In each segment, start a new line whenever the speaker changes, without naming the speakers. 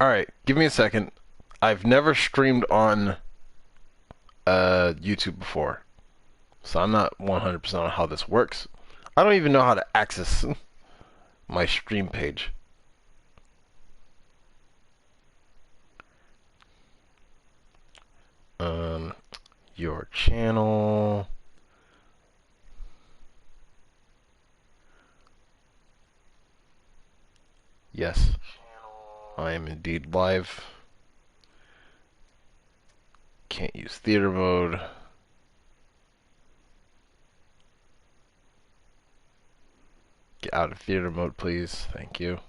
Alright, give me a second. I've never streamed on YouTube before, so I'm not 100% on how this works. I don't even know how to access my stream page. Um, your channel. Yes, I am indeed live. Can't use theater mode. Get out of theater mode, please. Thank you.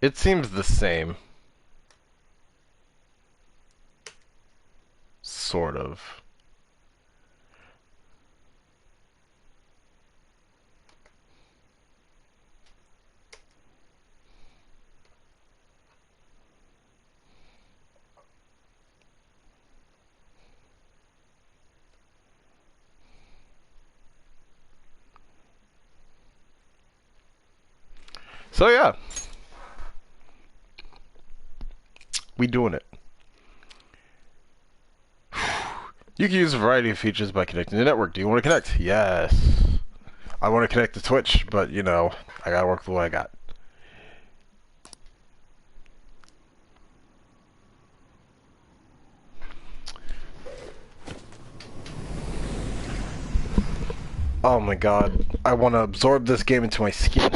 It seems the same. Sort of. So yeah, we doing it. You can use a variety of features by connecting to the network. Do you want to connect? Yes. I want to connect to Twitch, but you know, I gotta work with what I got. Oh my god, I want to absorb this game into my skin.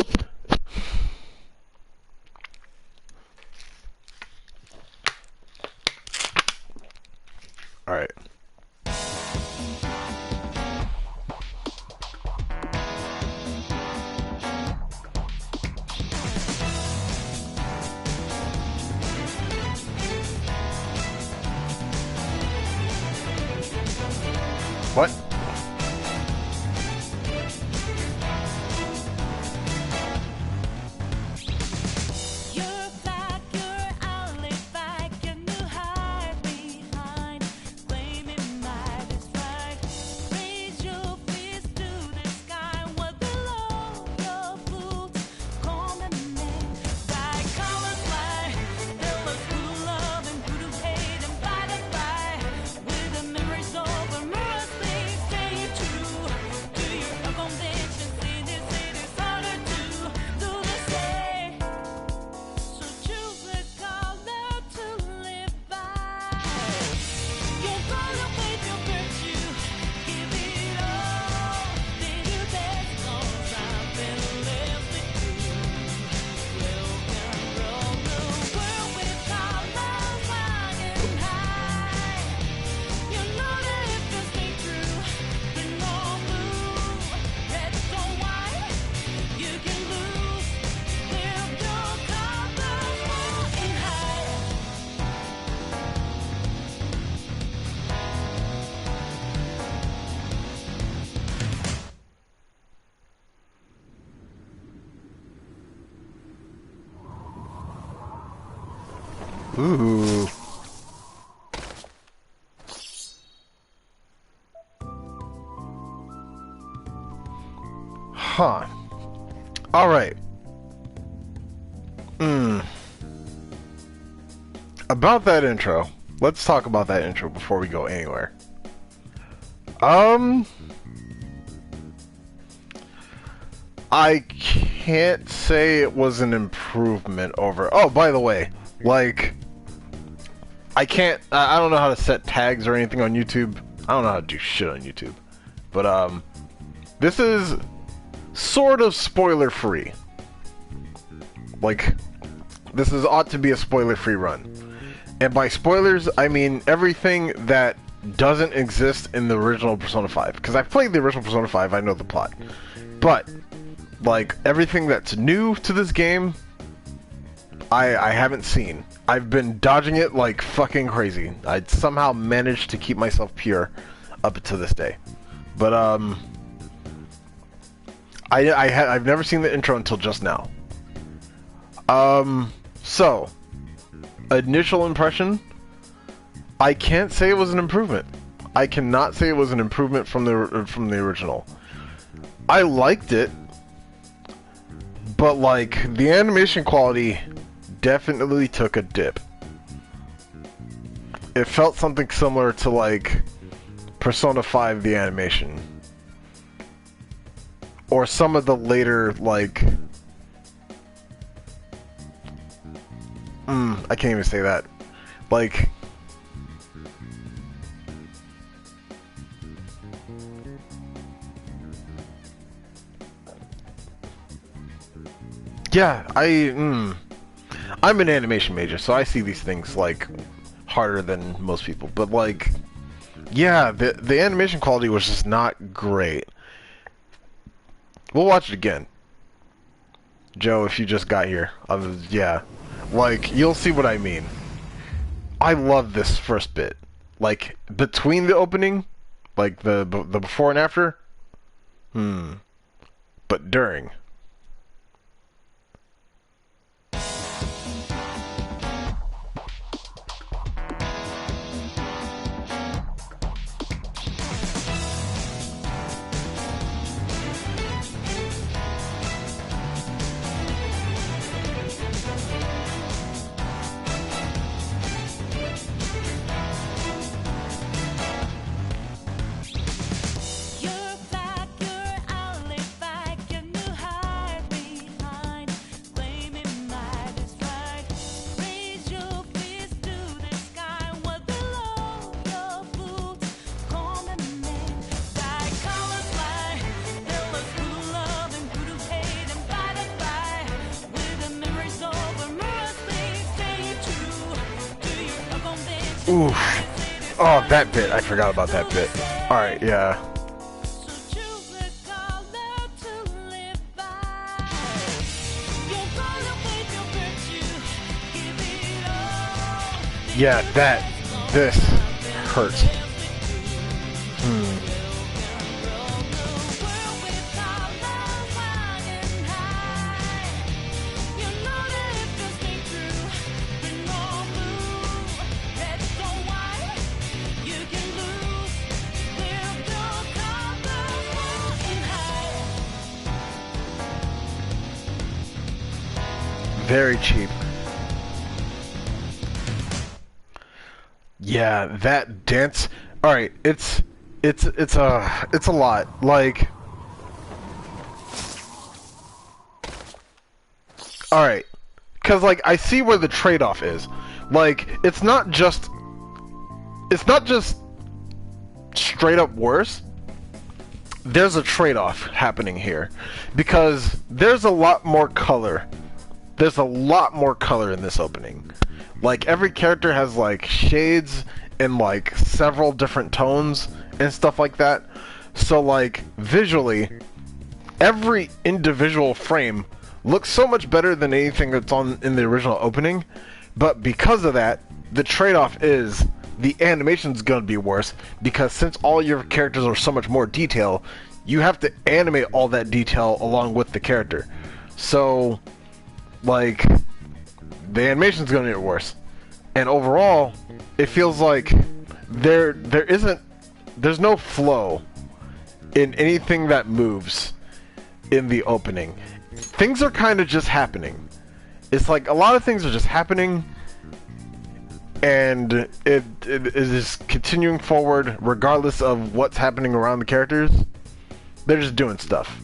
Alright. What? Ooh. Huh. Alright. About that intro. Let's talk about that intro before we go anywhere. I can't say it was an improvement over... Oh, by the way, like... I don't know how to set tags or anything on YouTube. I don't know how to do shit on YouTube. But, this is sort of spoiler-free. Like, this ought to be a spoiler-free run. And by spoilers, I mean everything that doesn't exist in the original Persona 5. Because I've played the original Persona 5, I know the plot. But, like, everything that's new to this game, I haven't seen. I've been dodging it like fucking crazy. I somehow managed to keep myself pure up to this day. But, I've never seen the intro until just now. So, initial impression, I can't say it was an improvement. I cannot say it was an improvement from the original. I liked it, but like the animation quality definitely took a dip. It felt something similar to like Persona 5 the animation, or some of the later like I can't even say that. Like yeah, I'm an animation major, so I see these things like harder than most people. But like, yeah, the animation quality was just not great. We'll watch it again, Joe, if you just got here. Yeah, like you'll see what I mean. I love this first bit, like between the opening, like the before and after. But during. Oof. Oh, that bit. I forgot about that bit. Alright, yeah. Yeah, this hurts. Very cheap. Yeah, that dance. All right, it's a lot. Like, all right, because like I see where the trade-off is. Like, it's not just straight up worse. There's a trade-off happening here because there's a lot more color. There's a lot more color in this opening. Like, every character has, like, shades and, like, several different tones and stuff like that. So, like, visually, every individual frame looks so much better than anything that's in the original opening. But because of that, the trade-off is the animation's gonna be worse because since all your characters are so much more detail, you have to animate all that detail along with the character. So, like, the animation's gonna get worse, and overall, it feels like there's no flow in anything that moves in the opening. Things are kind of just happening. It's like a lot of things are just happening, and it is continuing forward regardless of what's happening around the characters. They're just doing stuff.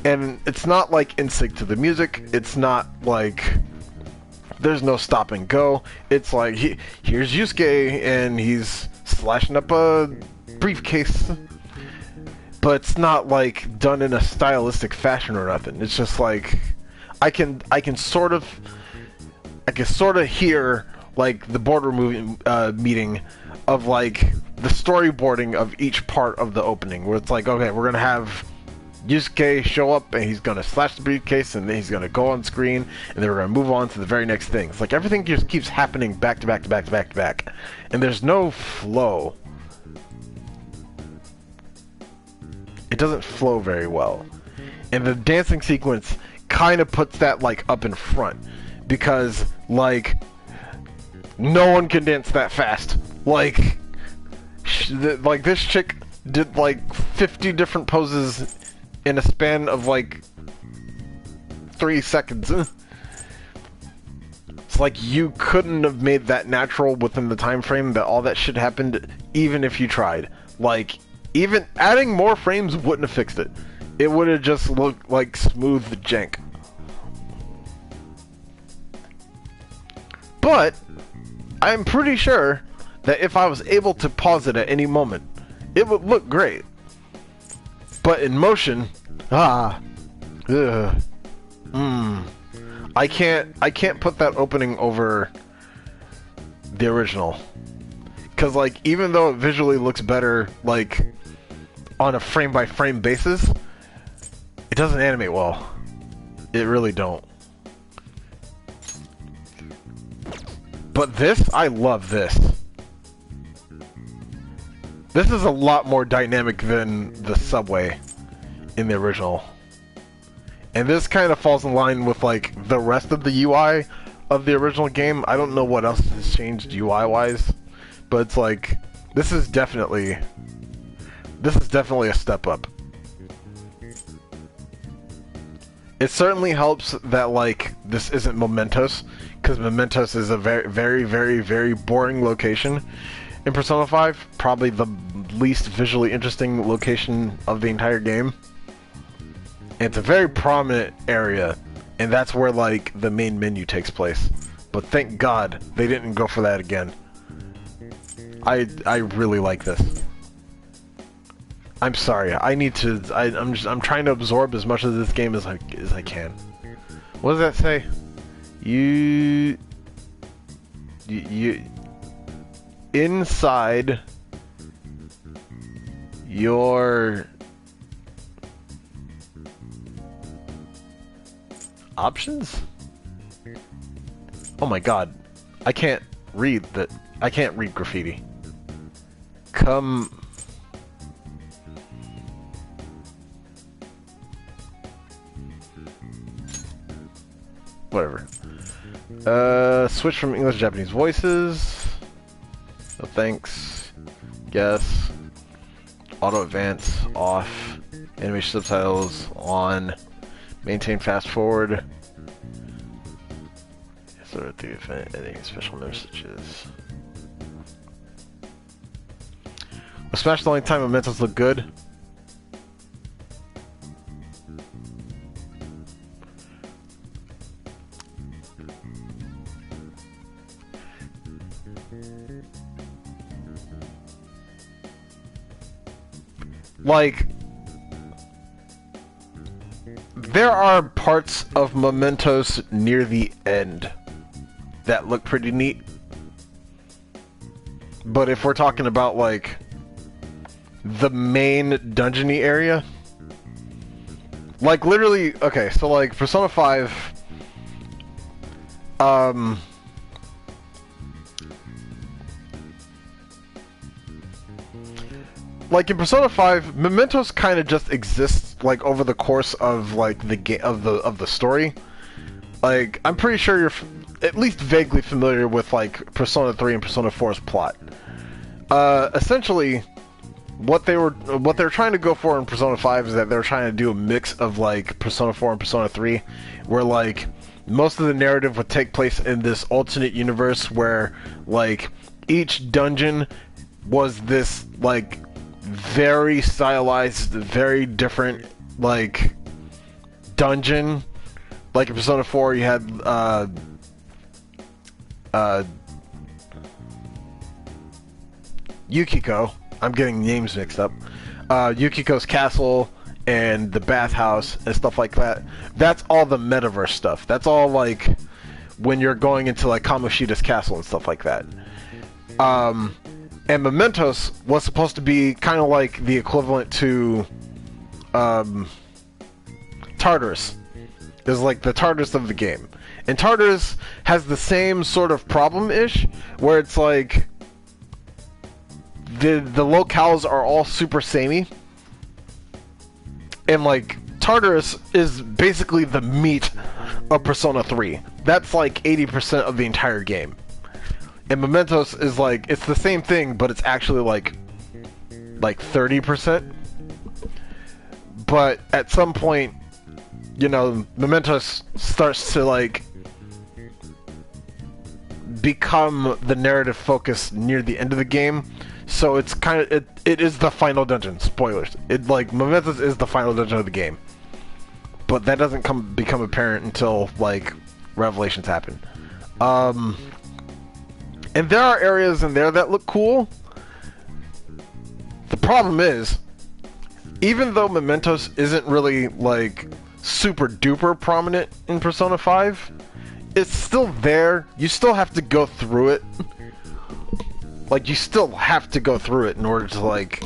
And it's not like in sync to the music. It's not like there's no stop and go. It's like here's Yusuke and he's slashing up a briefcase, but it's not like done in a stylistic fashion or nothing. It's just like I can sort of hear like the boardroom meeting of like the storyboarding of each part of the opening, where it's like, okay, we're gonna have Yusuke show up and he's gonna slash the briefcase and then he's gonna go on screen and then we're gonna move on to the very next thing. It's like everything just keeps happening back to back to back to back to back, and there's no flow. It doesn't flow very well, and the dancing sequence kind of puts that like up in front because like no one can dance that fast. Like like this chick did like 50 different poses in a span of like 3 seconds. It's like you couldn't have made that natural within the time frame that all that shit happened, even if you tried. Like, even adding more frames wouldn't have fixed it. It would have just looked like smooth jank. But I'm pretty sure that if I was able to pause it at any moment, it would look great. But in motion, I can't put that opening over the original. Cause like, even though it visually looks better, like, on a frame by frame basis, it doesn't animate well. It really don't. But this, I love this. This is a lot more dynamic than the subway in the original. And this kind of falls in line with like the rest of the UI of the original game. I don't know what else has changed UI-wise, but it's like this is definitely a step up. It certainly helps that like this isn't Mementos, because Mementos is a very, very, very, very boring location in Persona 5. Probably the least visually interesting location of the entire game. And it's a very prominent area, and that's where like the main menu takes place. But thank God they didn't go for that again. I really like this. I'm sorry. I'm trying to absorb as much of this game as I can. What does that say? You inside your options? Oh my God. I can't read that. I can't read graffiti. Come. Whatever. Switch from English to Japanese voices. No thanks. Yes. Auto advance off. Animation subtitles on. Maintain fast forward. So the event editing special messages. Was Smash the only time Mementos look good? Like, there are parts of Mementos near the end that look pretty neat. But if we're talking about, like, the main dungeony area, like, literally, okay, so, like, Persona 5, like in Persona 5, Mementos kind of just exists like over the course of like the of the story. Like, I'm pretty sure you're at least vaguely familiar with like Persona 3 and Persona 4's plot. Essentially, what they were trying to go for in Persona 5 is that they were trying to do a mix of like Persona 4 and Persona 3, where like most of the narrative would take place in this alternate universe where like each dungeon was this like very stylized, very different like dungeon. Like in Persona 4 you had Yukiko. I'm getting names mixed up. Yukiko's castle and the bathhouse and stuff like that. That's all the metaverse stuff. That's all like when you're going into like Kamoshida's castle and stuff like that. And Mementos was supposed to be kind of like the equivalent to Tartarus. It's like the Tartarus of the game. And Tartarus has the same sort of problem-ish, where it's like the locales are all super samey. And like Tartarus is basically the meat of Persona 3. That's like 80% of the entire game. And Mementos is like, it's the same thing, but it's actually like like 30%. But at some point, you know, Mementos starts to like become the narrative focus near the end of the game. So it's kind of it is the final dungeon. Spoilers. It like Mementos is the final dungeon of the game. But that doesn't become apparent until like revelations happen. And there are areas in there that look cool. The problem is, even though Mementos isn't really like super duper prominent in Persona 5, it's still there. You still have to go through it. Like, you still have to go through it in order to like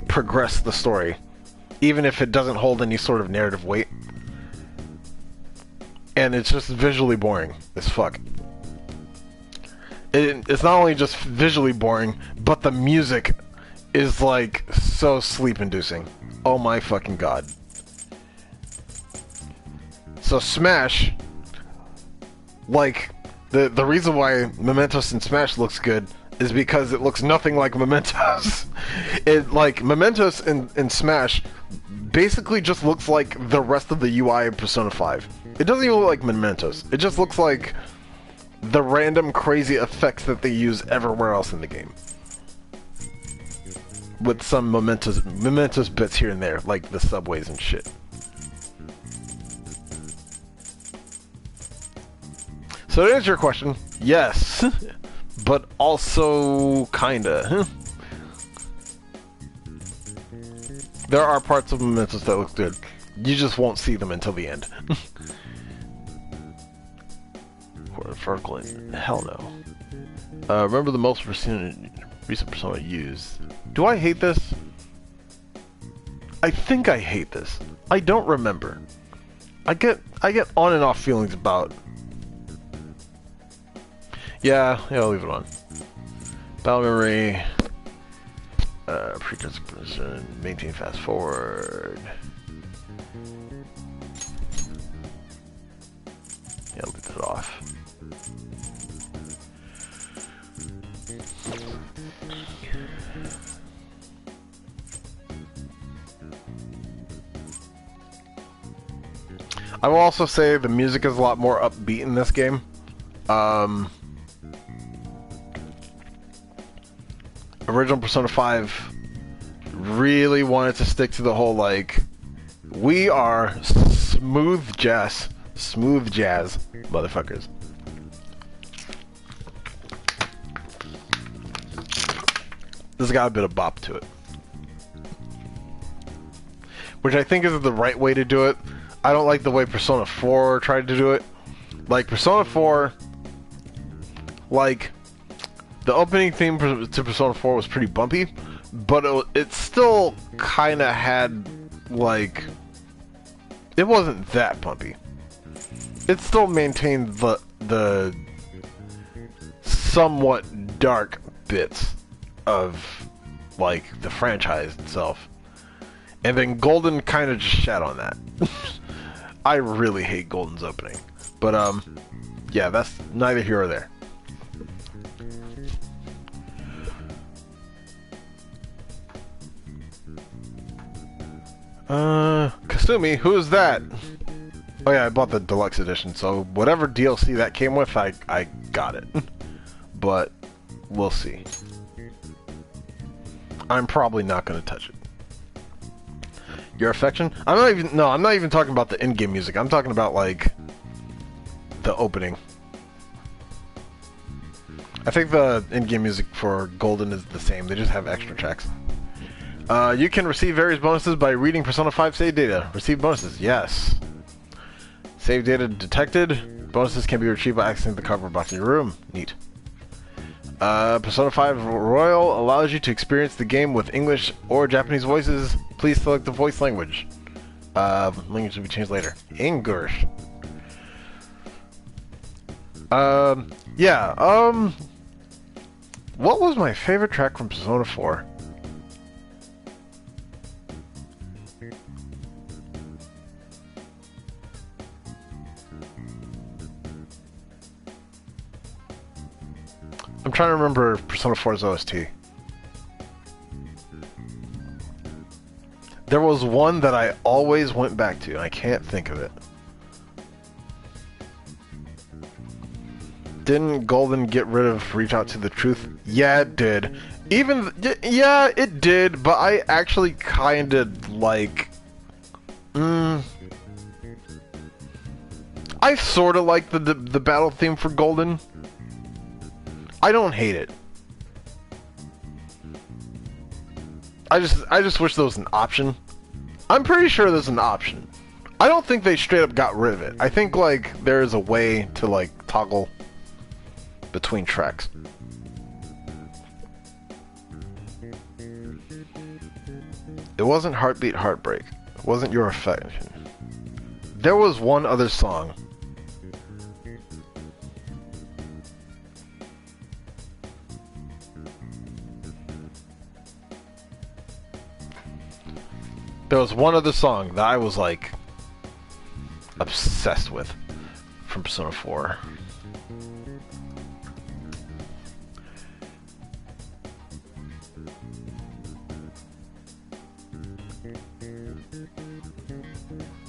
progress the story, even if it doesn't hold any sort of narrative weight. And it's just visually boring as fuck. It's not only just visually boring, but the music is like so sleep-inducing. Oh my fucking god. So Smash, like, the reason why Mementos in Smash looks good is because it looks nothing like Mementos. It, like, Mementos in Smash basically just looks like the rest of the UI of Persona 5. It doesn't even look like Mementos. It just looks like the random crazy effects that they use everywhere else in the game. With some momentous bits here and there, like the subways and shit. So to answer your question, yes, but also kinda. There are parts of Mementos that look good. You just won't see them until the end. Hell no. Remember the most recent Persona used. Do I hate this? I think I hate this. I don't remember. I get on and off feelings about. Yeah, I'll leave it on. Battle memory. Precursor position. Maintain fast forward. Yeah, leave it off. I will also say the music is a lot more upbeat in this game. Original Persona 5 really wanted to stick to the whole, like, we are smooth jazz, motherfuckers. This has got a bit of bop to it. Which I think is the right way to do it. I don't like the way Persona 4 tried to do it. Like, Persona 4, like, the opening theme to Persona 4 was pretty bumpy, but it still kind of had, like, it wasn't that bumpy. It still maintained the somewhat dark bits of, like, the franchise itself. And then Golden kind of just shat on that. I really hate Golden's opening. But, yeah, that's neither here or there. Kasumi, who is that? Oh yeah, I bought the deluxe edition, so whatever DLC that came with, I got it. But, we'll see. I'm probably not going to touch it. Your affection? I'm not even talking about the in-game music. I'm talking about, like, the opening. I think the in-game music for Golden is the same. They just have extra tracks. You can receive various bonuses by reading Persona 5 save data. Receive bonuses, yes. Save data detected. Bonuses can be retrieved by accessing the cardboard box in your room. Neat. Persona 5 Royal allows you to experience the game with English or Japanese voices. Please select the voice language. Language will be changed later. English. Yeah, what was my favorite track from Persona 4? I'm trying to remember Persona 4's OST. There was one that I always went back to, and I can't think of it. Didn't Golden get rid of Reach Out to the Truth? Yeah, it did. Yeah, it did, but I actually kind of like... I sort of like the battle theme for Golden. I don't hate it. I just wish there was an option. I'm pretty sure there's an option. I don't think they straight up got rid of it. I think like there's a way to like toggle between tracks. It wasn't Heartbeat Heartbreak. It wasn't Your Affection. There was one other song. There was one other song that I was like obsessed with from Persona 4.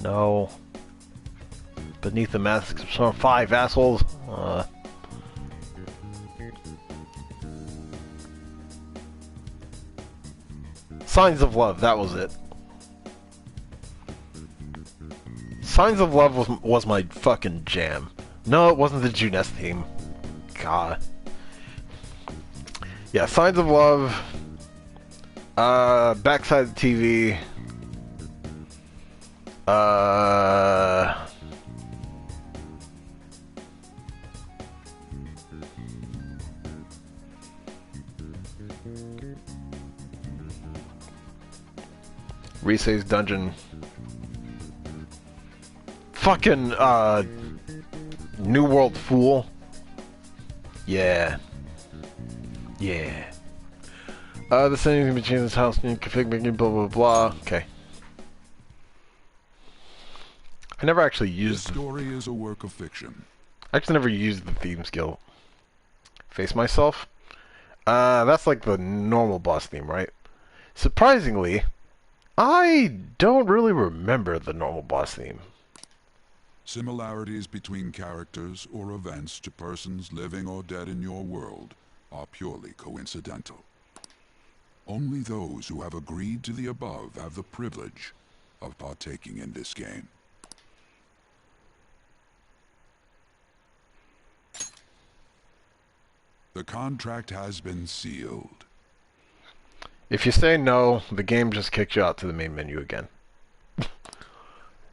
No. Beneath the Mask of Persona 5, assholes. Signs of Love, that was it. Signs of Love was my fucking jam. No, it wasn't the Junes theme. God. Yeah, Signs of Love. Backside of the TV. Risei's Dungeon. Fucking, New World Fool. Yeah. Yeah. The settings between this house and config making blah blah blah. Okay. I never actually used...
The story is a work of fiction.
I actually never used the theme skill. Face Myself? That's like the normal boss theme, right? Surprisingly, I don't really remember the normal boss theme.
Similarities between characters or events to persons living or dead in your world are purely coincidental. Only those who have agreed to the above have the privilege of partaking in this game. The contract has been sealed.
If you say no, the game just kicks you out to the main menu again.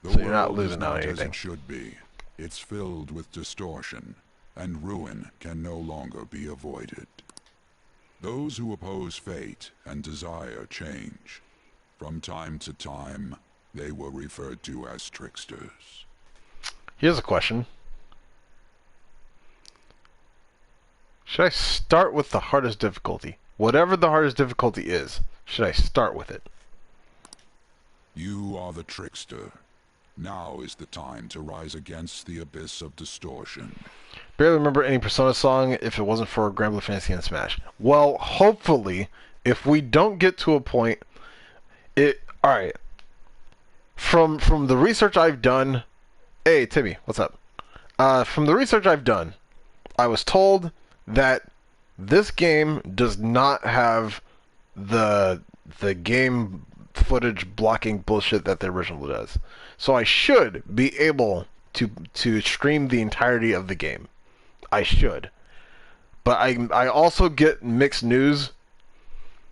The
So you're not
world
losing
is not
out
as
anything.
it should be. It's filled with distortion, and ruin can no longer be avoided. Those who oppose fate and desire change. From time to time, they were referred to as tricksters.
Here's a question. Should I start with the hardest difficulty? Whatever the hardest difficulty is, should I start with it?
You are the trickster. Now is the time to rise against the abyss of distortion.
Barely remember any Persona song if it wasn't for Grand Blue Fantasy and Smash. Well, hopefully, if we don't get to a point... Alright. From the research I've done... Hey, Timmy, what's up? From the research I've done, I was told that this game does not have the game footage blocking bullshit that the original does. So I should be able to stream the entirety of the game. I should. But I also get mixed news.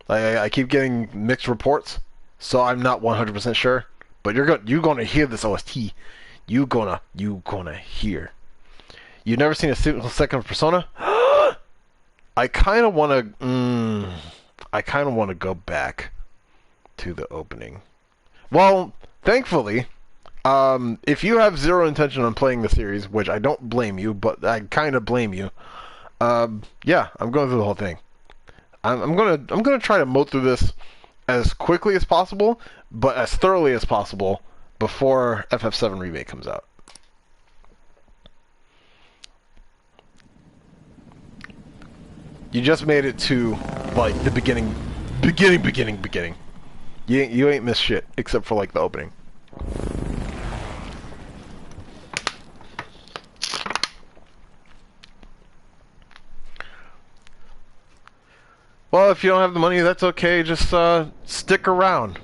I keep getting mixed reports, so I'm not 100% sure. But you're gonna hear this OST. You gonna hear. You've never seen a single second of Persona? I kind of want to go back to the opening. Well, thankfully, if you have zero intention on playing the series, which I don't blame you, but I kind of blame you, yeah, I'm going through the whole thing. I'm gonna try to mow through this as quickly as possible, but as thoroughly as possible before FF7 Remake comes out. You just made it to like the beginning. You ain't missed shit except for like the opening. Well, if you don't have the money, that's okay. Just stick around.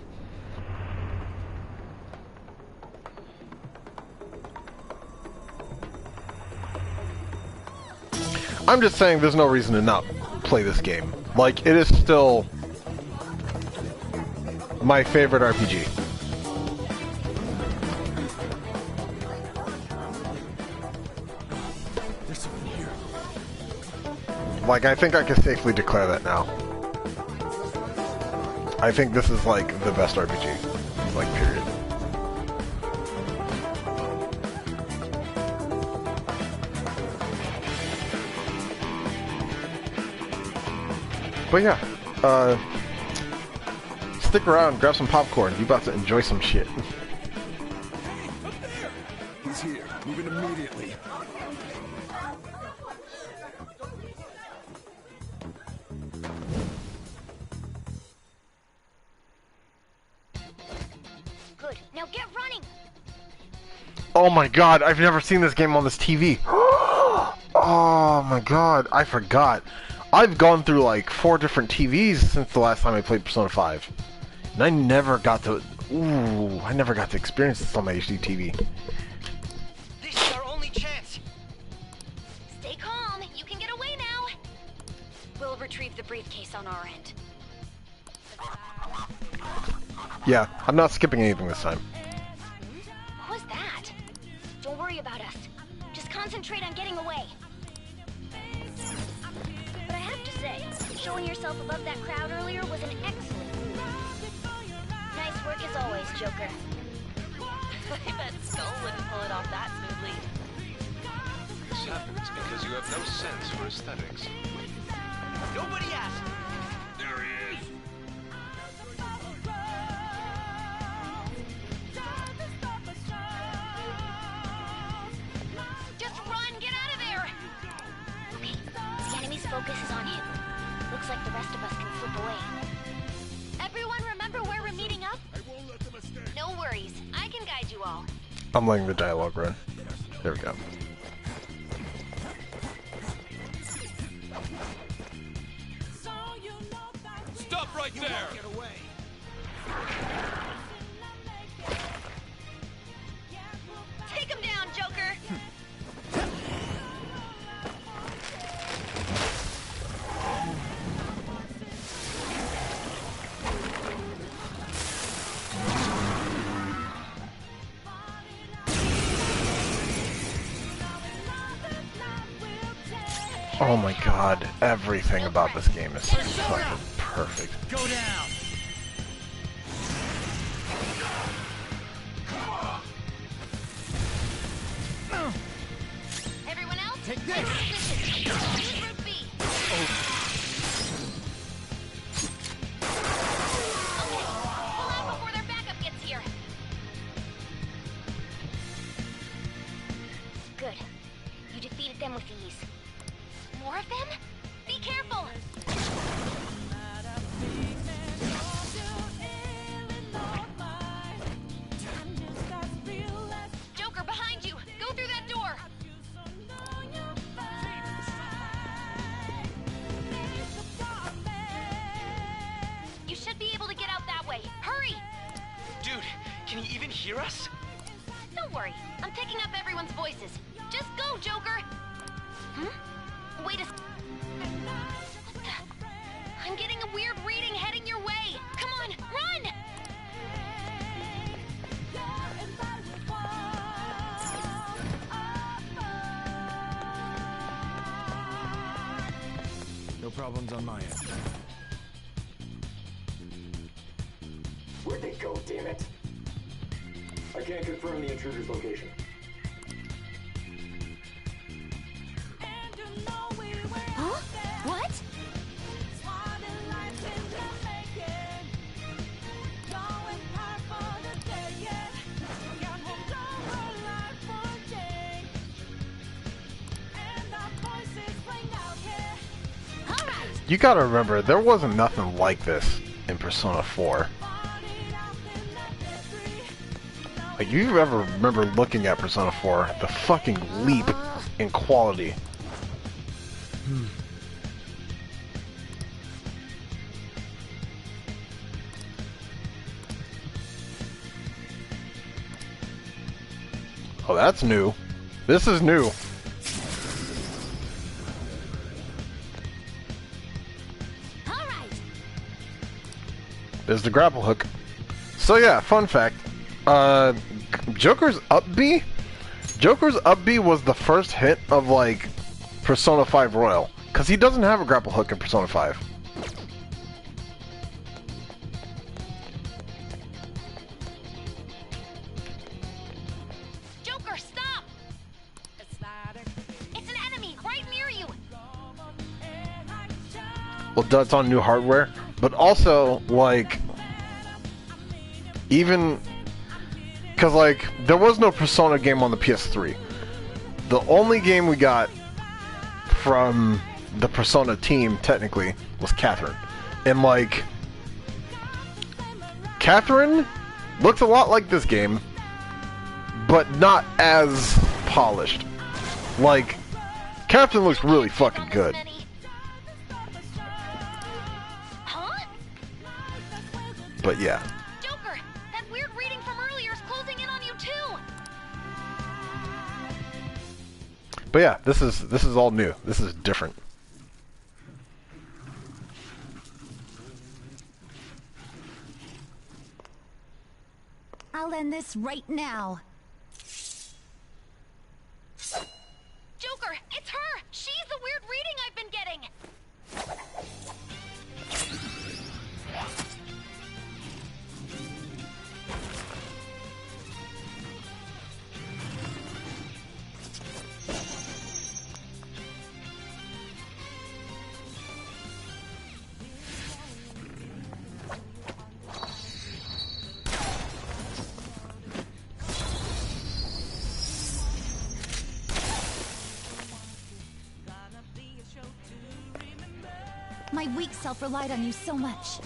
I'm just saying there's no reason to not play this game. Like, it is still my favorite RPG.
There's someone here.
Like, I think I can safely declare that now. I think this is, like, the best RPG. Like, period. But yeah, stick around, grab some popcorn. You about to enjoy some shit.
Hey, up there! He's here. Moving immediately.
Good. Now get running.
Oh my god, I've never seen this game on this TV. Oh my god, I forgot. I've gone through like 4 different TVs since the last time I played Persona 5. And I never got to... Ooh, I never got to experience this on my HD TV.
This is our only chance.
Stay calm. You can get away now. We'll retrieve the briefcase on our end.
Yeah, I'm not skipping anything this time.
What was that? Don't worry about us. Just concentrate on getting away. But I have to say, showing yourself above that crowd earlier was an excellent move. Nice work as always, Joker.
I bet Skull wouldn't pull it off that smoothly.
This happens because you have no sense for aesthetics. Nobody asked. There he is.
Just run! Get out of there! Okay, the enemy's focus is on him. Looks like the rest of us can slip away. Everyone remember where we're meeting up? No worries. I can guide you all.
I'm letting the dialogue run. There we go.
Stop right there! Get away!
Take him down, Joker!
Oh my god, everything about this game is fucking perfect.
Go down!
Everyone else?
Take this!
Position. Use Route B. Okay, pull out before their backup gets here. Good. You defeated them with ease. More of them? Be careful! Joker, behind you! Go through that door! You should be able to get out that way. Hurry!
Dude, can he even hear us?
Don't worry. I'm picking up everyone's voices. Just go, Joker! Wait a... What the... I'm getting a weird reading heading your way! Come on, run!
No problems on my end.
Where'd they go, damn it? I can't confirm the intruder's location.
Huh? What?
You gotta remember, there wasn't nothing like this in Persona 4. Like, if you ever remember looking at Persona 4, the fucking leap in quality. Oh, that's new. This is new.
All right.
There's the grapple hook. So yeah, fun fact. Joker's up B? Joker's up B was the first hit of, like, Persona 5 Royal. Because he doesn't have a grapple hook in Persona 5.
Joker, stop! It's an enemy right near you.
Well, that's on new hardware. But also, like, even... Because, like, there was no Persona game on the PS3. The only game we got from the Persona team, technically, was Catherine. And, like, Catherine looks a lot like this game, but not as polished. Like, Catherine looks really fucking good.
Huh?
But yeah.
Joker, that weird reading from earlier is closing in on you too.
But yeah, this is all new. This is different.
I'll end this right now.
Joker, it's her! She's the weird reading I've been getting!
My weak self relied on you so much.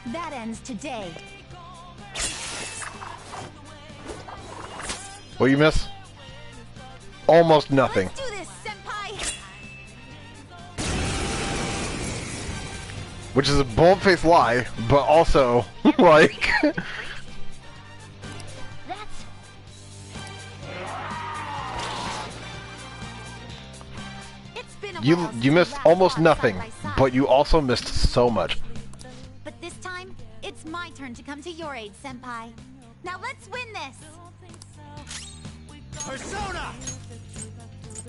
That ends today.
What you miss? Almost nothing.
Let's do this, senpai!
Which is a bold-faced lie, but also, like...
That's...
It's been a
You
while since
you
we
missed
last
almost
fought
nothing,
side by side.
but you also missed so much.
But this time, it's my turn to come to your aid, senpai. Now let's win this!
Persona!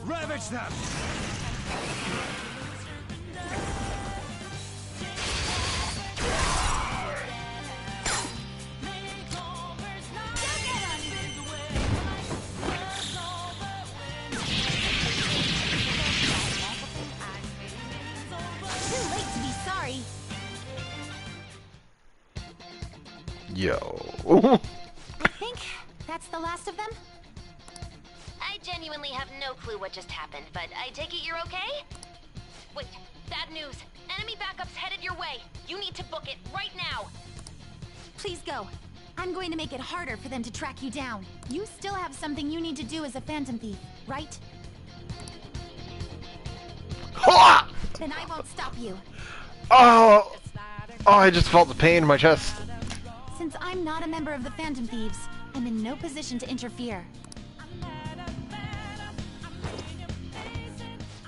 Ravage them!
Too late to be sorry.
Yo.
I think that's the last of them.
I genuinely have no clue what just happened, but I take it you're okay? Wait, bad news. Enemy backup's headed your way. You need to book it right now.
Please go. I'm going to make it harder for them to track you down. You still have something you need to do as a Phantom Thief, right?
Ah!
Then I won't stop you.
Oh! Oh, I just felt the pain in my chest.
Since I'm not a member of the Phantom Thieves, I'm in no position to interfere.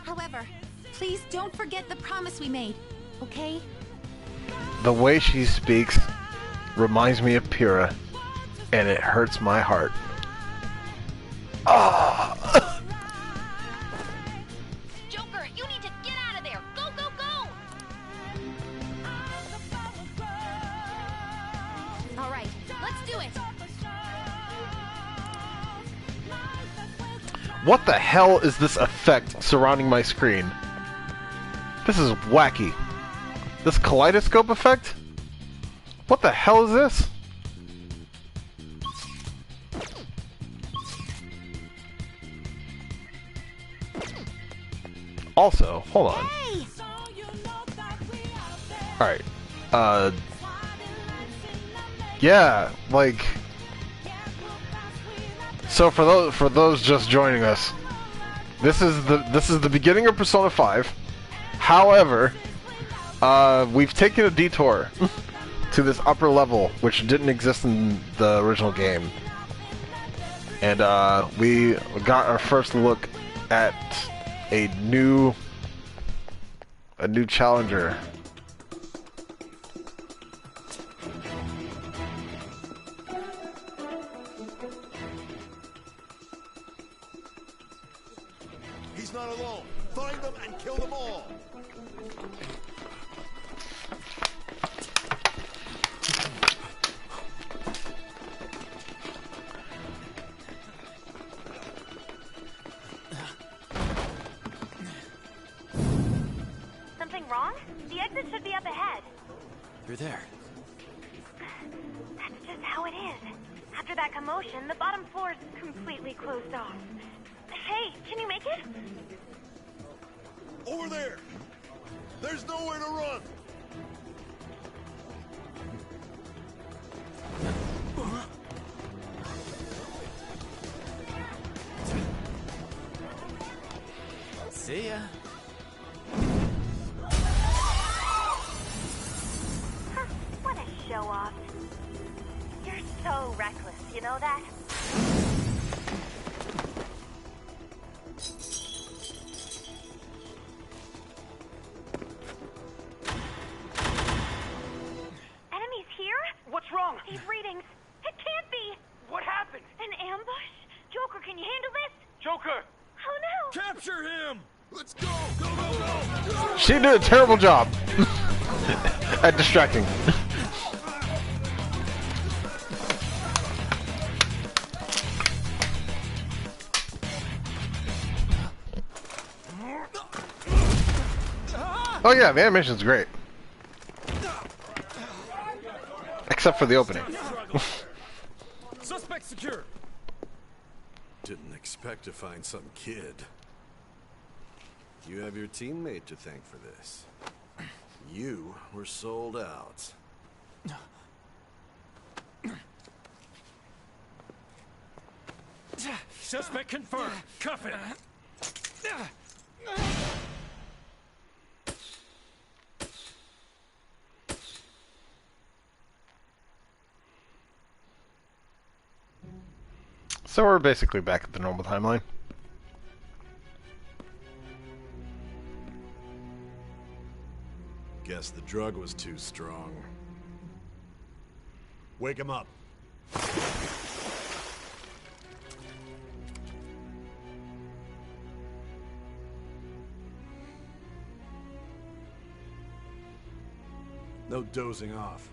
However, please don't forget the promise we made, okay?
The way she speaks reminds me of Pyrrha, and it hurts my heart. Ah!
Joker, you need to get out of there. Go, go, go!
All right, let's do it.
What the hell is this effect surrounding my screen? This is wacky. This kaleidoscope effect? What the hell is this? Also, hold on.
Hey!
Alright. Yeah, like, So for those just joining us, this is the beginning of Persona 5. However, we've taken a detour to this upper level, which didn't exist in the original game, and we got our first look at a new challenger.
He's not alone. Find them and kill them all.
Something wrong? The exit should be up ahead.
You're there.
That's just how it is. After that commotion, the bottom floor is completely closed off. Hey, can you make it?
Over there. There's nowhere to run.
See ya.
What a show off. You're so reckless, you know that? Enemies here?
What's wrong?
These readings. It can't be.
What happened?
An ambush? Joker, can you handle this?
Joker!
Oh no!
Capture him. Let's go. Go, go, go.
She did a terrible job at distracting. Oh yeah, the animation's great. Except for the opening.
Suspect secure. Didn't expect to find some kid. You have your teammate to thank for this. You were sold out. Suspect confirmed. Cuff it.
So we're basically back at the normal timeline.
Guess the drug was too strong. Wake him up. No dozing off.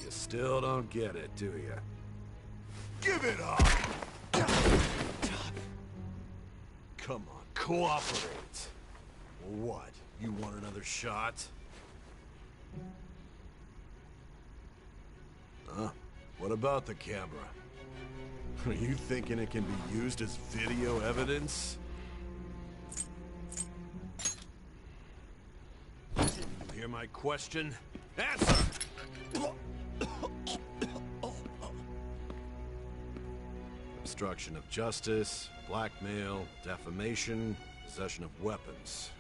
You still don't get it, do you? Give it up! Come on, cooperate. What? You want another shot? Huh? What about the camera? Are you thinking it can be used as video evidence? You hear my question? Answer! Obstruction of justice, blackmail, defamation, possession of weapons.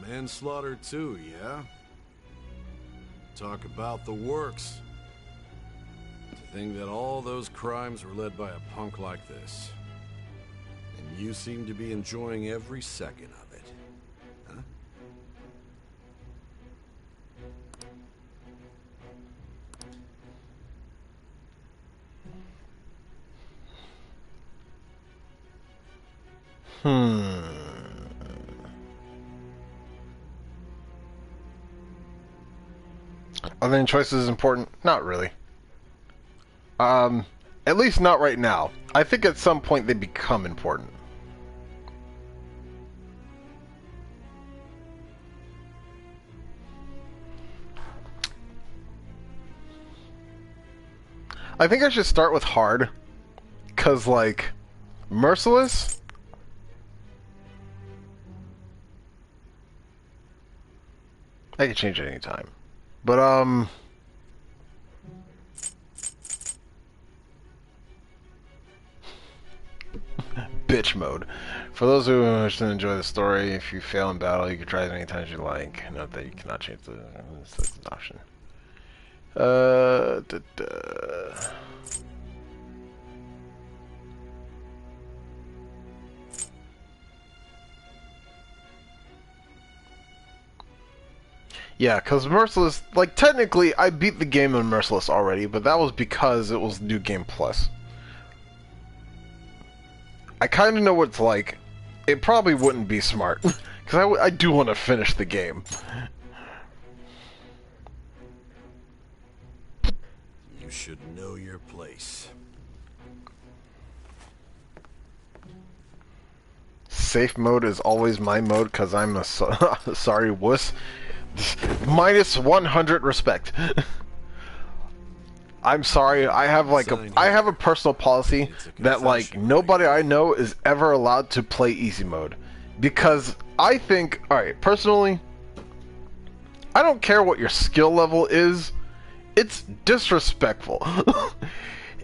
Manslaughter too, yeah? Talk about the works. To think that all those crimes were led by a punk like this. And you seem to be enjoying every second of it. Huh?
Are any choices important? Not really. At least not right now. I think at some point they become important. I think I should start with hard, cause like, merciless? I can change it anytime. But bitch mode. For those who wish to enjoy the story, if you fail in battle, you can try as many times as you like. Note that you cannot change the option. Yeah, because Merciless, like, technically, I beat the game on Merciless already, but that was because it was New Game Plus. I kind of know what it's like. It probably wouldn't be smart, because I do want to finish the game.
You should know your place.
Safe mode is always my mode, because I'm a sorry wuss. Minus 100 respect. I'm sorry, I have a personal policy that like nobody I know is ever allowed to play easy mode. Because I think, alright, personally, I don't care what your skill level is, it's disrespectful.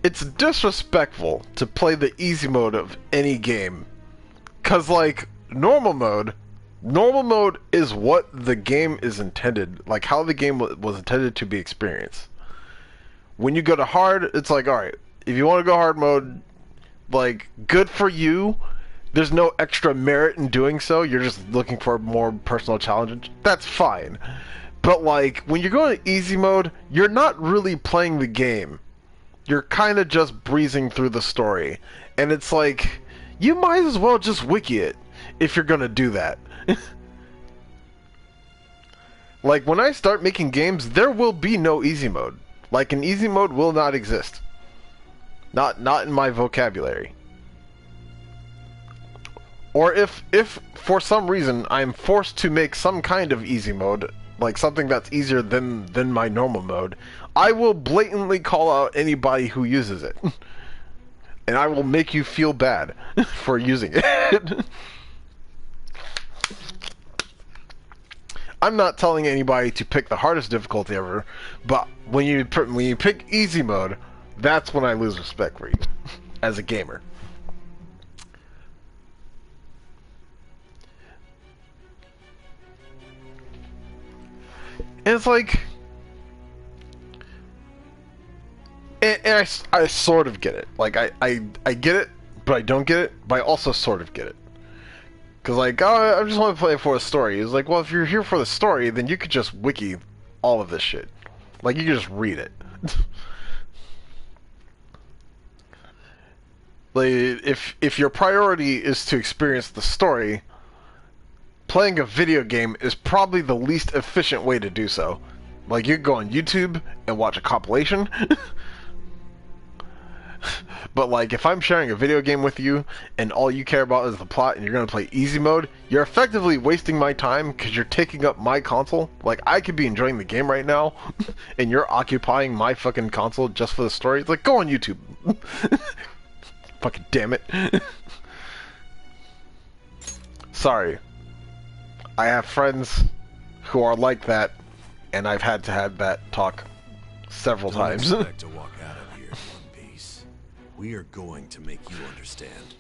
It's disrespectful to play the easy mode of any game. Cause like, normal mode is what the game is intended, like how the game was intended to be experienced. When you go to hard, it's like, alright, if you want to go hard mode, like, good for you. There's no extra merit in doing so. You're just looking for more personal challenge. That's fine. But, like, when you're going to easy mode, you're not really playing the game. You're kind of just breezing through the story. And it's like, you might as well just wiki it if you're going to do that. Like, when I start making games, there will be no easy mode. Like, an easy mode will not exist. Not in my vocabulary. Or if for some reason I'm forced to make some kind of easy mode, like something that's easier than my normal mode, I will blatantly call out anybody who uses it. And I will make you feel bad for using it. I'm not telling anybody to pick the hardest difficulty ever, but when you pick easy mode, that's when I lose respect for you as a gamer. And it's like, and I sort of get it. Like I get it, but I don't get it. But I also sort of get it. Because, like, oh, I just want to play for a story. It's like, well, if you're here for the story, then you could just wiki all of this shit. Like, you could just read it. Like, if your priority is to experience the story, playing a video game is probably the least efficient way to do so. Like, you could go on YouTube and watch a compilation. But, like, if I'm sharing a video game with you and all you care about is the plot and you're going to play easy mode, you're effectively wasting my time because you're taking up my console. Like, I could be enjoying the game right now and you're occupying my fucking console just for the story. It's like, go on YouTube. Fucking damn it. Sorry. I have friends who are like that, and I've had to have that talk several times.
Don't expect to walk out of here in one piece. We are going to make you understand.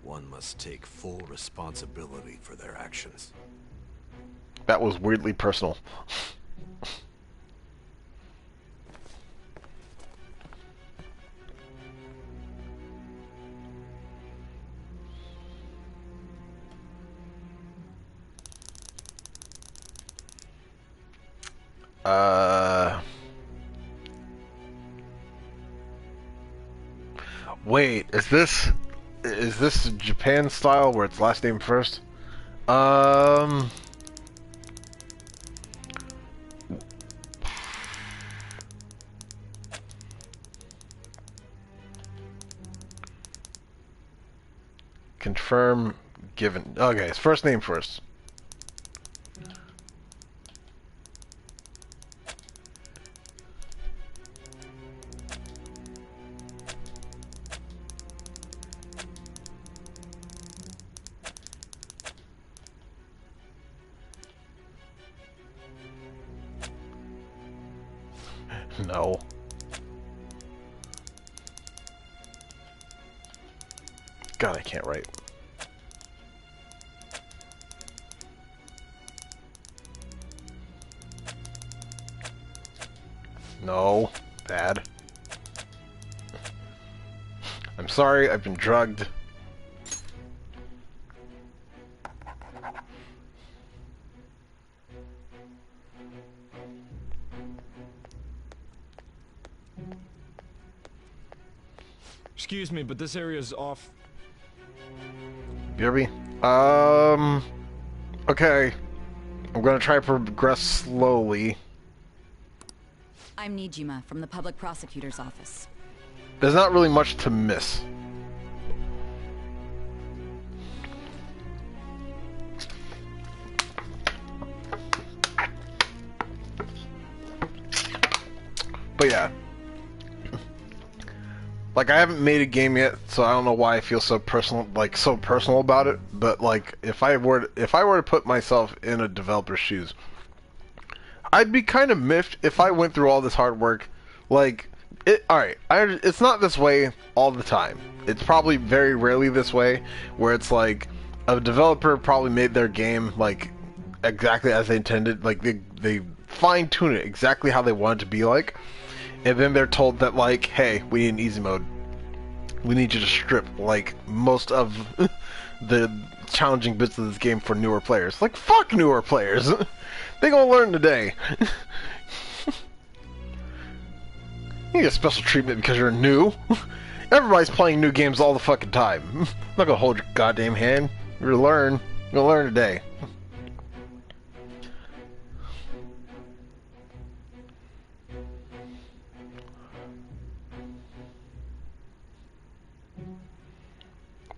One must take full responsibility for their actions.
That was weirdly personal. Wait, is this Japan style where it's last name first? Confirm given. Okay, it's first name first. No. God, I can't write. No. Bad. I'm sorry, I've been drugged.
Excuse me, but this area is off.
BRB? Okay. I'm gonna try to progress slowly.
I'm Nijima from the Public Prosecutor's Office.
There's not really much to miss. But yeah. Like, I haven't made a game yet, so I don't know why I feel so personal about it. But like, if I were to put myself in a developer's shoes, I'd be kind of miffed if I went through all this hard work. Like, it's not this way all the time. It's probably very rarely this way, where it's like a developer probably made their game like exactly as they intended. Like they fine tune it exactly how they want it to be like. And then they're told that, like, hey, we need an easy mode. We need you to strip, like, most of the challenging bits of this game for newer players. Like, fuck newer players! They gonna learn today. You get special treatment because you're new. Everybody's playing new games all the fucking time. I'm not gonna hold your goddamn hand. You're gonna learn. You're gonna learn today.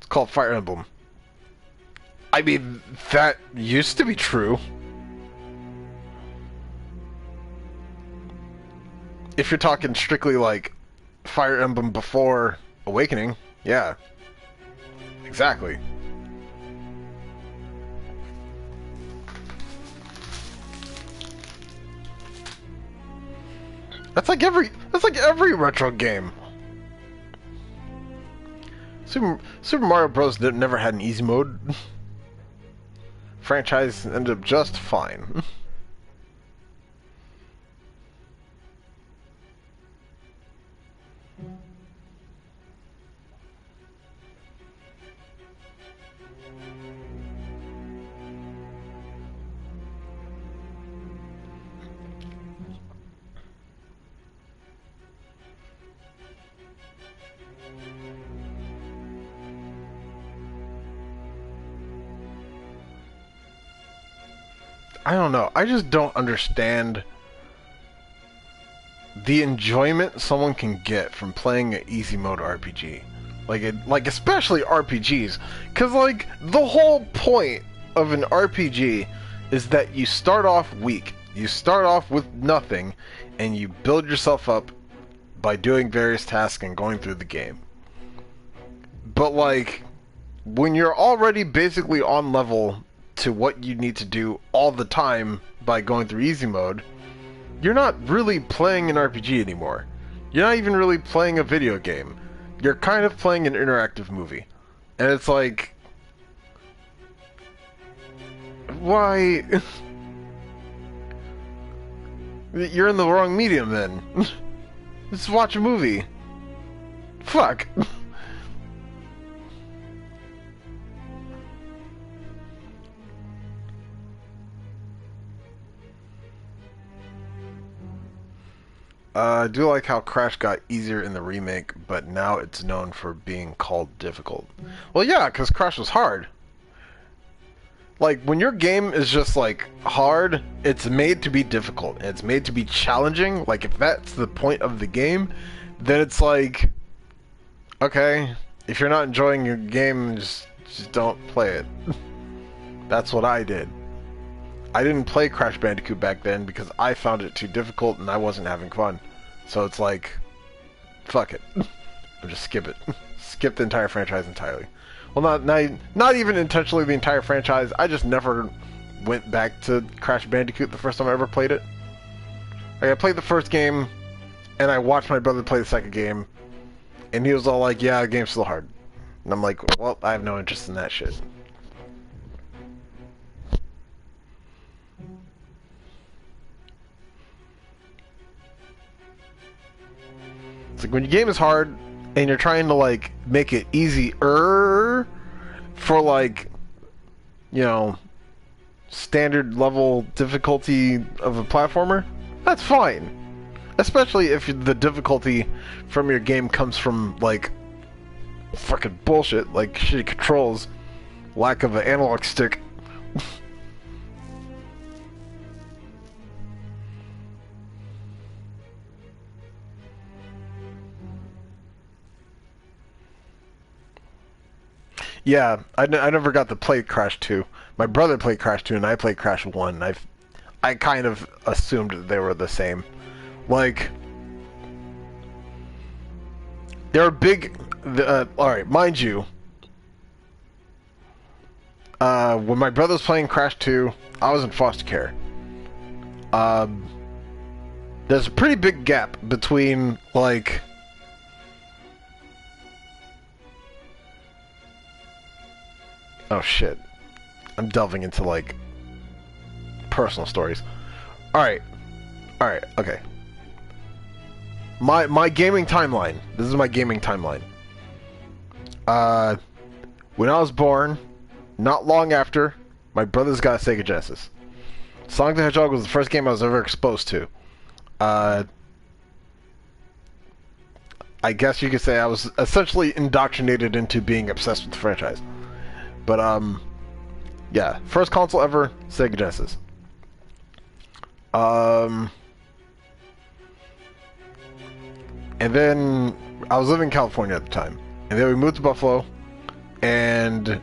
Called Fire Emblem. I mean, that used to be true. If you're talking strictly like Fire Emblem before Awakening, yeah. Exactly. That's like every retro game. Super Mario Bros. Never had an easy mode. Franchise ended up just fine. I don't know. I just don't understand the enjoyment someone can get from playing an easy mode RPG. Like especially RPGs, cuz like the whole point of an RPG is that you start off weak. You start off with nothing and you build yourself up by doing various tasks and going through the game. But like when you're already basically on level to what you need to do all the time by going through easy mode, you're not really playing an RPG anymore. You're not even really playing a video game. You're kind of playing an interactive movie. And it's like, why? You're in the wrong medium then. Just watch a movie. Fuck. I do like how Crash got easier in the remake, but now it's known for being called difficult. Well, yeah, because Crash was hard. Like, when your game is just, like, hard, it's made to be difficult. And it's made to be challenging. Like, if that's the point of the game, then it's like, okay, if you're not enjoying your game, just don't play it. That's what I did. I didn't play Crash Bandicoot back then because I found it too difficult and I wasn't having fun. So it's like, fuck it. I'll just skip it. Skip the entire franchise entirely. Well, not even intentionally the entire franchise. I just never went back to Crash Bandicoot the first time I ever played it. Like, I played the first game, and I watched my brother play the second game, and he was all like, yeah, the game's still hard. And I'm like, well, I have no interest in that shit. like when your game is hard and you're trying to like make it easier for like, you know, standard level difficulty of a platformer, that's fine. Especially if the difficulty from your game comes from like fucking bullshit, like shitty controls, lack of an analog stick. Yeah, I never got to play Crash 2. My brother played Crash 2 and I played Crash 1. I kind of assumed that they were the same. Like, they're big... Alright, mind you, when my brother was playing Crash 2, I was in foster care. There's a pretty big gap between, like... Oh shit. I'm delving into like personal stories. Alright, okay. My gaming timeline. This is my gaming timeline. When I was born, not long after, my brothers got a Sega Genesis. Sonic the Hedgehog was the first game I was ever exposed to. I guess you could say I was essentially indoctrinated into being obsessed with the franchise. But, yeah. First console ever, Sega Genesis. And then, I was living in California at the time. And then we moved to Buffalo. And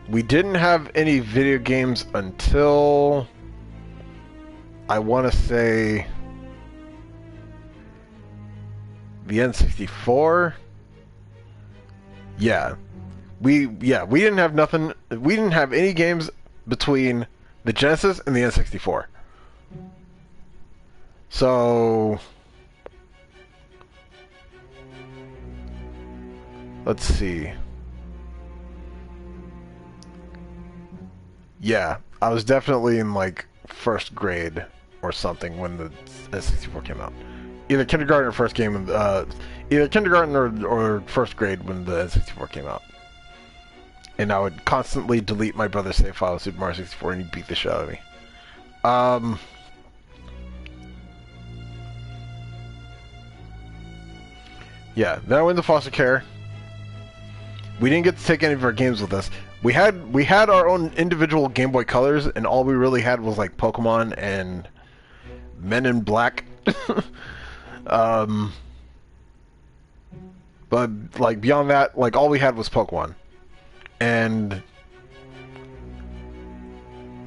we didn't have any video games until... I want to say... the N64? Yeah. We didn't have nothing. We didn't have any games between the Genesis and the N64. So let's see. Yeah, I was definitely in like first grade or something when the N64 came out. Either kindergarten or first game. Either kindergarten or first grade when the N64 came out. And I would constantly delete my brother's save file of Super Mario 64 and he'd beat the shit out of me. Yeah, then I went to foster care. We didn't get to take any of our games with us. We had our own individual Game Boy Colors, and all we really had was like Pokemon and Men in Black. But like beyond that, like all we had was Pokemon. And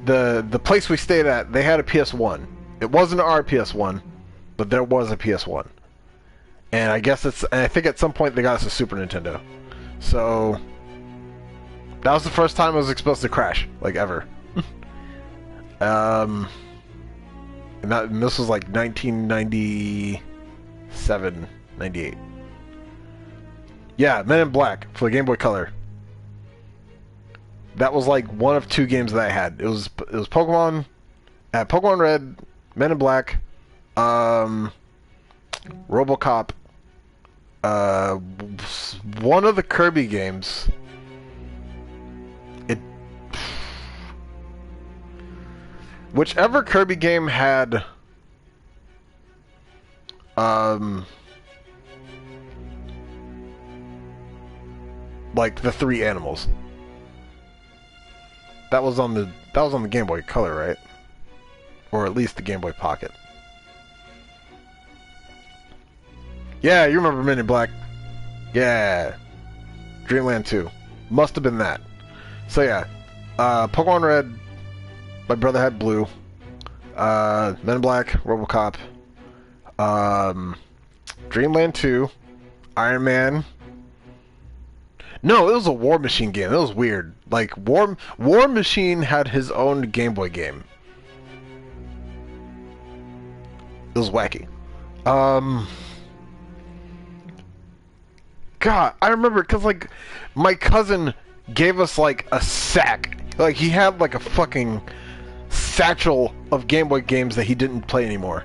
the place we stayed at, they had a PS1. It wasn't our PS1, but there was a PS1. And I guess I think at some point they got us a Super Nintendo. So that was the first time I was exposed to Crash, like ever. And this was like 1997, 98. Yeah, Men in Black for the Game Boy Color. That was like one of two games that I had. It was Pokemon. I had Pokemon Red, Men in Black, RoboCop, one of the Kirby games. Whichever Kirby game had like the three animals. That was on the Game Boy Color, right? Or at least the Game Boy Pocket. Yeah, you remember Men in Black. Yeah. Dreamland 2. Must have been that. So yeah. Pokemon Red. My brother had Blue. Men in Black. RoboCop. Dreamland 2. Iron Man. No, it was a War Machine game. It was weird. Like, War Machine had his own Game Boy game. It was wacky. God, I remember, because, like, my cousin gave us, like, a sack. Like, he had, like, a fucking satchel of Game Boy games that he didn't play anymore.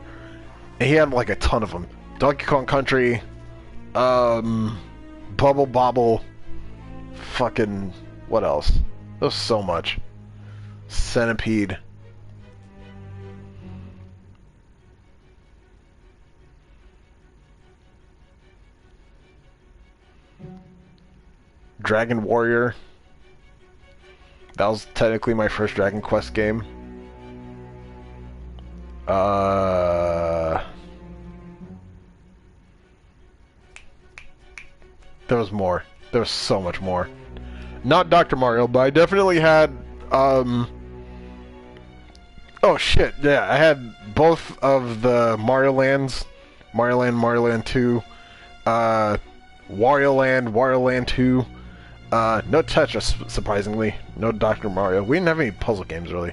And he had, like, a ton of them. Donkey Kong Country, Bubble Bobble. Fucking, what else? There was so much. Centipede. Dragon Warrior. That was technically my first Dragon Quest game. There was more. There was so much more. Not Dr. Mario, but I definitely had, oh shit, yeah, I had both of the Mario Lands. Mario Land, Mario Land 2. Wario Land, Wario Land 2. No Tetris, surprisingly. No Dr. Mario. We didn't have any puzzle games, really.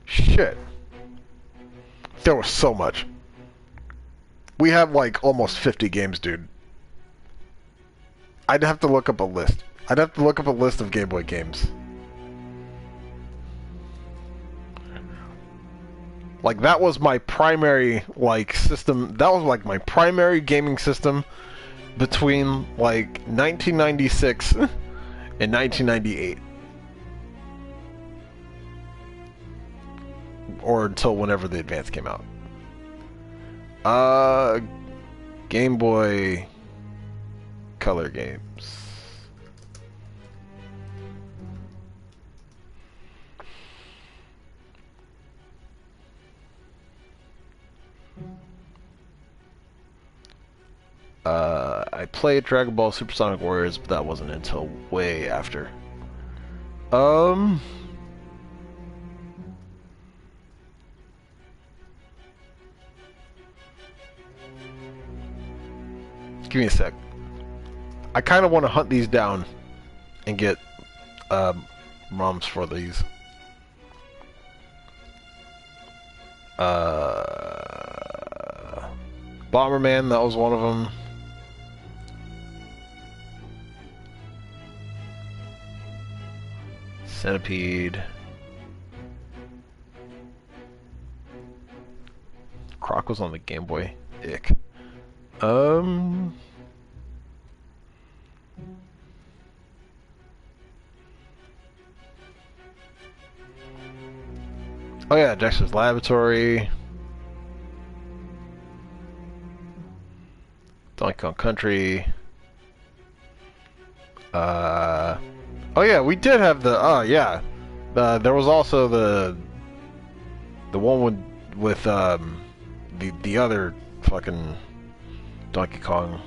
Shit. There was so much. We have like almost 50 games, dude. I'd have to look up a list. I'd have to look up a list of Game Boy games. Like, that was my primary, like, system. That was, like, my primary gaming system between, like, 1996 and 1998. Or until whenever the Advance came out. Game Boy Color games. I played Dragon Ball Supersonic Warriors, but that wasn't until way after. Give me a sec. I kind of want to hunt these down and get ROMs for these. Bomberman, that was one of them. Centipede. Croc was on the Game Boy. Ick. Oh yeah, Dexter's Laboratory. Donkey Kong Country. Oh yeah, we did have the. Oh yeah, there was also the one with the other fucking Donkey Kong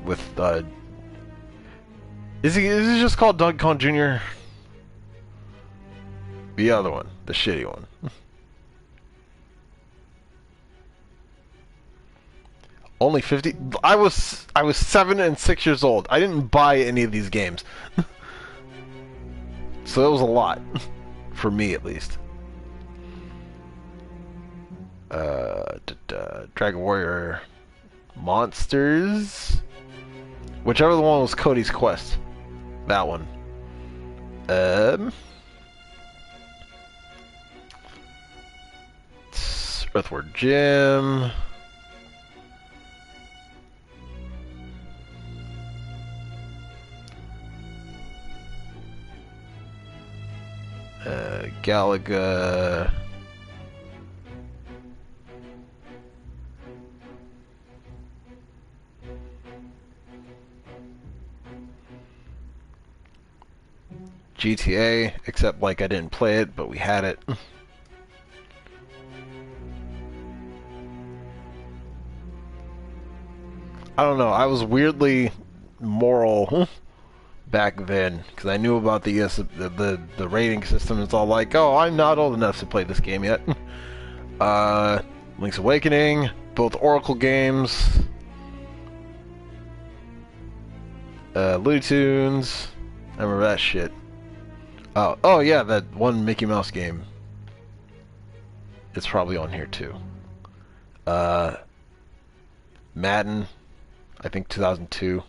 with is it just called Donkey Kong Jr.? The other one, the shitty one. Only 50. I was 7 and 6 years old. I didn't buy any of these games, so it was a lot for me, at least. Dragon Warrior Monsters, whichever the one was Cody's Quest. That one. Earthward Jim. Galaga. GTA, except like I didn't play it, but we had it. I don't know, I was weirdly moral back then, because I knew about the rating system. It's all like, oh, I'm not old enough to play this game yet. Link's Awakening, both Oracle games, Looney Tunes, I remember that shit. Oh yeah, that one Mickey Mouse game. It's probably on here too. Madden, I think 2002.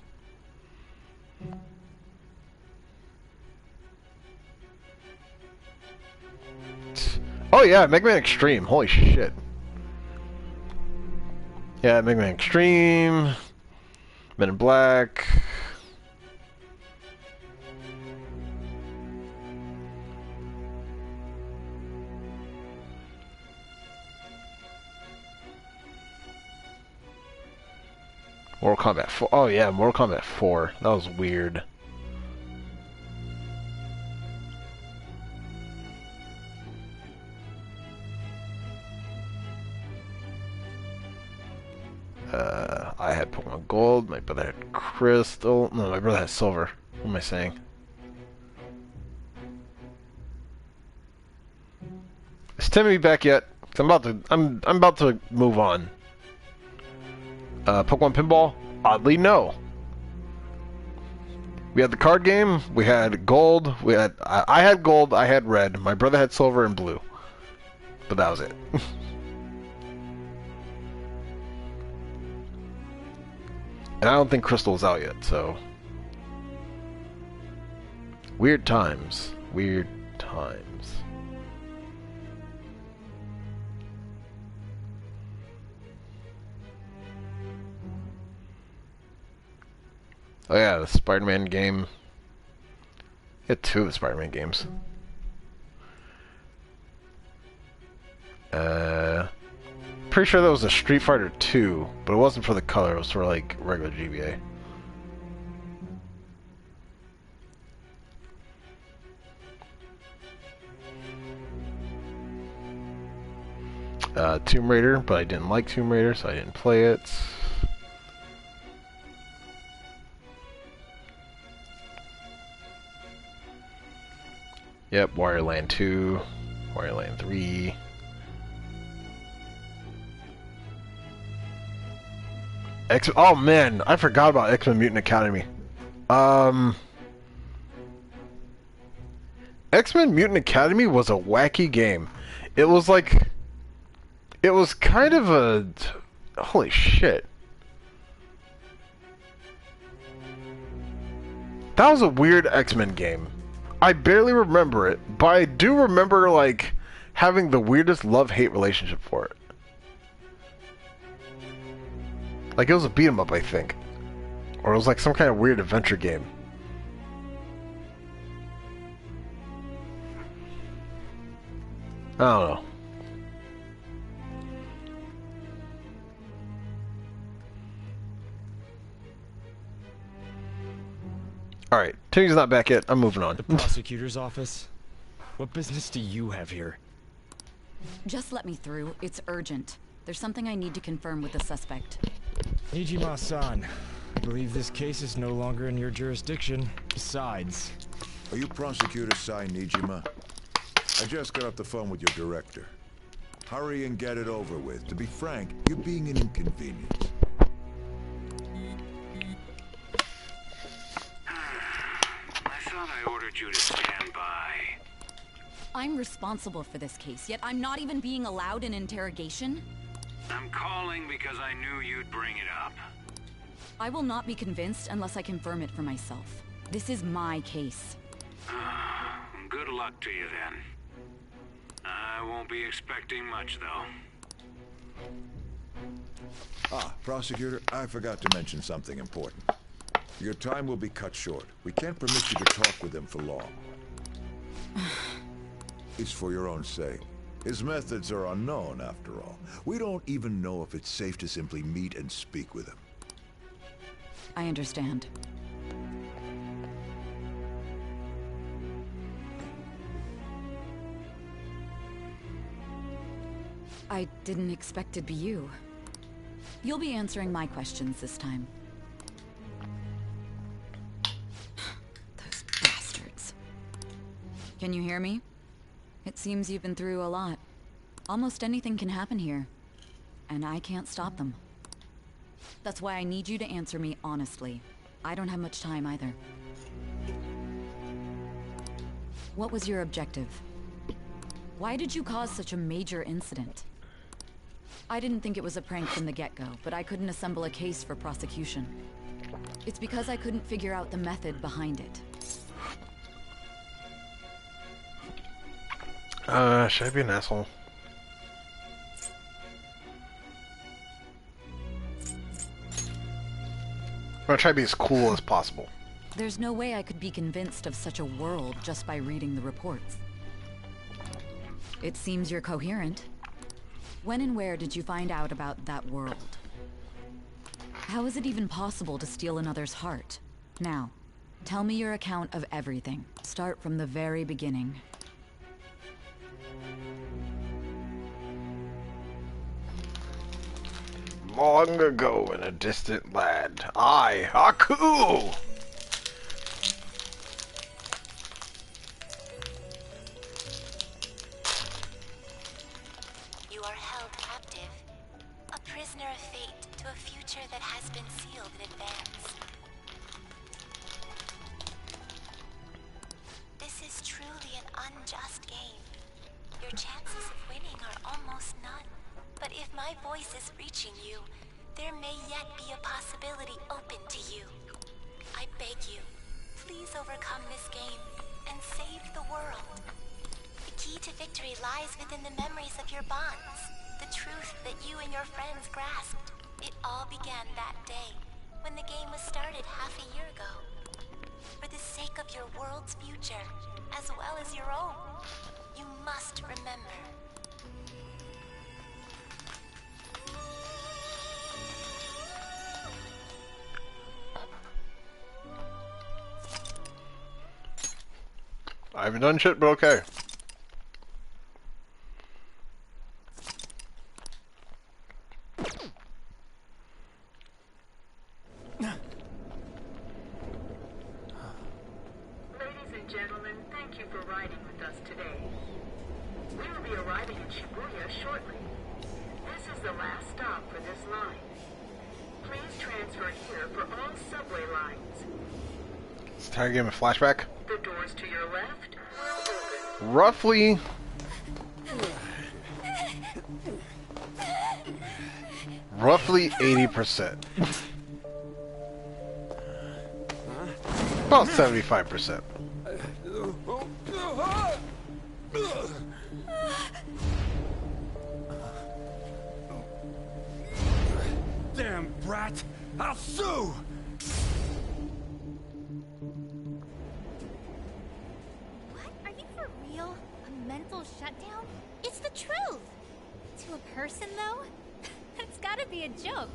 Oh yeah, Mega Man Extreme. Holy shit. Yeah, Mega Man Extreme. Men in Black. Mortal Kombat 4. Oh yeah, Mortal Kombat 4. That was weird. I had Pokemon Gold, my brother had Crystal. No, my brother had Silver. What am I saying? Is Timmy back yet? 'Cause I'm about to move on. Pokemon Pinball? Oddly, no. We had the card game. We had Gold. I had Gold. I had Red. My brother had Silver and Blue. But that was it. And I don't think Crystal's out yet, so... Weird times. Weird times. Oh yeah, the Spider-Man game. We had 2 of the Spider-Man games. Pretty sure that was a Street Fighter 2, but it wasn't for the color, it was for like regular GBA. Tomb Raider, but I didn't like Tomb Raider, so I didn't play it. Yep, Wario Land 2, Wario Land 3. Oh man, I forgot about X-Men Mutant Academy. X-Men Mutant Academy was a wacky game. It was like... It was kind of a... Holy shit. That was a weird X-Men game. I barely remember it, but I do remember, like, having the weirdest love-hate relationship for it. Like, it was a beat-em-up, I think. Or it was like some kind of weird adventure game. I don't know. Alright, Timmy's not back yet. I'm moving on.
The prosecutor's office? What business do you have here?
Just let me through. It's urgent. There's something I need to confirm with the suspect.
Nijima-san, I believe this case is no longer in your jurisdiction. Besides...
Are you Prosecutor Sai Nijima? I just got off the phone with your director. Hurry and get it over with. To be frank, you're being an inconvenience.
I thought I ordered you to stand by.
I'm responsible for this case, yet I'm not even being allowed an interrogation?
I'm calling because I knew you'd bring it up.
I will not be convinced unless I confirm it for myself. This is my case.
Good luck to you then. I won't be expecting much, though.
Ah, Prosecutor, I forgot to mention something important. Your time will be cut short. We can't permit you to talk with him for long. It's for your own sake. His methods are unknown, after all. We don't even know if it's safe to simply meet and speak with him.
I understand. I didn't expect it'd be you. You'll be answering my questions this time. Those bastards. Can you hear me? It seems you've been through a lot. Almost anything can happen here. And I can't stop them. That's why I need you to answer me honestly. I don't have much time either. What was your objective? Why did you cause such a major incident? I didn't think it was a prank from the get-go, but I couldn't assemble a case for prosecution. It's because I couldn't figure out the method behind it.
Should I be an asshole? I'm gonna try to be as cool as possible.
There's no way I could be convinced of such a world just by reading the reports. It seems you're coherent. When and where did you find out about that world? How is it even possible to steal another's heart? Now, tell me your account of everything. Start from the very beginning.
Long ago in a distant land, I, Aku!
You are held captive, a prisoner of fate to a future that has been sealed in advance. This is truly an unjust game. Your chances of winning are almost none. But if my voice is reaching you, there may yet be a possibility open to you. I beg you, please overcome this game and save the world. The key to victory lies within the memories of your bonds, the truth that you and your friends grasped. It all began that day, when the game was started half a year ago. For the sake of your world's future, as well as your own, you must remember.
I haven't done shit, but okay.
Ladies and gentlemen, thank you for riding with us today. We will be arriving in Shibuya shortly. This is the last stop for this line. Please transfer here for all subway lines.
Let's try to give him a flashback.
The doors to your left will open.
Roughly. Roughly 80%. About 75%.
Damn brat! I'll sue!
A mental shutdown? It's the truth! To a person, though? That's gotta be a joke.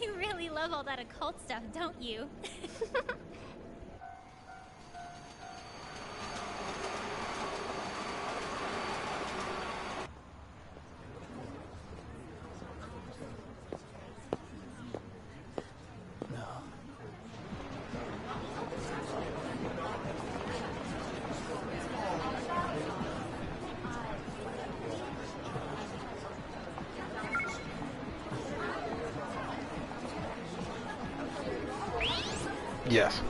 You really love all that occult stuff, don't you?
Yes.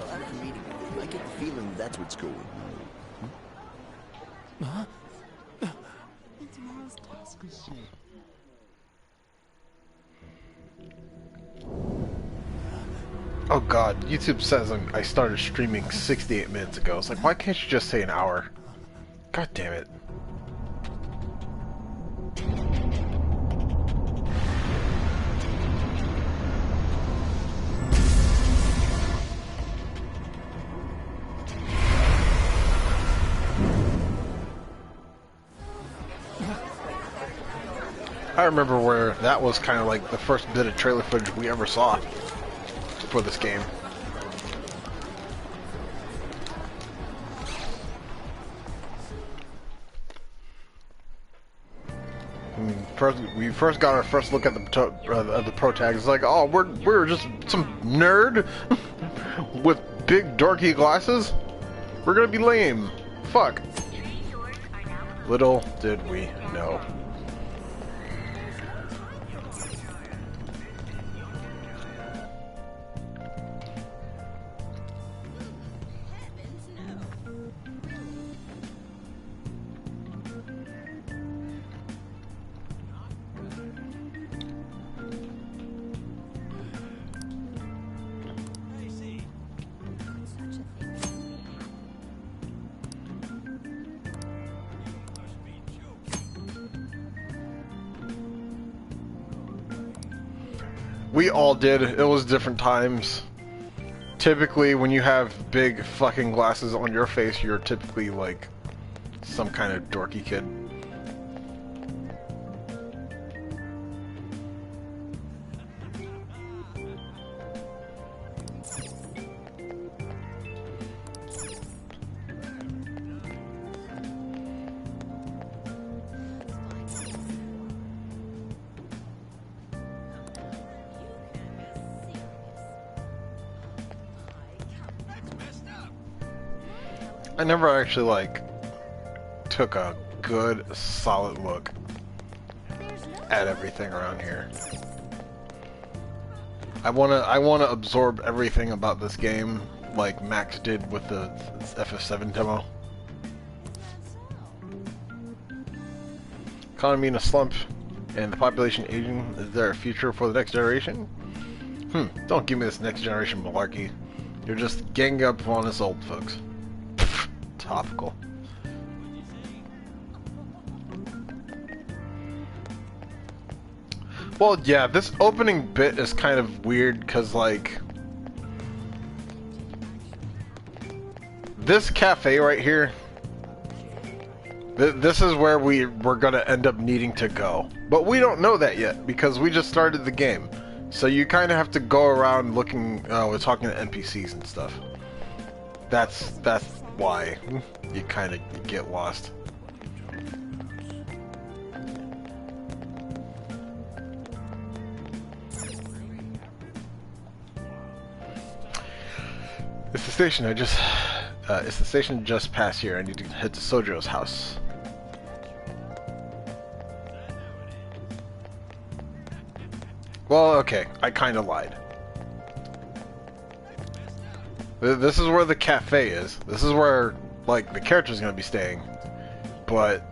After meeting him, I get the feeling that's what's going on.
Huh?
And tomorrow's task is
Oh god, YouTube says I started streaming 68 minutes ago. It's like, why can't you just say an hour? God damn it. I remember where that was kind of like the first bit of trailer footage we ever saw for this game. We first got our first look at the protags. It's like, oh, we're just some nerd with big dorky glasses. We're gonna be lame. Fuck. Little did we know. We all did. It was different times. Typically, when you have big fucking glasses on your face, you're typically like some kind of dorky kid. I never actually like took a good solid look at everything around here. I wanna absorb everything about this game like Max did with the FF7 demo. Economy in a slump and the population aging. Is there a future for the next generation? Don't give me this next generation malarkey. You're just ganging up on us old folks. Topical. Well, yeah, this opening bit is kind of weird because, like, this cafe right here, this is where we're gonna end up needing to go. But we don't know that yet because we just started the game. So you kind of have to go around looking, we're talking to NPCs and stuff. That's why you kind of get lost. It's the station. It's the station just past here. I need to head to Sojo's house. Well, okay, I kind of lied. This is where the cafe is. This is where, like, the character's gonna be staying. But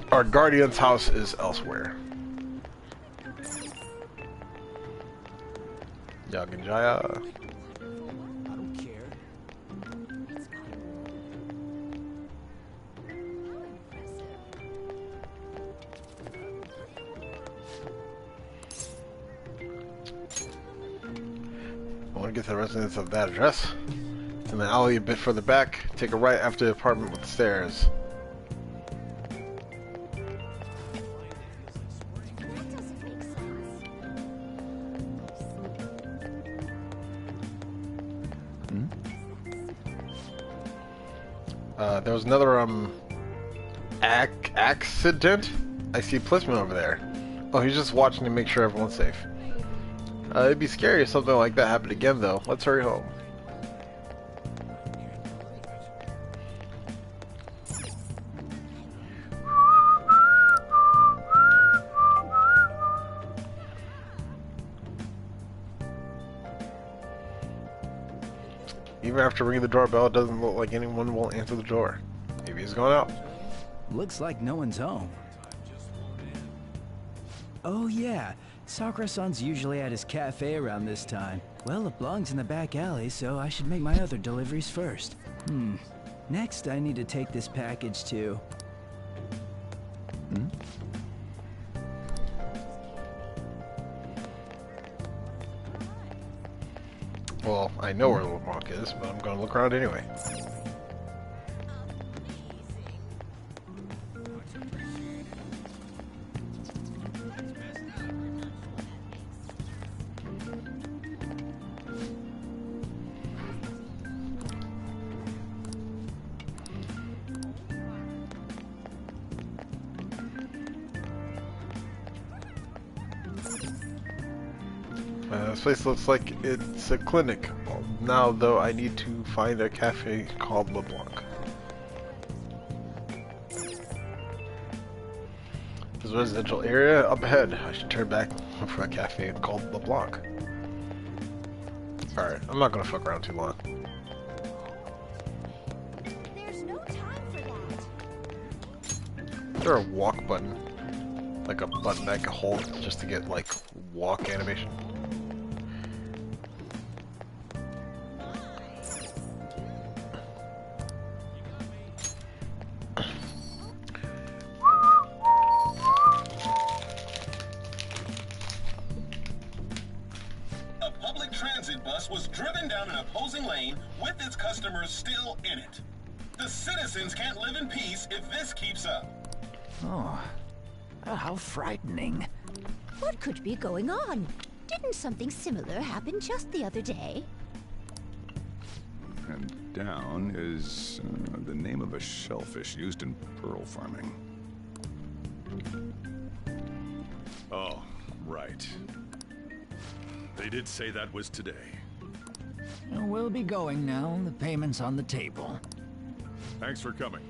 our guardian's house is elsewhere. Yaganjaya.
I don't care.
I want to get to the residence of that address. It's in the alley a bit further back. Take a right after the apartment with the stairs. There was another accident. I see a policeman over there. Oh, he's just watching to make sure everyone's safe. It'd be scary if something like that happened again, though. Let's hurry home. Even after ringing the doorbell, it doesn't look like anyone will answer the door. Maybe he's gone out.
Looks like no one's home. Oh yeah, Sakura-san's usually at his cafe around this time. Well, LeBlanc's in the back alley, so I should make my other deliveries first. Next, I need to take this package to...
Well, I know where LeBlanc is, but I'm gonna look around anyway. This place looks like it's a clinic. Now, though, I need to find a cafe called LeBlanc. There's a residential area up ahead. I should turn back for a cafe called LeBlanc. Alright, I'm not gonna fuck around too long.
There's no time for that.
Is there a walk button? Like a button I can hold just to get, like, walk animation?
bus was driven down an opposing lane with its customers still in it. The citizens can't live in peace if this keeps up.
Oh, how frightening.
What could be going on? Didn't something similar happen just the other day?
And down is the name of a shellfish used in pearl farming.
Oh, right. They did say that was today.
We'll be going now. The payment's on the table.
Thanks for coming.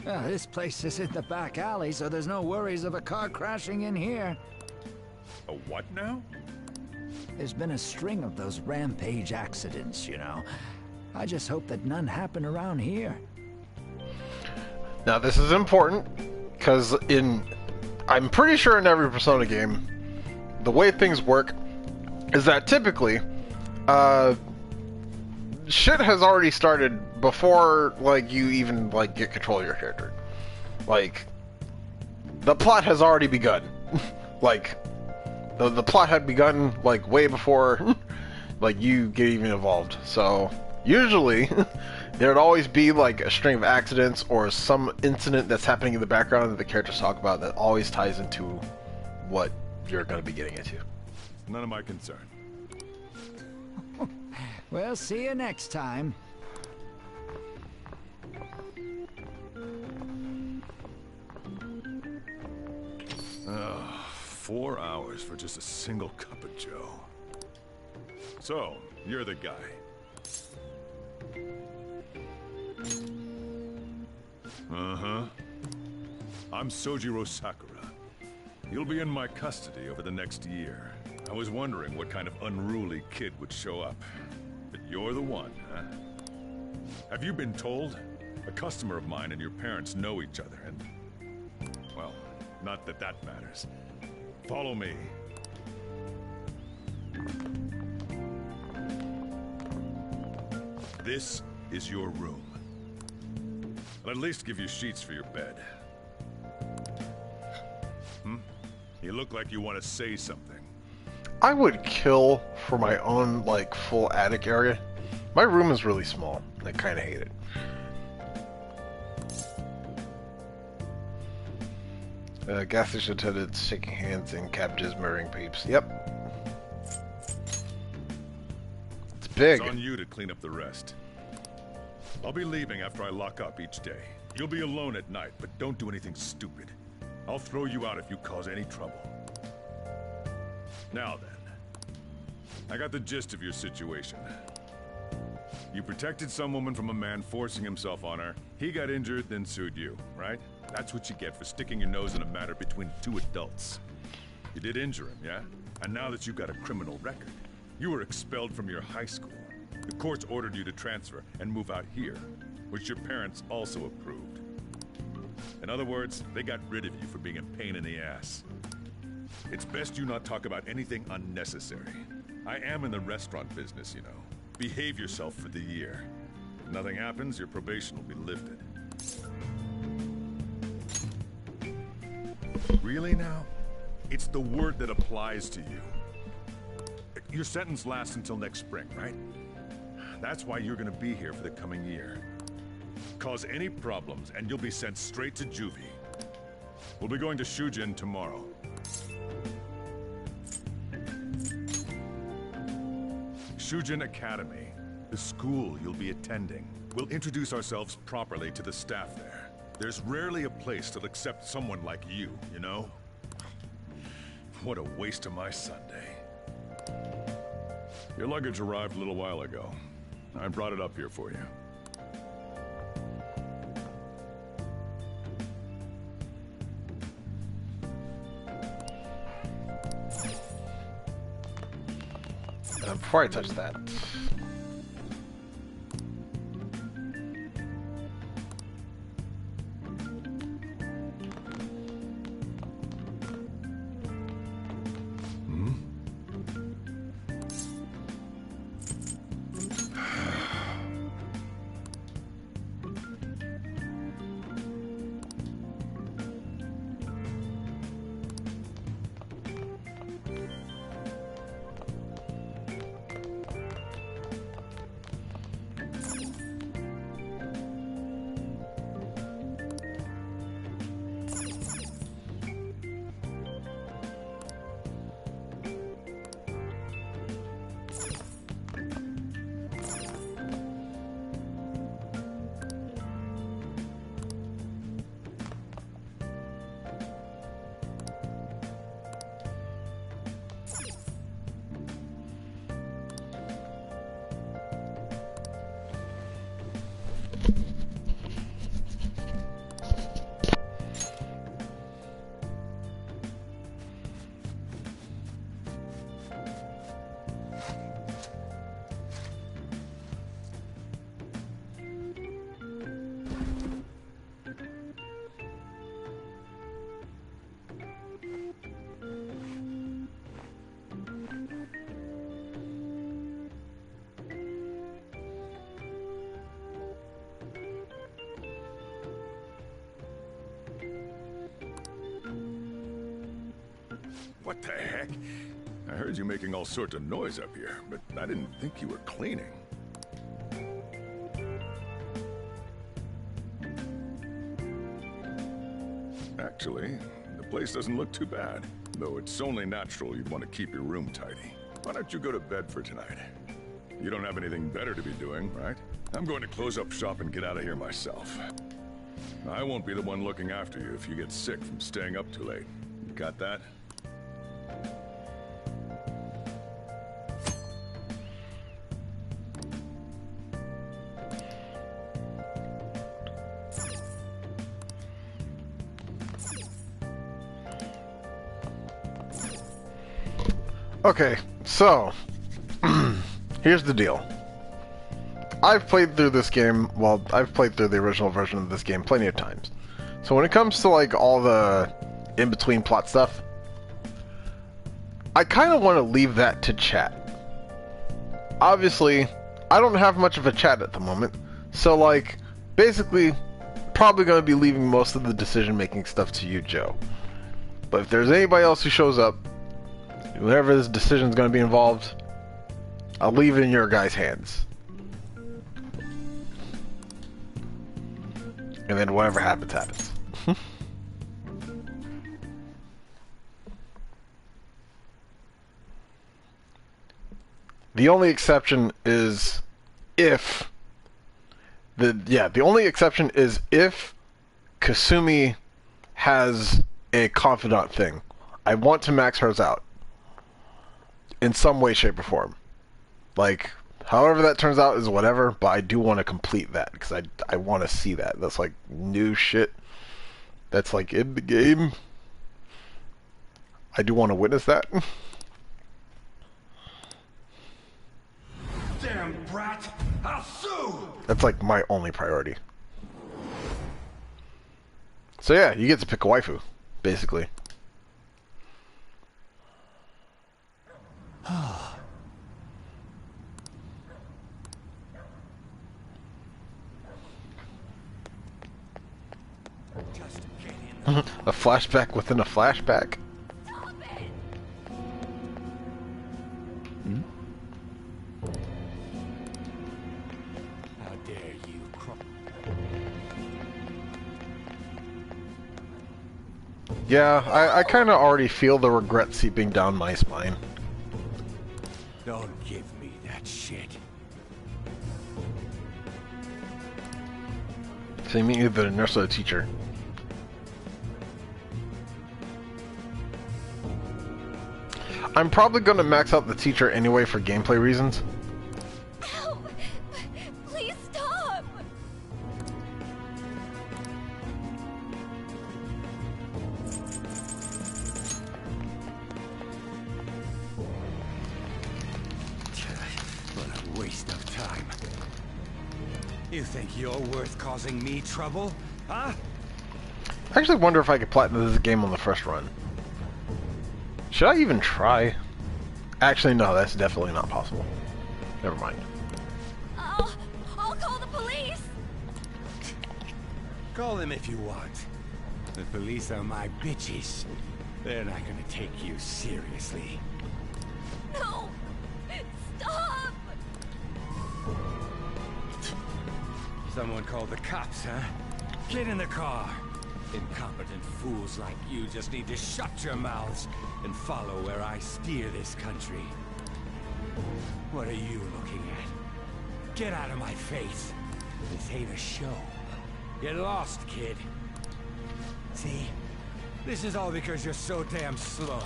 This place is in the back alley, so there's no worries of a car crashing in here.
A what now?
There's been a string of those rampage accidents, you know. I just hope that none happen around here.
Now this is important, because I'm pretty sure in every Persona game, the way things work is that typically, shit has already started before, like, you even, like, get control of your character. Like, the plot has already begun. Like, the plot had begun, like, way before, like, you get even involved. So, usually, there'd always be, like, a string of accidents or some incident that's happening in the background that the characters talk about that always ties into what you're going to be getting into.
None of my concern.
We'll see you next time.
Ugh, 4 hours for just a single cup of joe. So, you're the guy. Uh-huh. I'm Sojiro Sakura. You'll be in my custody over the next year. I was wondering what kind of unruly kid would show up. But you're the one, huh? Have you been told? A customer of mine and your parents know each other, and... well, not that that matters. Follow me. This is your room. I'll at least give you sheets for your bed. You look like you want to say something.
I would kill for my own, like, full attic area. My room is really small. I kind of hate it. Gas station attendants shaking hands and cabbages murdering peeps. Yep. It's big.
It's on you to clean up the rest. I'll be leaving after I lock up each day. You'll be alone at night, but don't do anything stupid. I'll throw you out if you cause any trouble. Now then, I got the gist of your situation. You protected some woman from a man forcing himself on her. He got injured, then sued you, right? That's what you get for sticking your nose in a matter between two adults. You did injure him, yeah? And now that you've got a criminal record, you were expelled from your high school. The courts ordered you to transfer and move out here, which your parents also approved. In other words, they got rid of you for being a pain in the ass. It's best you not talk about anything unnecessary. I am in the restaurant business, you know. Behave yourself for the year. If nothing happens, your probation will be lifted. Really now? It's the word that applies to you. Your sentence lasts until next spring, right? That's why you're gonna be here for the coming year. Cause any problems, and you'll be sent straight to juvie. We'll be going to Shujin tomorrow. Shujin Academy, the school you'll be attending. We'll introduce ourselves properly to the staff there. There's rarely a place that'll accept someone like you, you know? What a waste of my Sunday. Your luggage arrived a little while ago. I brought it up here for you.
Before I touch that,
What the heck? I heard you making all sorts of noise up here, but I didn't think you were cleaning. Actually, the place doesn't look too bad, though it's only natural you'd want to keep your room tidy. Why don't you go to bed for tonight? You don't have anything better to be doing, right? I'm going to close up shop and get out of here myself. I won't be the one looking after you if you get sick from staying up too late. You got that?
Okay, so here's the deal. I've played through this game, well, I've played through the original version of this game plenty of times. So when it comes to like all the in-between plot stuff, I kind of want to leave that to chat. Obviously, I don't have much of a chat at the moment, so like, basically, probably going to be leaving most of the decision-making stuff to you, Joe. But if there's anybody else who shows up, whenever this decision is going to be involved, I'll leave it in your guys' hands. And then whatever happens, happens. The only exception is if the only exception is if Kasumi has a confidant thing. I want to max hers out in some way, shape, or form. Like, however that turns out is whatever, but I do want to complete that because I want to see that. That's like new shit that's like in the game. I do want to witness that.
Damn brat! I'll sue!
That's like my only priority. So yeah, you get to pick a waifu, basically. A flashback within a flashback.
Hmm? How dare you
Yeah, I kind of already feel the regret seeping down my spine.
Don't give me that shit.
So you mean either the nurse or the teacher. I'm probably going to max out the teacher anyway for gameplay reasons.
Ow! Please stop!
What a waste of time. You think you're worth causing me trouble? Huh?
I actually wonder if I could platinum this game on the first run. Should I even try? Actually, no, that's definitely not possible. Never mind.
I'll call the police!
Call them if you want. The police are my bitches. They're not gonna take you seriously.
No! Stop!
Someone called the cops, huh? Get in the car. Incompetent fools like you just need to shut your mouths and follow where I steer this country. What are you looking at? Get out of my face. This ain't a show. Get lost, kid. See? This is all because you're so damn slow.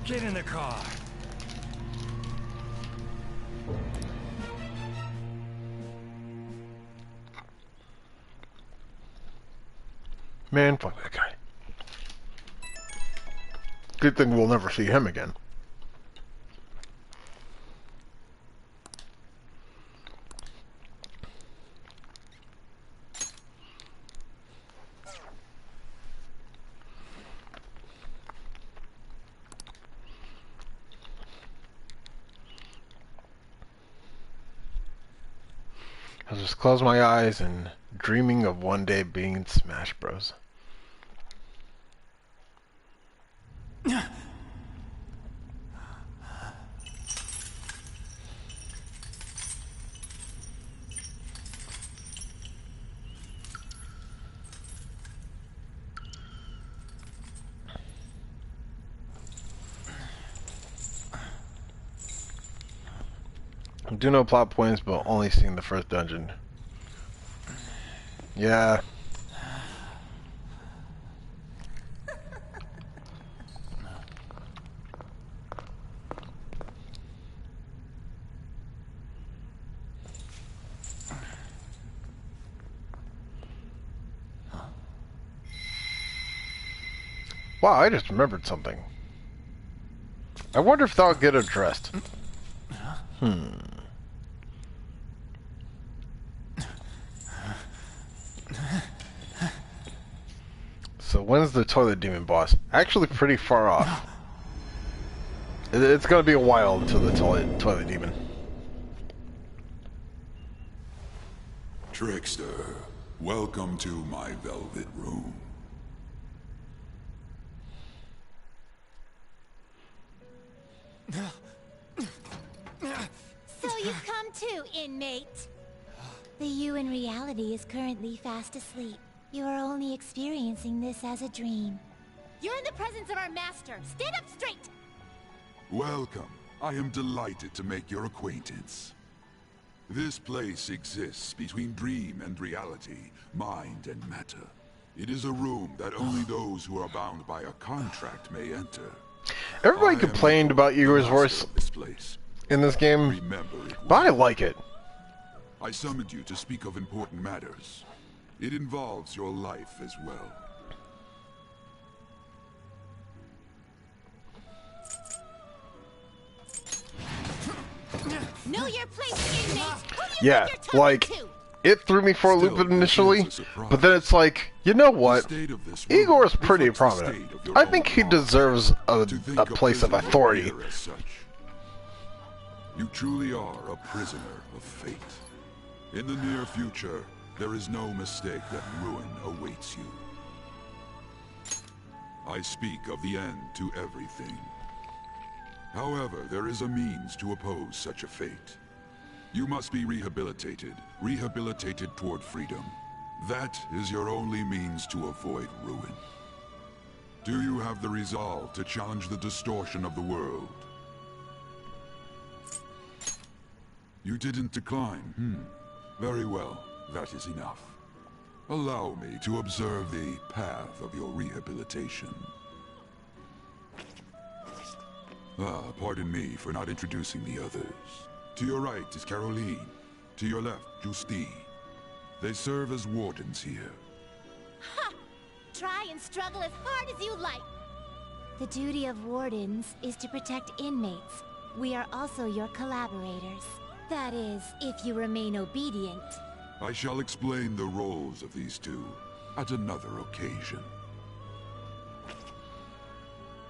Get in the car.
Man, fuck that guy. Good thing we'll never see him again. I'll just close my eyes and dreaming of one day being in Smash Bros. Do know plot points, but only seen the first dungeon. Yeah. Wow, I just remembered something. I wonder if that'll get addressed. So when's the toilet demon boss? Actually pretty far off. It's gonna be a while until the toilet demon.
Trickster, welcome to my velvet room.
So you've come too, inmate. The you in reality is currently fast asleep. You are only experiencing this as a dream.
You're in the presence of our master. Stand up straight!
Welcome. I am delighted to make your acquaintance. This place exists between dream and reality, mind and matter. It is a room that only those who are bound by a contract may enter.
Everybody complained about Igor's voice in this game, but I like it.
I summoned you to speak of important matters. It involves your life as well.
Know your place, inmate!
Yeah, like, it threw me for a loop initially, but then it's like, you know what? Igor's pretty prominent. I think he deserves a place of authority.
You truly are a prisoner of fate. In the near future, there is no mistake that ruin awaits you. I speak of the end to everything. However, there is a means to oppose such a fate. You must be rehabilitated toward freedom. That is your only means to avoid ruin. Do you have the resolve to challenge the distortion of the world? You didn't decline, Very well, that is enough. Allow me to observe the path of your rehabilitation. Pardon me for not introducing the others. To your right is Caroline. To your left, Justine. They serve as wardens here.
Ha! Try and struggle as hard as you like. The duty of wardens is to protect inmates. We are also your collaborators. That is, if you remain obedient.
I shall explain the roles of these two at another occasion.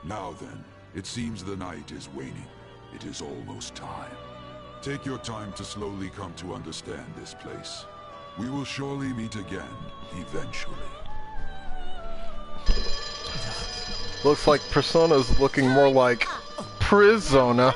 Now then, it seems the night is waning. It is almost time. Take your time to slowly come to understand this place. We will surely meet again, eventually.
Looks like Persona's looking more like Prisona.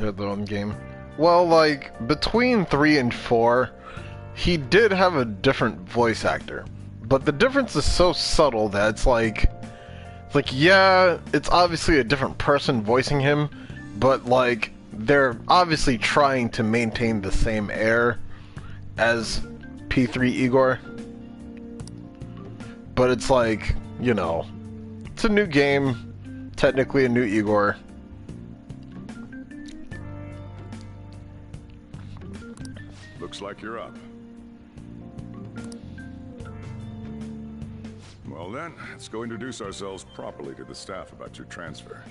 Their own game. Well, like, between 3 and 4, he did have a different voice actor. But the difference is so subtle that it's like, yeah, it's obviously a different person voicing him, but, like, they're obviously trying to maintain the same air as P3 Igor. But it's like, you know, it's a new game, technically a new Igor.
Looks like you're up. Well then, let's go introduce ourselves properly to the staff about your transfer.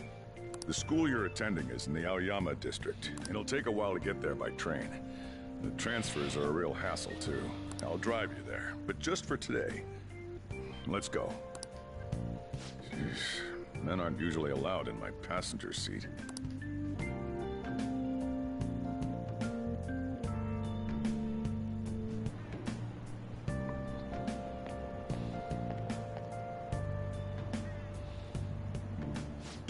The school you're attending is in the Aoyama district. It'll take a while to get there by train. The transfers are a real hassle too. I'll drive you there, but just for today. Let's go. Jeez, men aren't usually allowed in my passenger seat.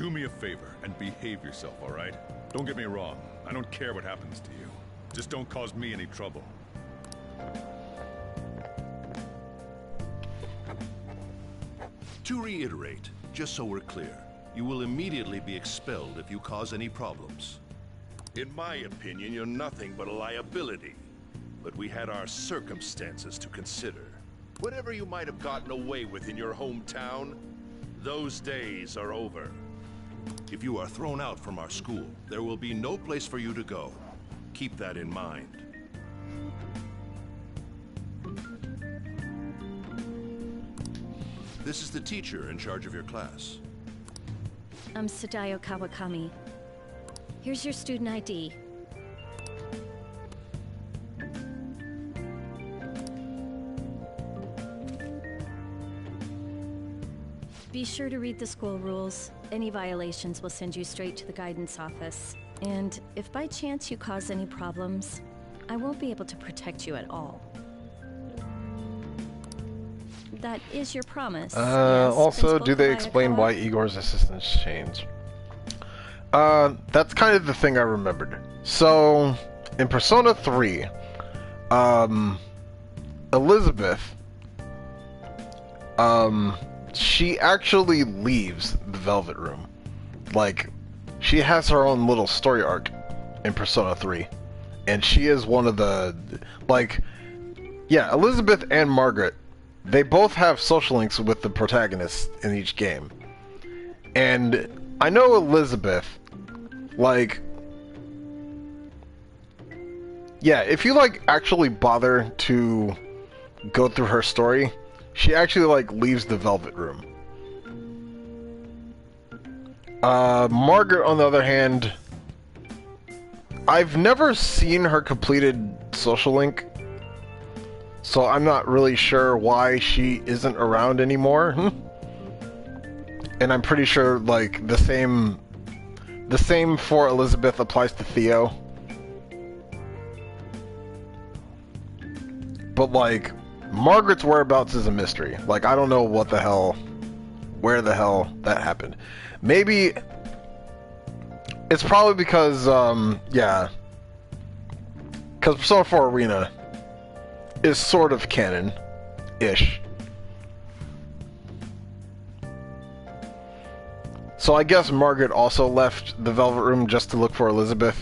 Do me a favor and behave yourself, all right? Don't get me wrong. I don't care what happens to you. Just don't cause me any trouble.
To reiterate, just so we're clear, you will immediately be expelled if you cause any problems. In my opinion, you're nothing but a liability. But we had our circumstances to consider. Whatever you might have gotten away with in your hometown, those days are over. If you are thrown out from our school, there will be no place for you to go. Keep that in mind. This is the teacher in charge of your class.
I'm Sadayo Kawakami. Here's your student ID. Be sure to read the school rules. Any violations will send you straight to the guidance office. And if by chance you cause any problems, I won't be able to protect you at all. That is your promise. Yes,
also,
Principal
do they
Kawakawa?
explain why Igor's assistance changed? That's kind of the thing I remembered. So, in Persona 3, Elizabeth, she actually leaves the Velvet Room. Like, she has her own little story arc in Persona 3. And she is one of the, like, yeah, Elizabeth and Margaret, they both have social links with the protagonists in each game. And I know Elizabeth, like, yeah, if you, like, actually bother to go through her story, she actually, like, leaves the Velvet Room. Margaret, on the other hand, I've never seen her completed social link, so I'm not really sure why she isn't around anymore. And I'm pretty sure, like, the same for Elizabeth applies to Theo. But, like, Margaret's whereabouts is a mystery. Like, I don't know what the hell, where the hell that happened. Maybe it's probably because, yeah, because Persona 4 Arena is sort of canon-ish. So I guess Margaret also left the Velvet Room just to look for Elizabeth.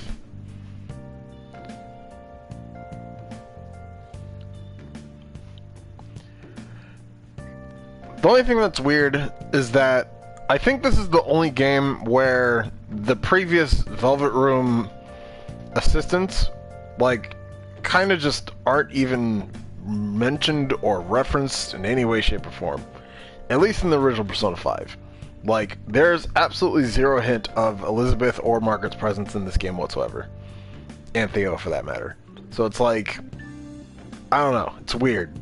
The only thing that's weird is that I think this is the only game where the previous Velvet Room assistants, like, kind of just aren't even mentioned or referenced in any way, shape, or form. At least in the original Persona 5. Like, there's absolutely zero hint of Elizabeth or Margaret's presence in this game whatsoever. And Theo, for that matter. So it's like, I don't know, it's weird.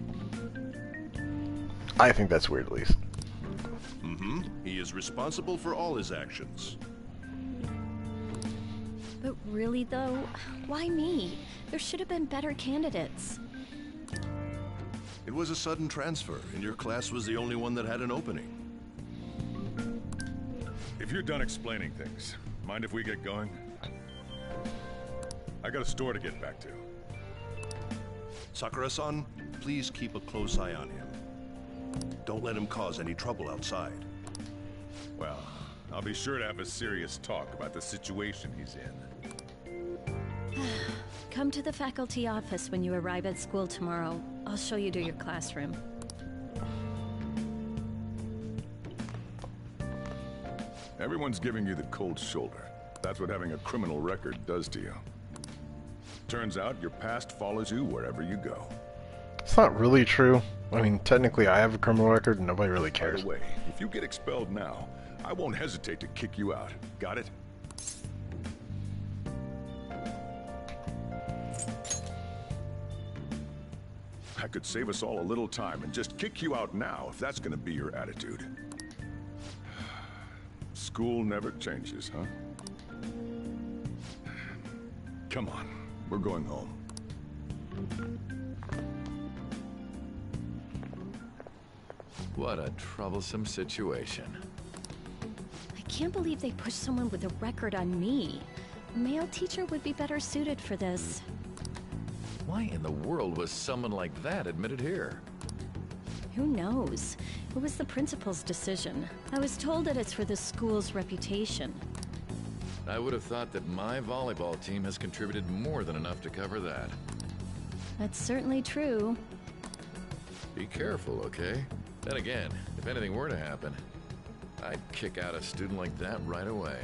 I think that's weird, at least.
Mm-hmm. He is responsible for all his actions.
But really, though, why me? There should have been better candidates.
It was a sudden transfer, and your class was the only one that had an opening.
If you're done explaining things, mind if we get going? I got a store to get back to.
Sakura-san, please keep a close eye on him. Don't let him cause any trouble outside.
Well, I'll be sure to have a serious talk about the situation he's in.
Come to the faculty office when you arrive at school tomorrow. I'll show you to your classroom.
Everyone's giving you the cold shoulder. That's what having a criminal record does to you. Turns out your past follows you wherever you go.
It's not really true. I mean, technically I have a criminal record and nobody really cares.
By the way, if you get expelled now, I won't hesitate to kick you out. Got it? I could save us all a little time and just kick you out now if that's gonna be your attitude. School never changes, huh? Come on, we're going home.
What a troublesome situation.
I can't believe they pushed someone with a record on me. A male teacher would be better suited for this.
Why in the world was someone like that admitted here?
Who knows? It was the principal's decision. I was told that it's for the school's reputation.
I would have thought that my volleyball team has contributed more than enough to cover that.
That's certainly true.
Be careful, okay? Then again, if anything were to happen, I'd kick out a student like that right away.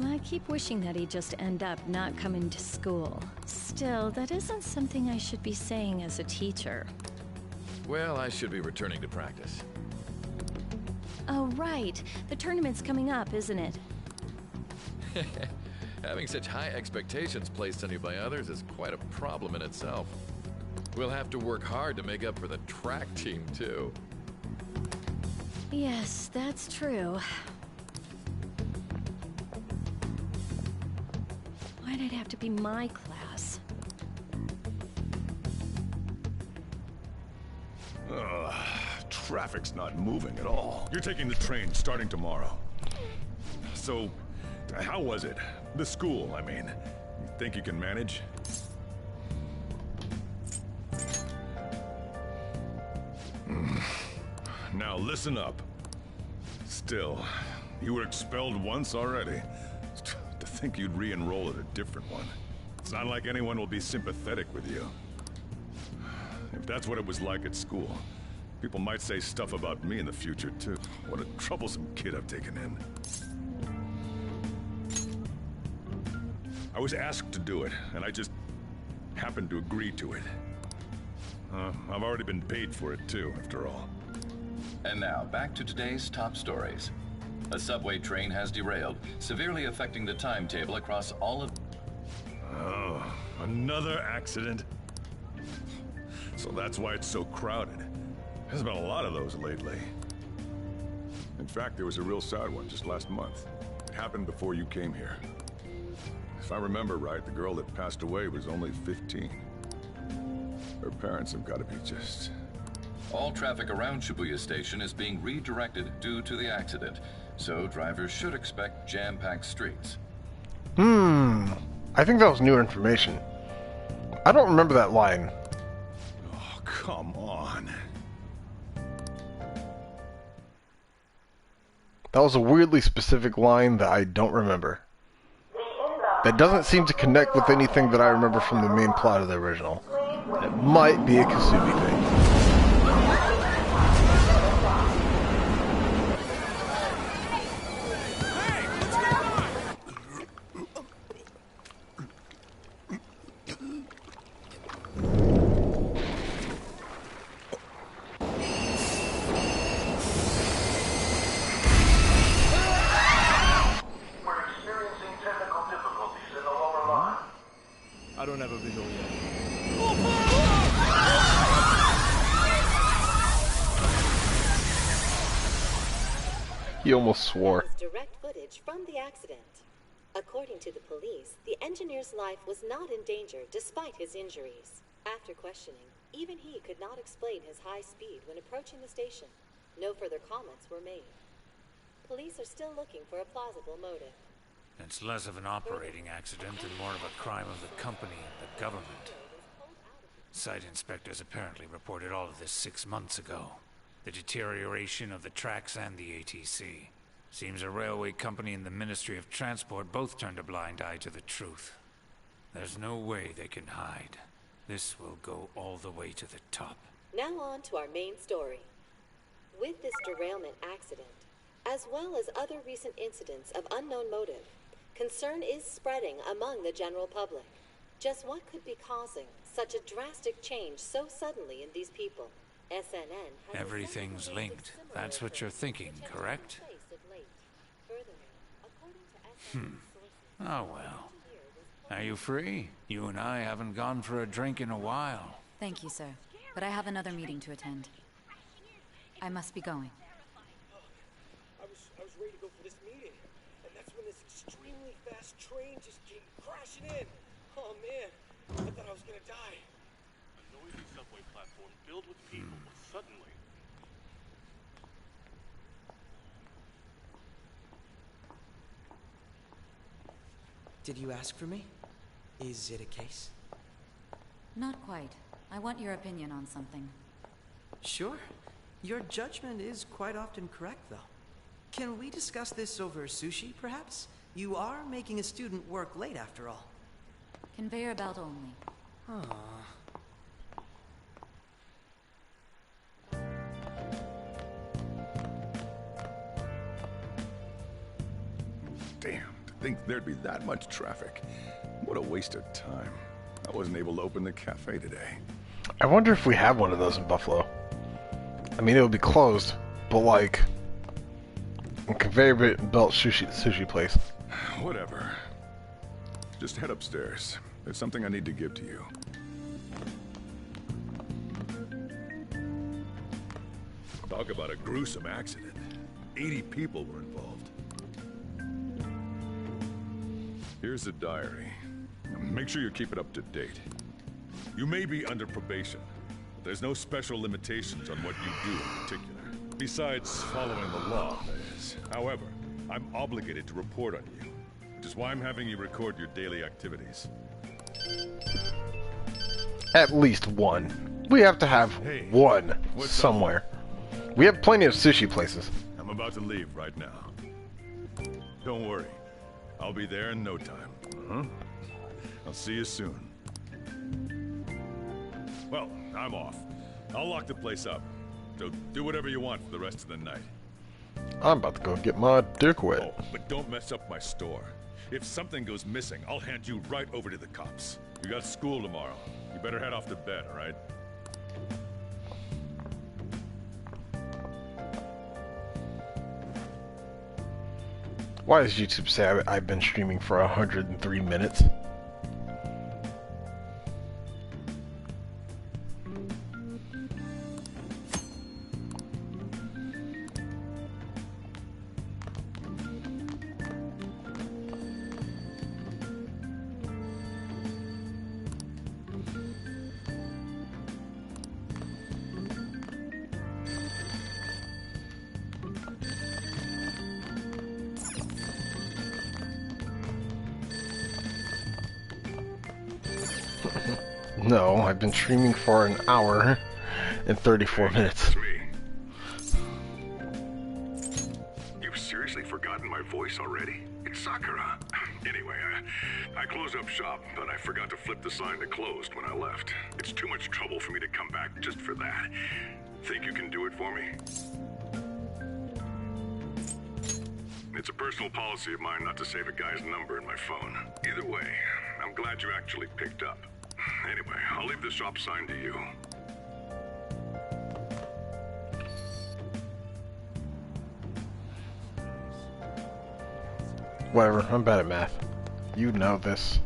I keep wishing that he'd just end up not coming to school. Still, that isn't something I should be saying as a teacher.
Well, I should be returning to practice.
Oh, right. The tournament's coming up, isn't it?
Having such high expectations placed on you by others is quite a problem in itself. We'll have to work hard to make up for the track team, too.
Yes, that's true. Why'd it have to be my class?
Traffic's not moving at all. You're taking the train starting tomorrow. So, how was it? The school, I mean. You think you can manage? Now listen up. Still, you were expelled once already. To think you'd re-enroll at a different one. It's not like anyone will be sympathetic with you. If that's what it was like at school, people might say stuff about me in the future, too. What a troublesome kid I've taken in. I was asked to do it, and I just happened to agree to it. I've already been paid for it, too, after all.
And now, back to today's top stories. A subway train has derailed, severely affecting the timetable across all of...
Oh, another accident? So that's why it's so crowded. There's been a lot of those lately. In fact, there was a real sad one just last month. It happened before you came here. If I remember right, the girl that passed away was only 15. Her parents have got to be just...
All traffic around Shibuya Station is being redirected due to the accident, so drivers should expect jam-packed streets.
I think that was new information. I don't remember that line.
Oh, come on.
That was a weirdly specific line that I don't remember. That doesn't seem to connect with anything that I remember from the main plot of the original. It might be a Kasumi thing.
I don't have a visual yet.
He almost swore.
Direct footage from the accident. According to the police, the engineer's life was not in danger despite his injuries. After questioning, even he could not explain his high speed when approaching the station. No further comments were made. Police are still looking for a plausible motive.
It's less of an operating accident and more of a crime of the company and the government. Site inspectors apparently reported all of this 6 months ago. The deterioration of the tracks and the ATC. Seems a railway company and the Ministry of Transport both turned a blind eye to the truth. There's no way they can hide. This will go all the way to the top.
Now on to our main story. With this derailment accident, as well as other recent incidents of unknown motive, concern is spreading among the general public. Just what could be causing such a drastic change so suddenly in these people? SNN has
Everything's linked. That's what you're thinking, correct? Oh well. Are you free? You and I haven't gone for a drink in a while.
Thank you, sir. But I have another meeting to attend. I must be going.
I was ready to go for this meeting, and that's when this extremely fast train just came crashing in. Oh man, I thought I was gonna die.
A noisy subway platform filled with people was suddenly...
Did you ask for me? Is it a case?
Not quite. I want your opinion on something.
Sure. Your judgment is quite often correct, though. Can we discuss this over sushi, perhaps? You are making a student work late, after all.
Conveyor belt only.
Aww.
Damn, to think there'd be that much traffic. What a waste of time. I wasn't able to open the cafe today.
I wonder if we have one of those in Buffalo. I mean, it would be closed, but like a conveyor belt sushi place.
Whatever. Just head upstairs. There's something I need to give to you. Talk about a gruesome accident. 80 people were involved. Here's the diary. Make sure you keep it up to date. You may be under probation, but there's no special limitations on what you do in particular. Besides following the law, that is. However, I'm obligated to report on you, which is why I'm having you record your daily activities.
At least one. We have to have one somewhere. We have plenty of sushi places.
I'm about to leave right now. Don't worry. I'll be there in no time. I'll see you soon. Well, I'm off. I'll lock the place up. So do whatever you want for the rest of the night.
I'm about to go get my dick wet.
Oh, but don't mess up my store. If something goes missing, I'll hand you right over to the cops. You got school tomorrow. You better head off to bed, all right?
Why does YouTube say I've been streaming for 103 minutes? No, I've been streaming for an hour and 34 minutes.
It's me. You've seriously forgotten my voice already? It's Sakura. Anyway, I closed up shop, but I forgot to flip the sign to closed when I left. It's too much trouble for me to come back just for that. Think you can do it for me? It's a personal policy of mine not to save a guy's number in my phone. Either way, I'm glad you actually picked up. Anyway, I'll leave the shop sign to you.
Whatever, I'm bad at math. You know this.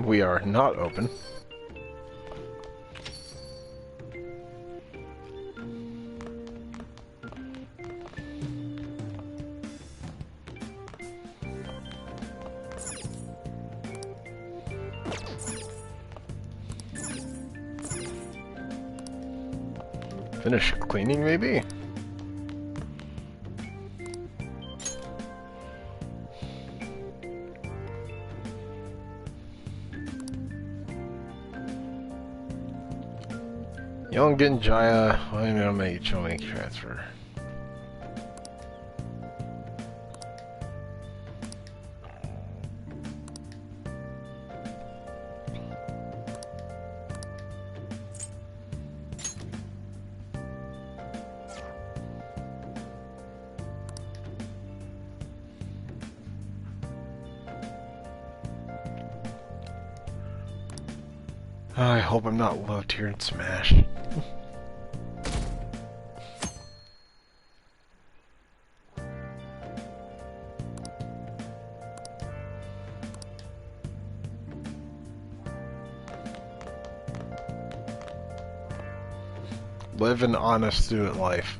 We are not open. Finish cleaning, maybe? Young Genjaya, I'm gonna make transfer. I hope I'm not loved here in Smash. Live an honest student life.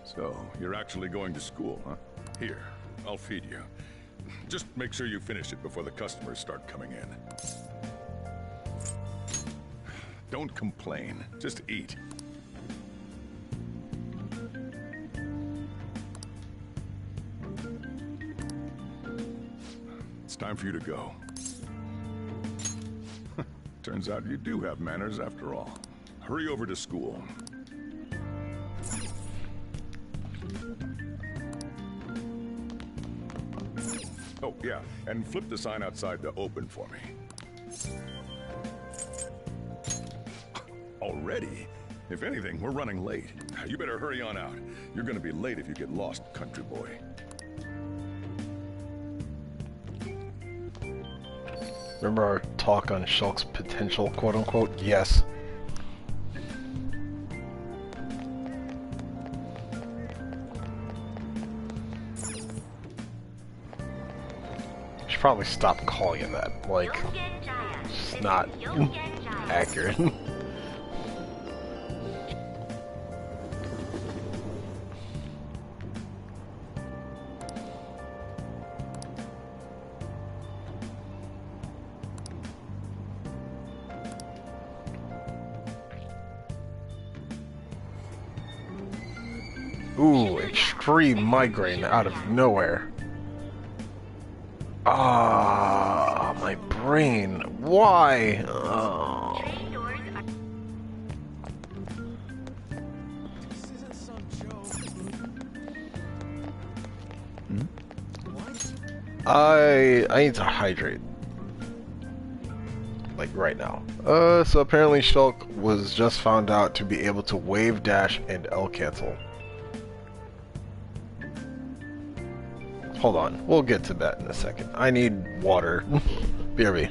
So, you're actually going to school, huh? Here, I'll feed you. Just make sure you finish it before the customers start coming in. Don't complain, just eat. It's time for you to go. Turns out you do have manners after all. Hurry over to school. Oh, yeah, and flip the sign outside to open for me. Already? If anything, we're running late. You better hurry on out. You're gonna be late if you get lost, country boy.
Remember our talk on Shulk's potential, quote-unquote? Yes. Should probably stop calling it that. Like, it's not accurate. Ooh, extreme migraine out of nowhere. Ah, my brain. Why? Oh. I need to hydrate. Like right now. So apparently Shulk was just found out to be able to wave dash and L cancel. Hold on, we'll get to that in a second. I need water. BRB.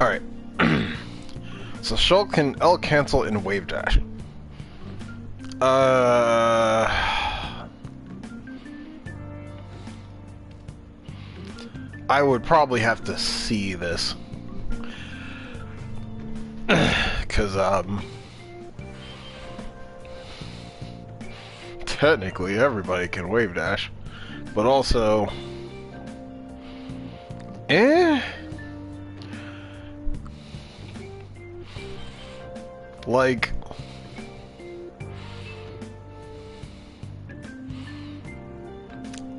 Alright. So Shulk can L cancel and wave dash. I would probably have to see this. Cause technically everybody can wave dash, but also, like,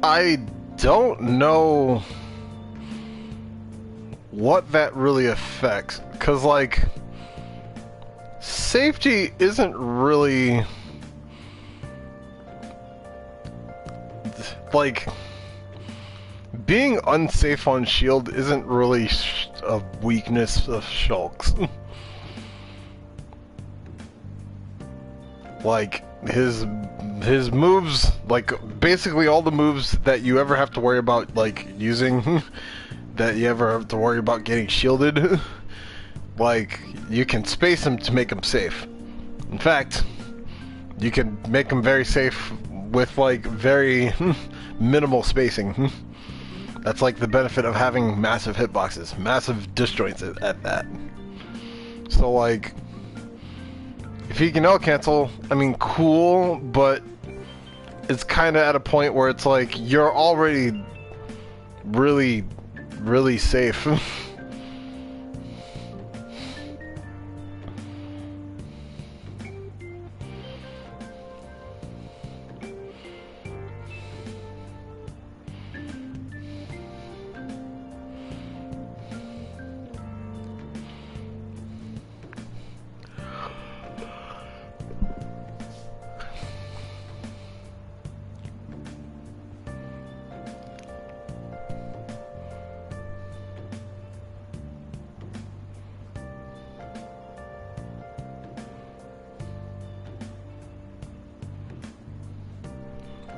I don't know what that really affects, because, like, safety isn't really, like, being unsafe on shield isn't really a weakness of Shulk's. Like, his moves, like, basically all the moves that you ever have to worry about, like, using, that you ever have to worry about getting shielded, like, you can space them to make them safe. In fact, you can make them very safe with, like, very minimal spacing. That's, like, the benefit of having massive hitboxes, massive disjoints at that. So, like, if he can L-cancel, I mean, cool, but it's kind of at a point where it's like, you're already really, really safe.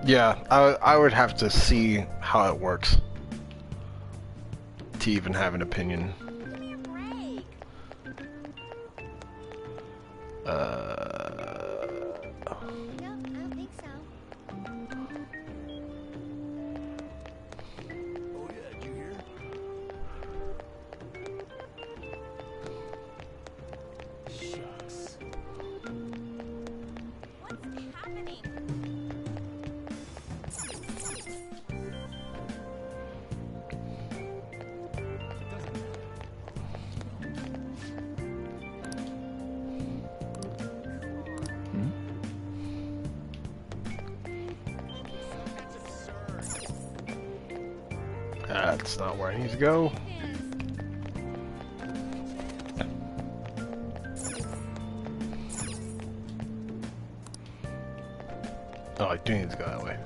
Yeah, I would have to see how it works to even have an opinion. That's not where I need to go. Oh, I do need to go that way.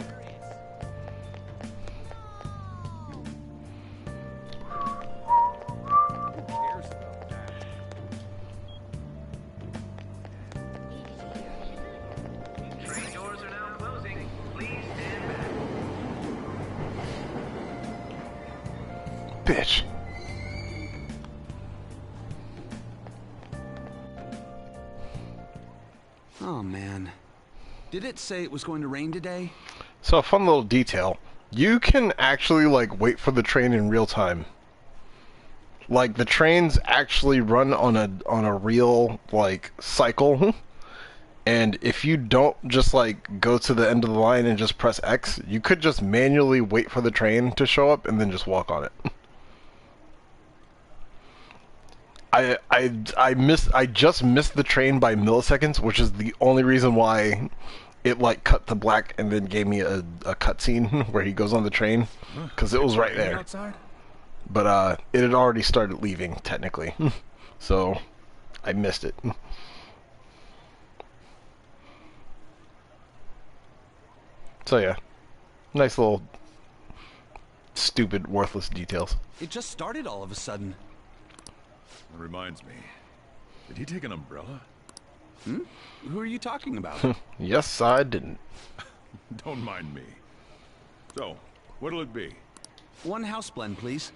Bitch.
Oh man. Did it say it was going to rain today?
So a fun little detail. You can actually, like, wait for the train in real time. Like, the trains actually run on a real, like, cycle. And if you don't just, like, go to the end of the line and just press X, you could just manually wait for the train to show up and then just walk on it. I just missed the train by milliseconds, which is the only reason why it, like, cut to black and then gave me a cutscene where he goes on the train, because it was right there.
Outside?
But it had already started leaving, technically, so I missed it. So yeah, nice little stupid, worthless details.
It just started all of a sudden.
That reminds me. Did he take an umbrella?
Hmm? Who are you talking about?
Yes, I didn't.
Don't mind me. So, what'll it be?
One house blend, please.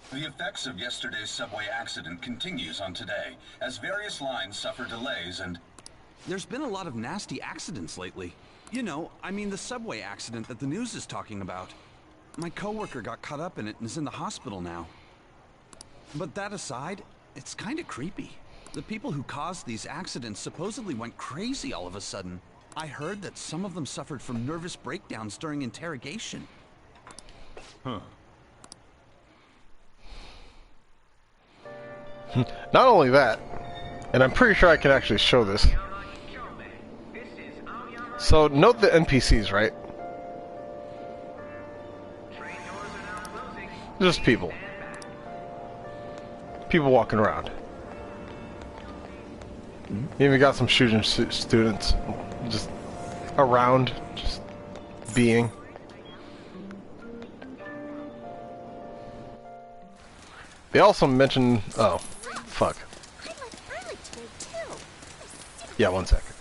The effects of yesterday's subway accident continues on today, as various lines suffer delays and...
There's been a lot of nasty accidents lately. You know, I mean the subway accident that the news is talking about. My coworker got caught up in it and is in the hospital now. But that aside, it's kind of creepy. The people who caused these accidents supposedly went crazy all of a sudden. I heard that some of them suffered from nervous breakdowns during interrogation.
Huh.
Not only that, and I'm pretty sure I can actually show this. So, note the NPCs, right? Just people. People walking around. You even got some shooting students just around, just being. They also mentioned... Oh, fuck. Yeah, 1 second.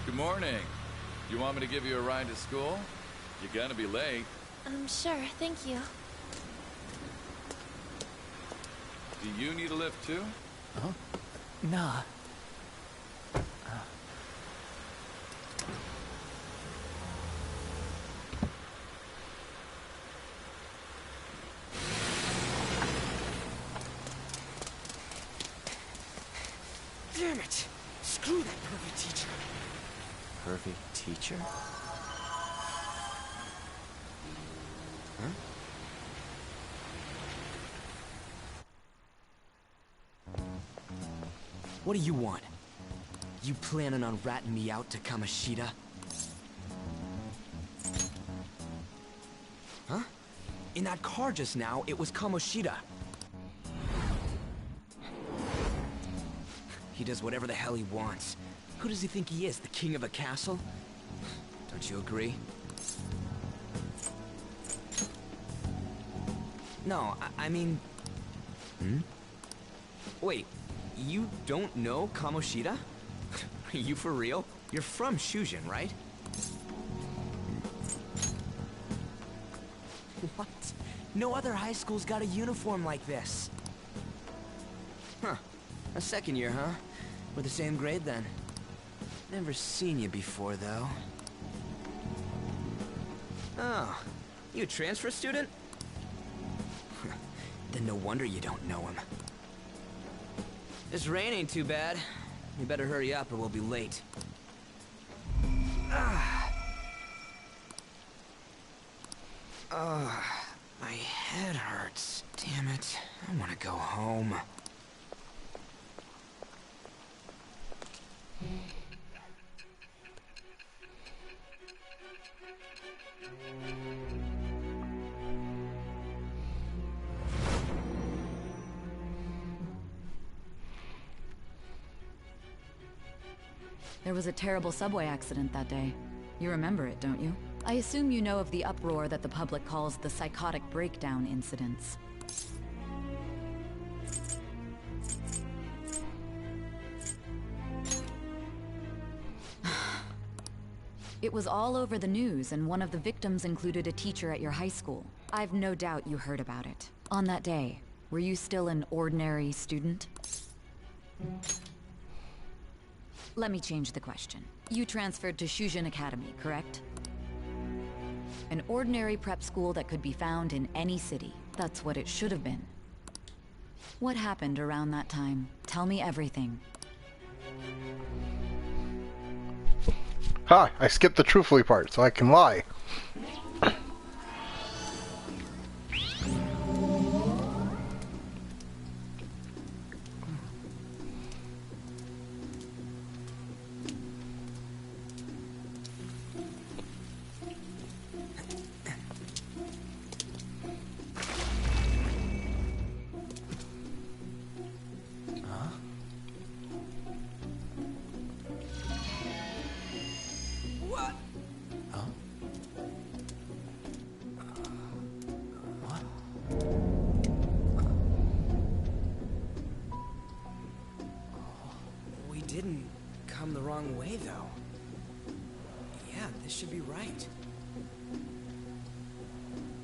Good morning. You want me to give you a ride to school? You're gonna be late.
Sure, thank you.
Do you need a lift too?
Huh? Nah.
Damn it! Screw that pervy teacher.
Pervy teacher? Huh? What do you want? You planning on ratting me out to Kamoshida? Huh? In that car just now, it was Kamoshida. He does whatever the hell he wants. Who does he think he is, the king of a castle? Don't you agree? No, I mean... Hmm? Wait, you don't know Kamoshida? Are you for real? You're from Shujin, right? What? No other high school's got a uniform like this. Huh. A second year, huh? We're the same grade then. Never seen you before, though. Oh, you a transfer student? Then no wonder you don't know him. This rain ain't too bad. You better hurry up or we'll be late. My head hurts. Damn it. I want to go home.
There was a terrible subway accident that day. You remember it, don't you? I assume you know of the uproar that the public calls the psychotic breakdown incidents. It was all over the news, and one of the victims included a teacher at your high school. I've no doubt you heard about it. On that day, were you still an ordinary student? Let me change the question. You transferred to Shujin Academy, correct? An ordinary prep school that could be found in any city. That's what it should have been. What happened around that time? Tell me everything.
Ha! I skipped the truthfully part, so I can lie.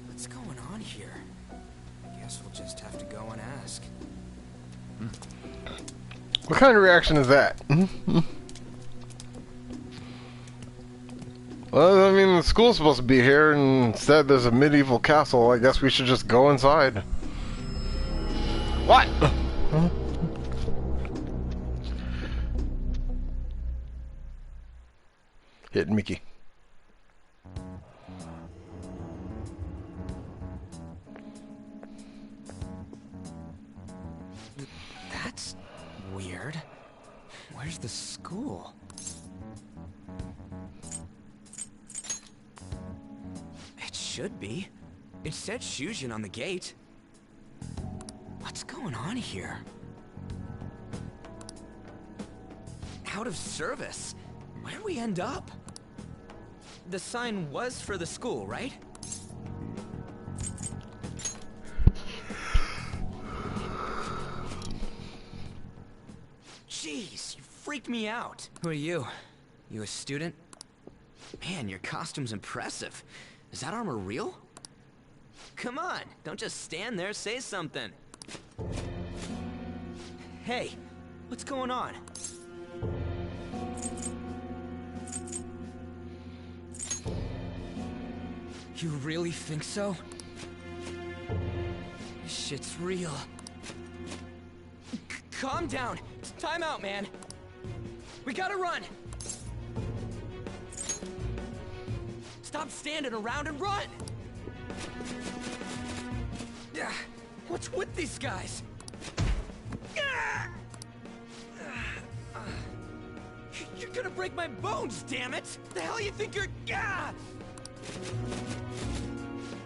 What's going on here? I guess we'll just have to go and ask.
What kind of reaction is that? Well, I mean, the school's supposed to be here, and instead there's a medieval castle. I guess we should just go inside. What? Hit Mickey.
That's weird. Where's the school? It should be. It said Shujin on the gate. What's going on here? Out of service? Where'd we end up? The sign was for the school, right? Jeez, you freaked me out. Who are you? You a student? Man, your costume's impressive. Is that armor real? Come on, don't just stand there, say something. Hey, what's going on? You really think so? This shit's real. Calm down. It's time out, man. We gotta run. Stop standing around and run. What's with these guys? You're gonna break my bones, damn it! The hell you think you're...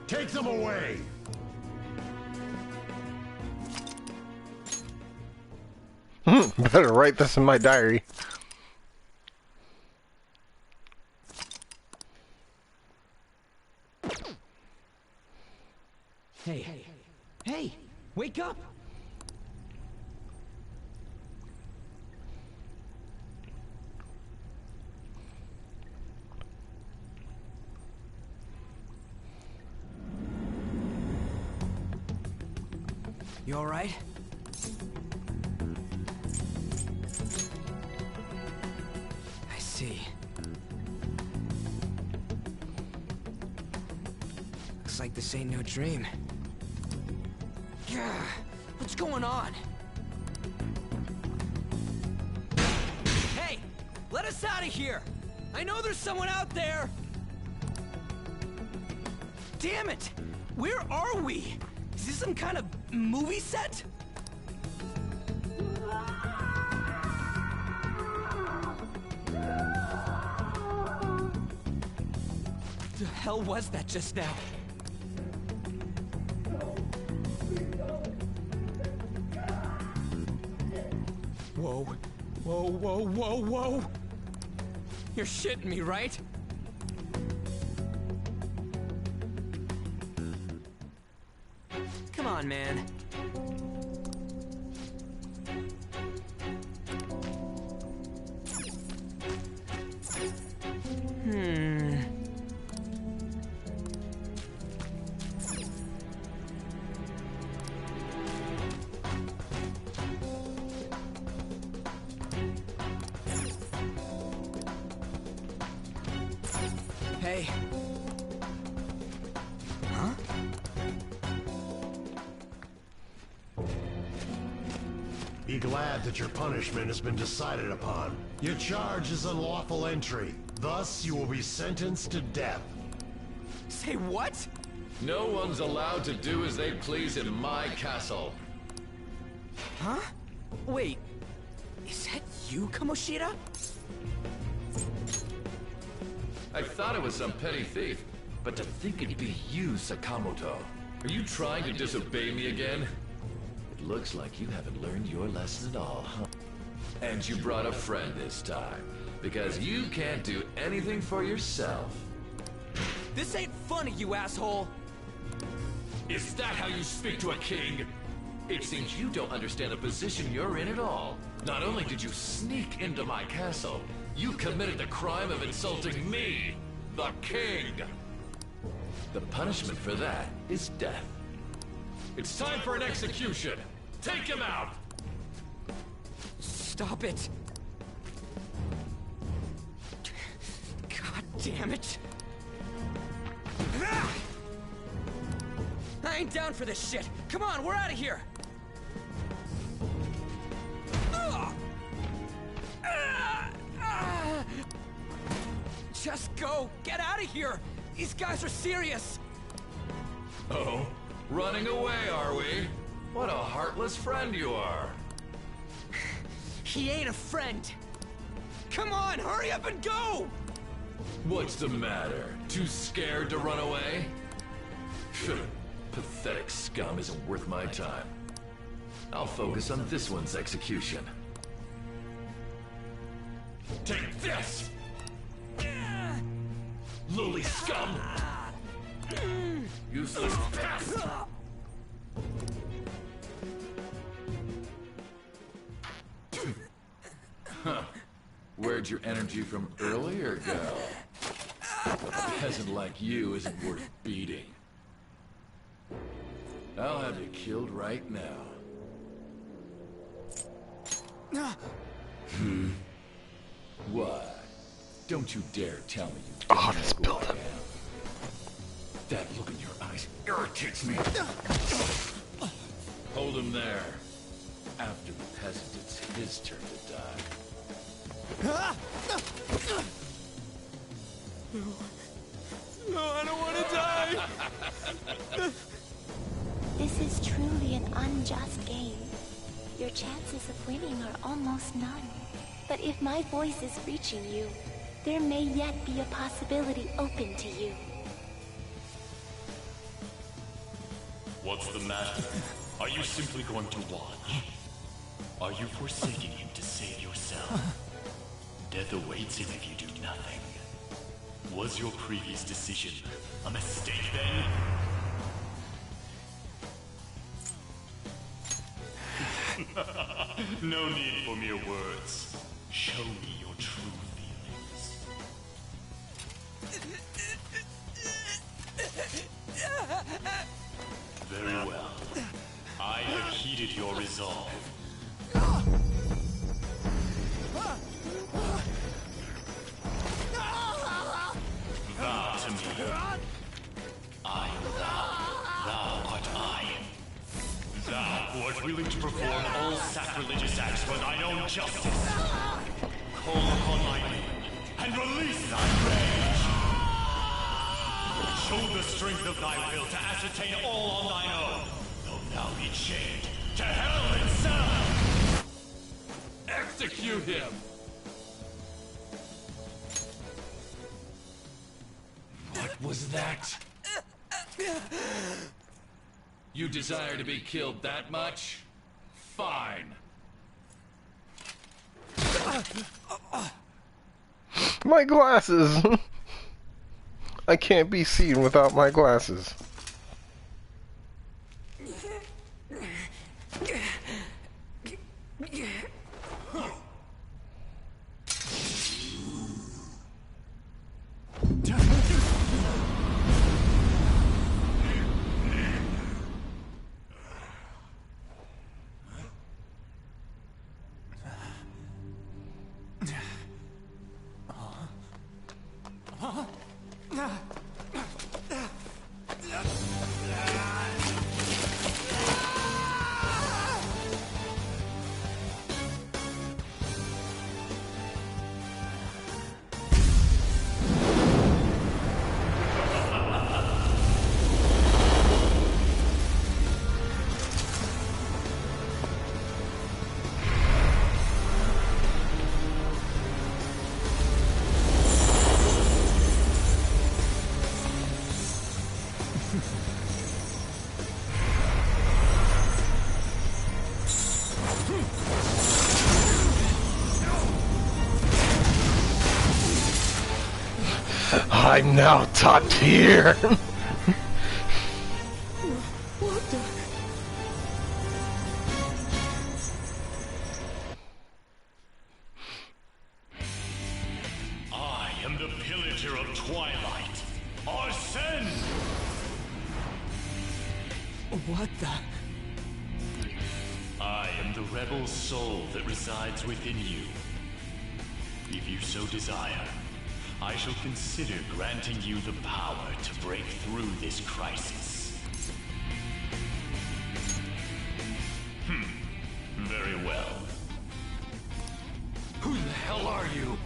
Take them away!
Better write this in my diary.
Hey, wake up! You all right? I see. Looks like this ain't no dream. What's going on? Hey! Let us out of here! I know there's someone out there! Damn it! Where are we? Is this some kind of movie set? What the hell was that just now? Whoa. Whoa, whoa, whoa, whoa! You're shitting me, right? Come on, man. Hey. Huh?
Be glad that your punishment has been decided upon. Your charge is unlawful entry. Thus, you will be sentenced to death.
Say what?
No one's allowed to do as they please in my castle.
Huh? Wait. Is that you, Kamoshida?
I thought it was some petty thief, but to think it'd be you, Sakamoto. Are you trying to disobey me again? It looks like you haven't learned your lesson at all, huh? And you brought a friend this time, because you can't do anything for yourself.
This ain't funny, you asshole!
Is that how you speak to a king? It seems you don't understand the position you're in at all. Not only did you sneak into my castle, you committed the crime of insulting me. the king. The punishment for that is death. It's time for an execution. Take him out.
Stop it. God damn it. I ain't down for this shit. Come on, we're out of here. Just go. Get out of here. These guys are serious.
Oh, running away, are we? What a heartless friend you are.
He ain't a friend. Come on, hurry up and go!
What's the matter? Too scared to run away? Pathetic scum isn't worth my time. I'll focus on this one's execution. Take this! Lowly scum! Useless pest! Huh. Where'd your energy from earlier go? A peasant like you isn't worth beating. I'll have you killed right now. What? Don't you dare tell me you don't know who I am. That look in your eyes irritates me. Hold him there. After the peasant, it's his turn to die.
No, I don't want to die!
This is truly an unjust game. Your chances of winning are almost none. But if my voice is reaching you, there may yet be a possibility open to you.
What's the matter? Are you simply going to watch? Are you forsaking him to save yourself? Death awaits him if you do nothing. Was your previous decision a mistake then? No need for mere words. Show me your true feelings. Very well. I have heeded your resolve. Vow to me. I am thou. Thou art I. Thou who art willing to perform all sacrilegious acts for thine own justice. Call upon thy name and release thy rage. Show the strength of thy will to ascertain all on thine own, though thou be chained to hell itself.
Execute him! What was that? You desire to be killed that much? Fine.
My glasses! I can't be seen without my glasses. I'm now top tier.
I am the pillager of Twilight.
What the?
I am the rebel soul that resides within you. If you so desire, I shall consider granting you the power to break through this crisis. Very well. Who the hell are you?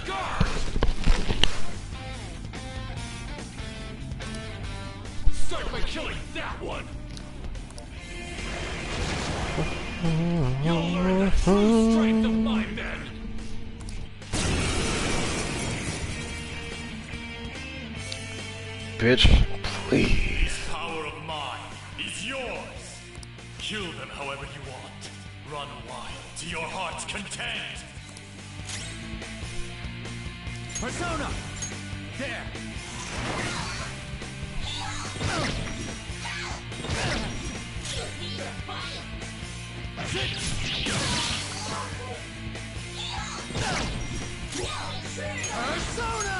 Guard! Start by killing that one! You'll learn the true strength of my men!
Bitch, please.
This power of mine is yours! Kill them however you want. Run wild to your heart's content!
Persona! There! Persona!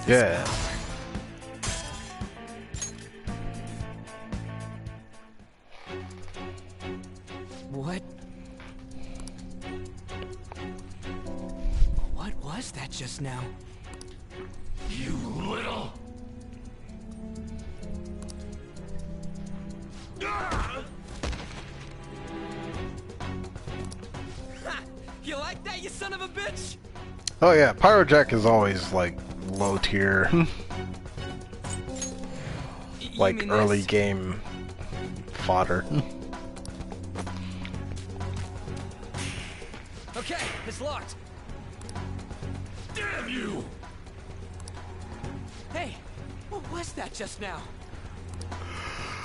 Yeah.
What? What was that just now?
You little...
Ha! You like that, you son of a bitch?
Oh yeah, Pyrojack is always like low tier. Like early game fodder.
Okay, it's locked.
Damn you!
Hey, what was that just now?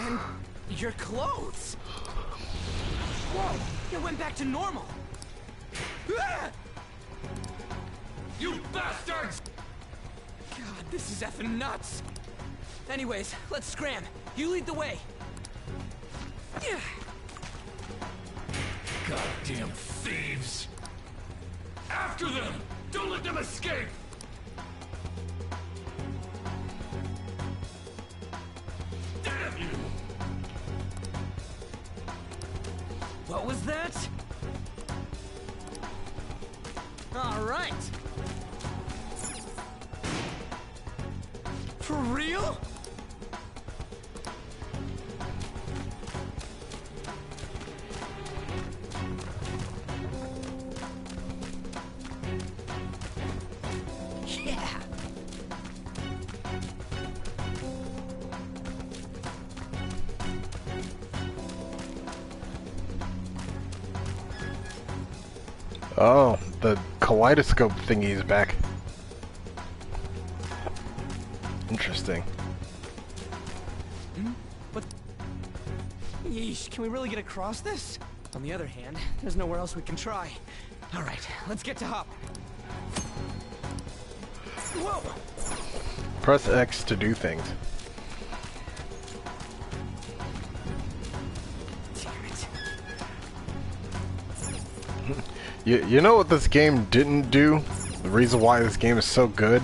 And your clothes. Whoa, it went back to normal. Ah!
You bastards!
God, this is effing nuts. Anyways, let's scram. You lead the way. Yeah.
Goddamn thieves! After them! Don't let them escape! Damn you!
What was that? All right. For real? Yeah.
Oh, the kaleidoscope thingy is back. Interesting.
What? Yeesh, can we really get across this? On the other hand, there's nowhere else we can try. All right, let's get to Hop. Whoa!
Press X to do things. You know what this game didn't do? The reason why this game is so good?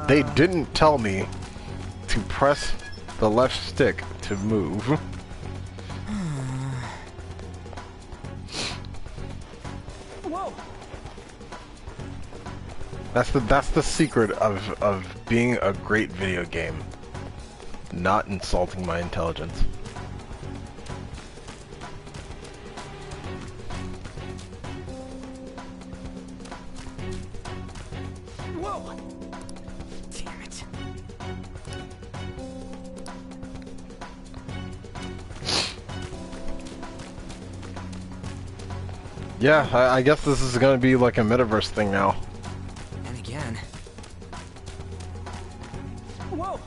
They didn't tell me to press the left stick to move.
Whoa!
That's the secret of being a great video game. Not insulting my intelligence.
Whoa! Damn it.
Yeah, I guess this is gonna be like a metaverse thing now.
And again. Whoa!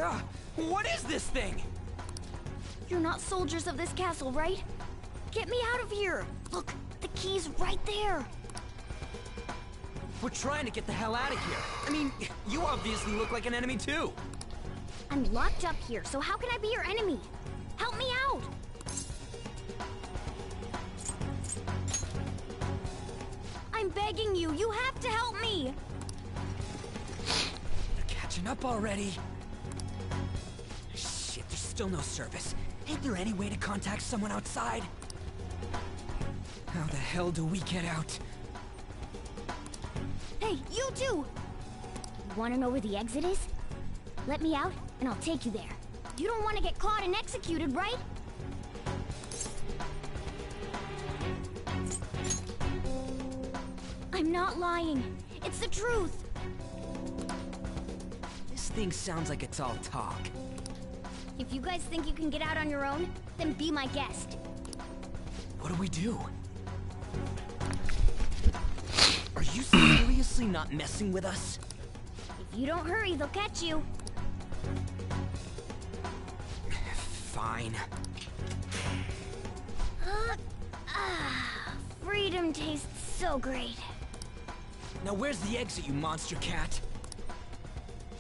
What is this thing?
You're not soldiers of this castle, right? Get me out of here! Look, the key's right there!
We're trying to get the hell out of here. I mean, you obviously look like an enemy too.
I'm locked up here, so how can I be your enemy? Help me out! I'm begging you, you have to help me!
They're catching up already. Shit, there's still no service. Ain't there any way to contact someone outside? How the hell do we get out?
Hey, you too! You wanna know where the exit is? Let me out, and I'll take you there. You don't want to get caught and executed, right? I'm not lying. It's the truth.
This thing sounds like it's all talk.
If you guys think you can get out on your own, then be my guest.
What do we do? Are you seriously not messing with us?
If you don't hurry, they'll catch you.
Fine.
Freedom tastes so great.
Now where's the exit, you monster cat?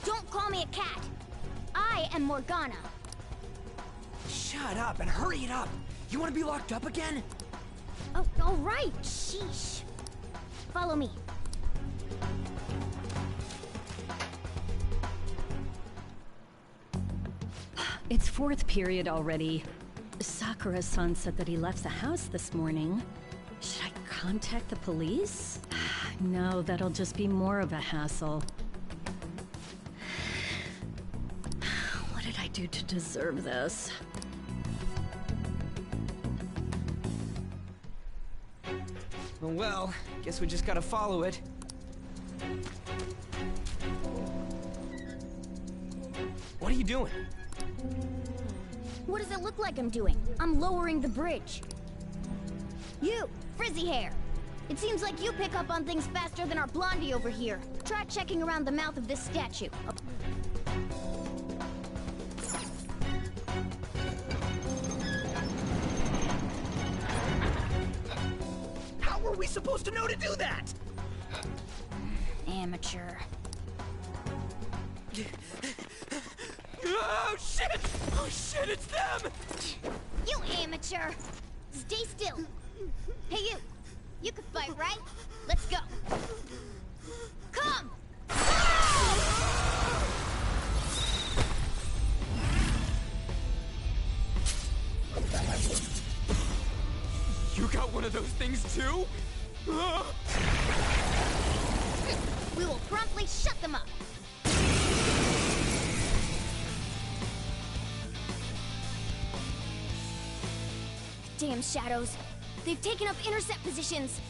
Don't call me a cat. I am Morgana.
Shut up and hurry it up. You want to be locked up again?
Oh, all right. Sheesh. Follow me.
It's fourth period already. Sakura-san said that he left the house this morning. Should I contact the police? No, that'll just be more of a hassle. What did I do to deserve this?
Well, guess we just gotta follow it. What are you doing?
What does it look like I'm doing? I'm lowering the bridge. You, frizzy hair. It seems like you pick up on things faster than our blondie over here. Try checking around the mouth of this statue.
How were we supposed to know to do that?
Amateur.
Oh shit! Oh shit, it's them!
You amateur! Stay still. Hey you! You can fight, right? Let's go. Come!
You got one of those things too?
We will promptly shut them up. Damn shadows. They've taken up intercept positions.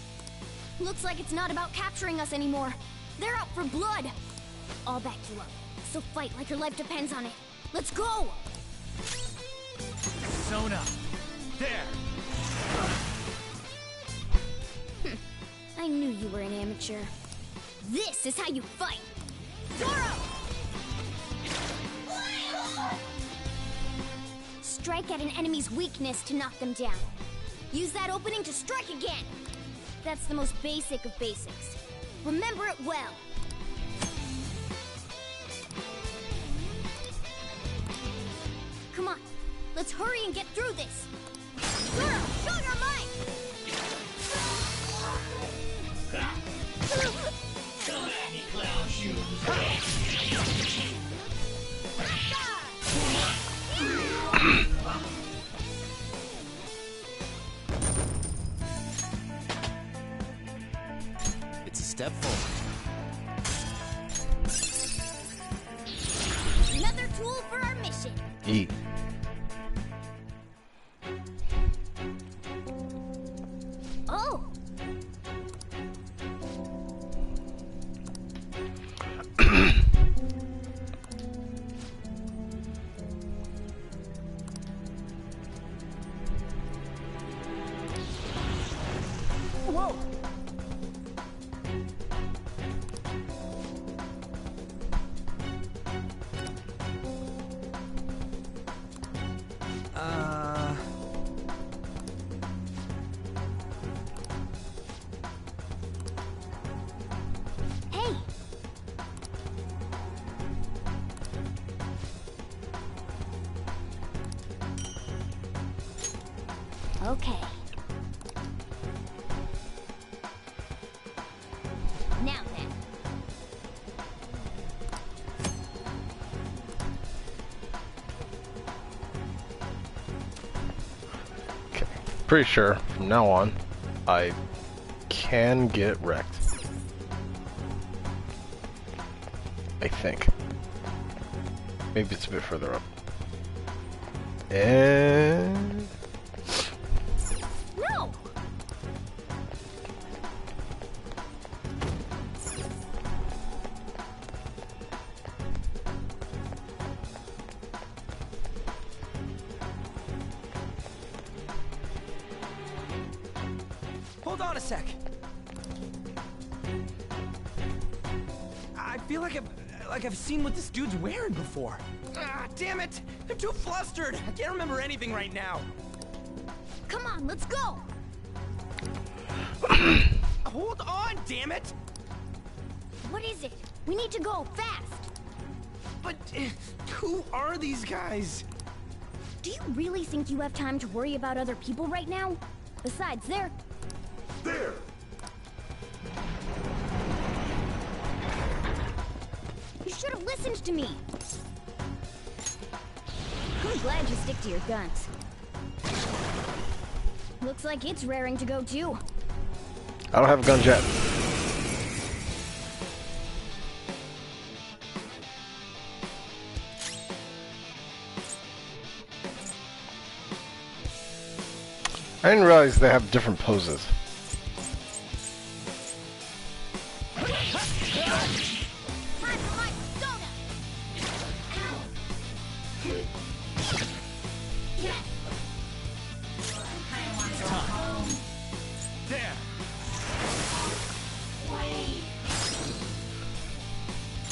Looks like it's not about capturing us anymore. They're out for blood. I'll back you up. So fight like your life depends on it. Let's go!
Sona! There!
I knew you were an amateur. This is how you fight! Zoro! Strike at an enemy's weakness to knock them down. Use that opening to strike again. That's the most basic of basics. Remember it well. Come on, let's hurry and get through this. Zoro, show your might!
Come at me, clown shoes!
It's a step forward.
Another tool for our mission.
Eat.
Oh! Whoa! Okay. Now then.
Okay. Pretty sure from now on, I can get wrecked. I think. Maybe it's a bit further up. And...
No!
Hold on a sec. I feel like I've seen what this dude's wearing before. Ah, damn it! I'm too flustered. I can't remember anything right now.
Come on, let's go!
Hold on, damn it!
What is it? We need to go, fast!
But who are these guys?
Do you really think you have time to worry about other people right now? Besides, they're...
There!
You should have listened to me! I'm glad you stick to your guns. Looks like it's raring to go too.
I don't have guns yet. I didn't realize they have different poses.
There.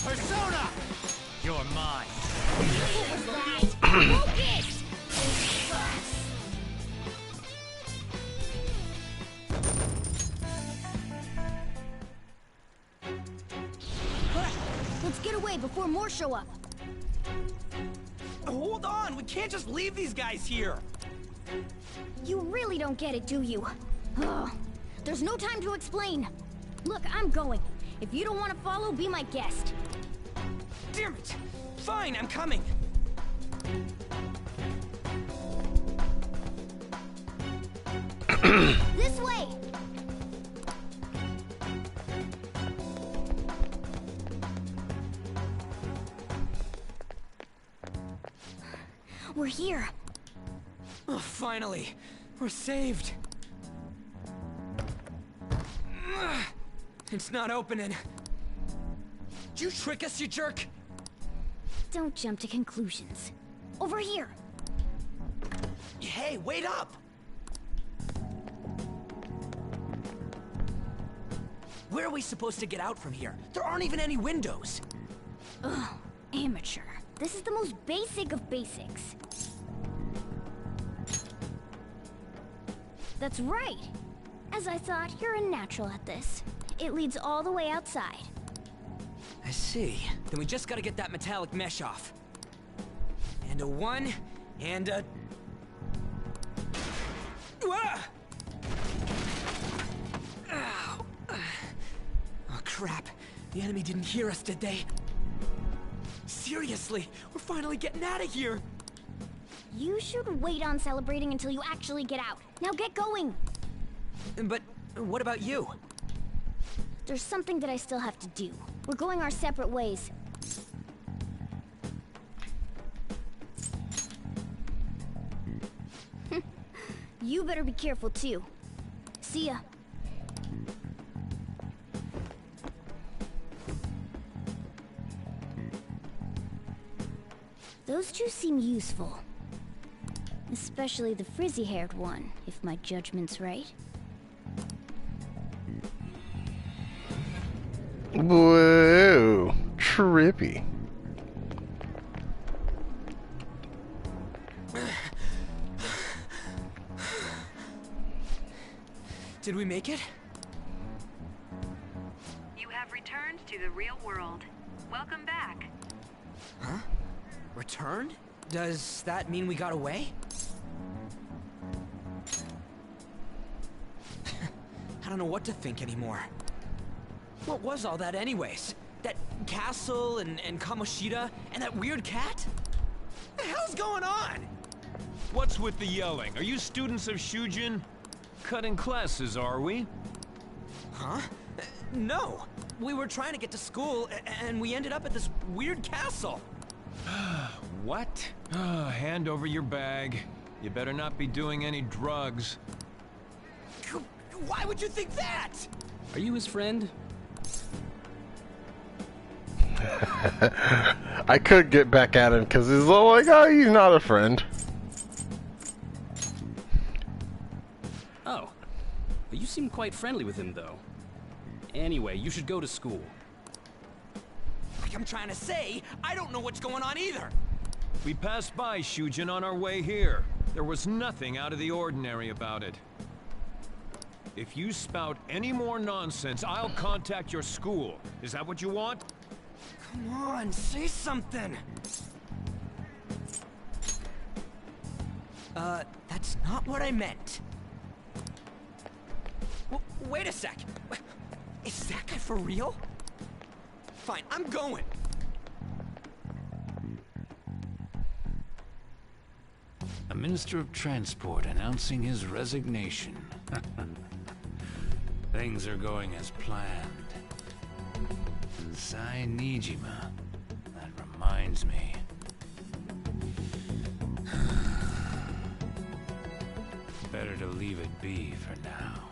Persona!
You're mine.
Focus! Let's get away before more show up.
Hold on, we can't just leave these guys here.
You really don't get it, do you? Ugh. There's no time to explain. Look, I'm going. If you don't want to follow, be my guest.
Damn it! Fine, I'm coming.
This way! We're here.
Oh, finally, we're saved. Ugh. It's not opening. Did you trick us, you jerk?
Don't jump to conclusions. Over here.
Hey, wait up! Where are we supposed to get out from here? There aren't even any windows.
Ugh, amateur. This is the most basic of basics. That's right. As I thought, you're a natural at this. It leads all the way outside.
I see. Then we just gotta get that metallic mesh off. And a 1, and a... Ah! Ow. Oh, crap. The enemy didn't hear us, did they? Seriously, we're finally getting out of here!
You should wait on celebrating until you actually get out. Now get going!
But what about you?
There's something that I still have to do. We're going our separate ways. You better be careful too. See ya. Those two seem useful. Especially the frizzy-haired one, if my judgment's right.
Whoa, trippy.
Did we make it?
You have returned to the real world. Welcome back.
Huh? Returned? Does that mean we got away? I don't know what to think anymore. What was all that anyways? That castle and Kamoshida and that weird cat? What the hell's going on?
What's with the yelling? Are you students of Shujin? Cutting classes, are we?
Huh? No. We were trying to get to school, and we ended up at this weird castle.
What? Hand over your bag. You better not be doing any drugs.
Why would you think that?
Are you his friend?
I could get back at him because he's like, oh, he's not a friend.
Oh. But you seem quite friendly with him, though. Anyway, you should go to school.
Like I'm trying to say, I don't know what's going on either.
We passed by Shujin on our way here. There was nothing out of the ordinary about it. If you spout any more nonsense, I'll contact your school. Is that what you want?
Come on, say something. That's not what I meant. Wait a sec. Is that guy for real? Fine, I'm going.
A Minister of Transport announcing his resignation. Things are going as planned. Sai Nijima. That reminds me. Better to leave it be for now.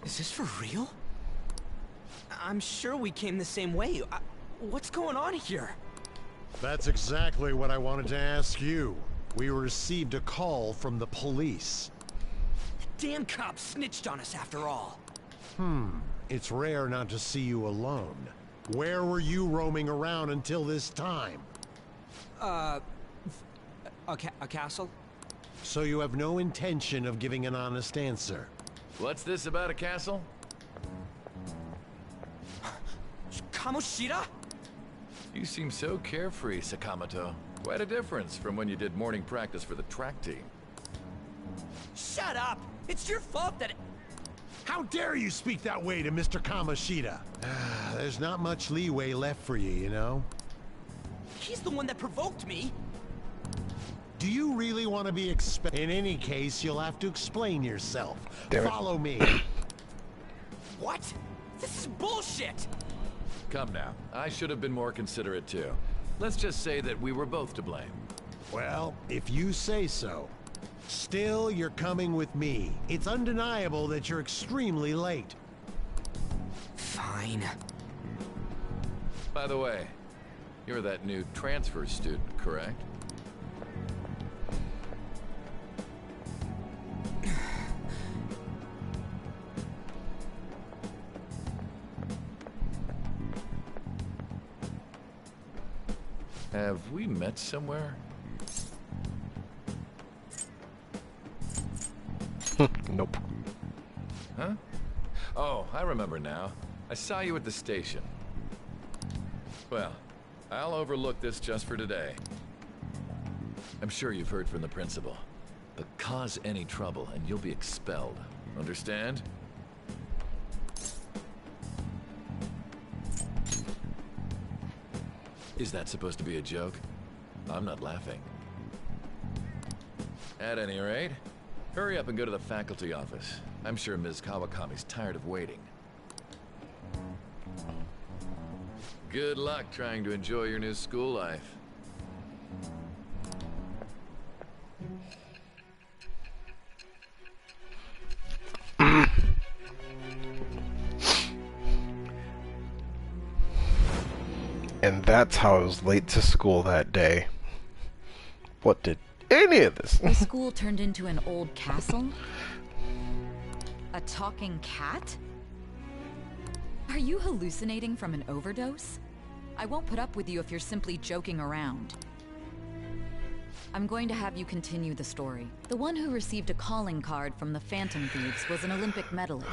Is this for real? I'm sure we came the same way. What's going on here?
That's exactly what I wanted to ask you. We received a call from the police.
The damn cops snitched on us after all.
It's rare not to see you alone. Where were you roaming around until this time?
A castle?
So you have no intention of giving an honest answer?
What's this about a castle?
Kamoshida?
You seem so carefree, Sakamoto. Quite a difference from when you did morning practice for the track team.
Shut up! It's your fault that...
How dare you speak that way to Mr. Kamoshida? There's not much leeway left for you, you know?
He's the one that provoked me!
Do you really want to be In any case, you'll have to explain yourself. Follow me.
What? This is bullshit!
Come now. I should have been more considerate too. Let's just say that we were both to blame.
Well, if you say so. Still, you're coming with me. It's undeniable that you're extremely late.
Fine.
By the way, you're that new transfer student, correct? Have we met somewhere?
Nope.
Huh? Oh, I remember now. I saw you at the station. Well, I'll overlook this just for today. I'm sure you've heard from the principal. But cause any trouble and you'll be expelled. Understand? Is that supposed to be a joke? I'm not laughing. At any rate, hurry up and go to the faculty office. I'm sure Ms. Kawakami's tired of waiting. Good luck trying to enjoy your new school life.
And that's how I was late to school that day. What did any of this?
The school turned into an old castle? A talking cat? Are you hallucinating from an overdose? I won't put up with you if you're simply joking around. I'm going to have you continue the story. The one who received a calling card from the Phantom Thieves was an Olympic medalist.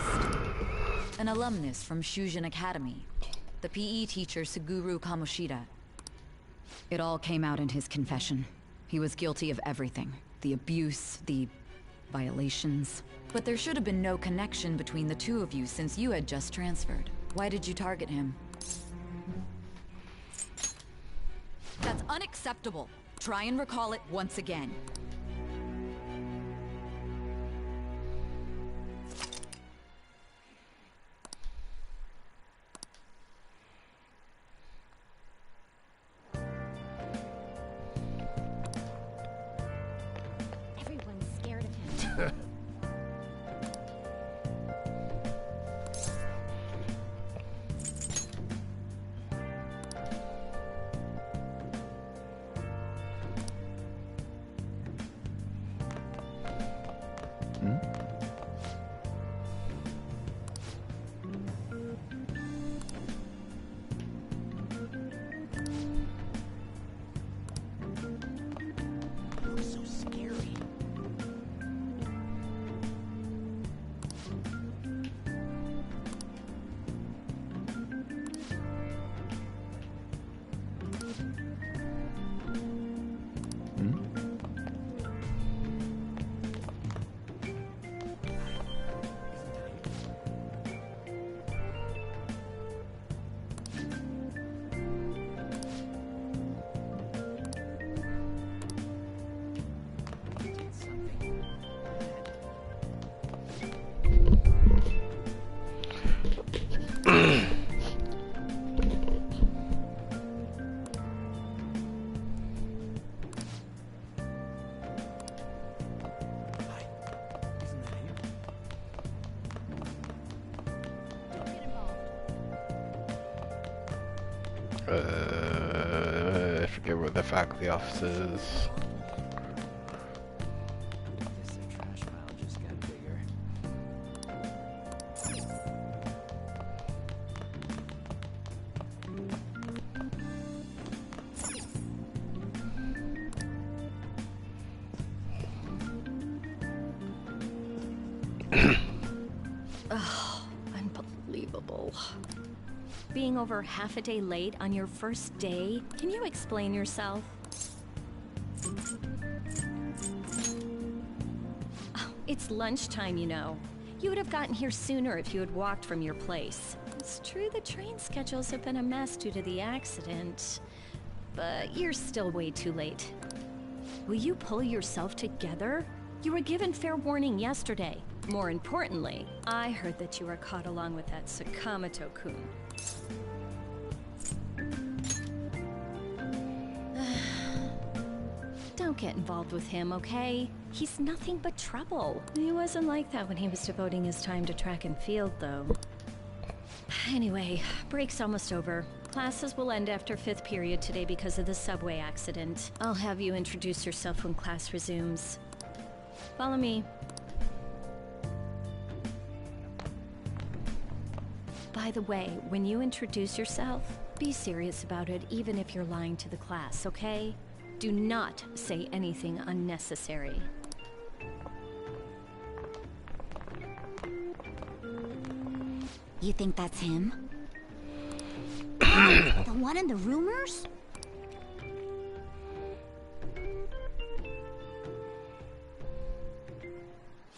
An alumnus from Shujin Academy. The PE teacher Suguru Kamoshida. It all came out in his confession. He was guilty of everything. The abuse, the violations. But there should have been no connection between the two of you since you had just transferred. Why did you target him? That's unacceptable. Try and recall it once again.
Everyone's scared of him.
Looks so scary.
I forget where the faculty office is.
This trash pile just got bigger.
Oh, unbelievable. Being over half a day late on your first day? Can you explain yourself? Oh, it's lunchtime, you know. You would have gotten here sooner if you had walked from your place. It's true the train schedules have been a mess due to the accident, but you're still way too late. Will you pull yourself together? You were given fair warning yesterday. More importantly, I heard that you were caught along with that Sakamoto-kun. Don't get involved with him, okay? He's nothing but trouble. He wasn't like that when he was devoting his time to track and field, though. Anyway, break's almost over. Classes will end after 5th period today because of the subway accident. I'll have you introduce yourself when class resumes. Follow me. By the way, when you introduce yourself, be serious about it even if you're lying to the class, okay? Do not say anything unnecessary.
You think that's him? The one in the rumors?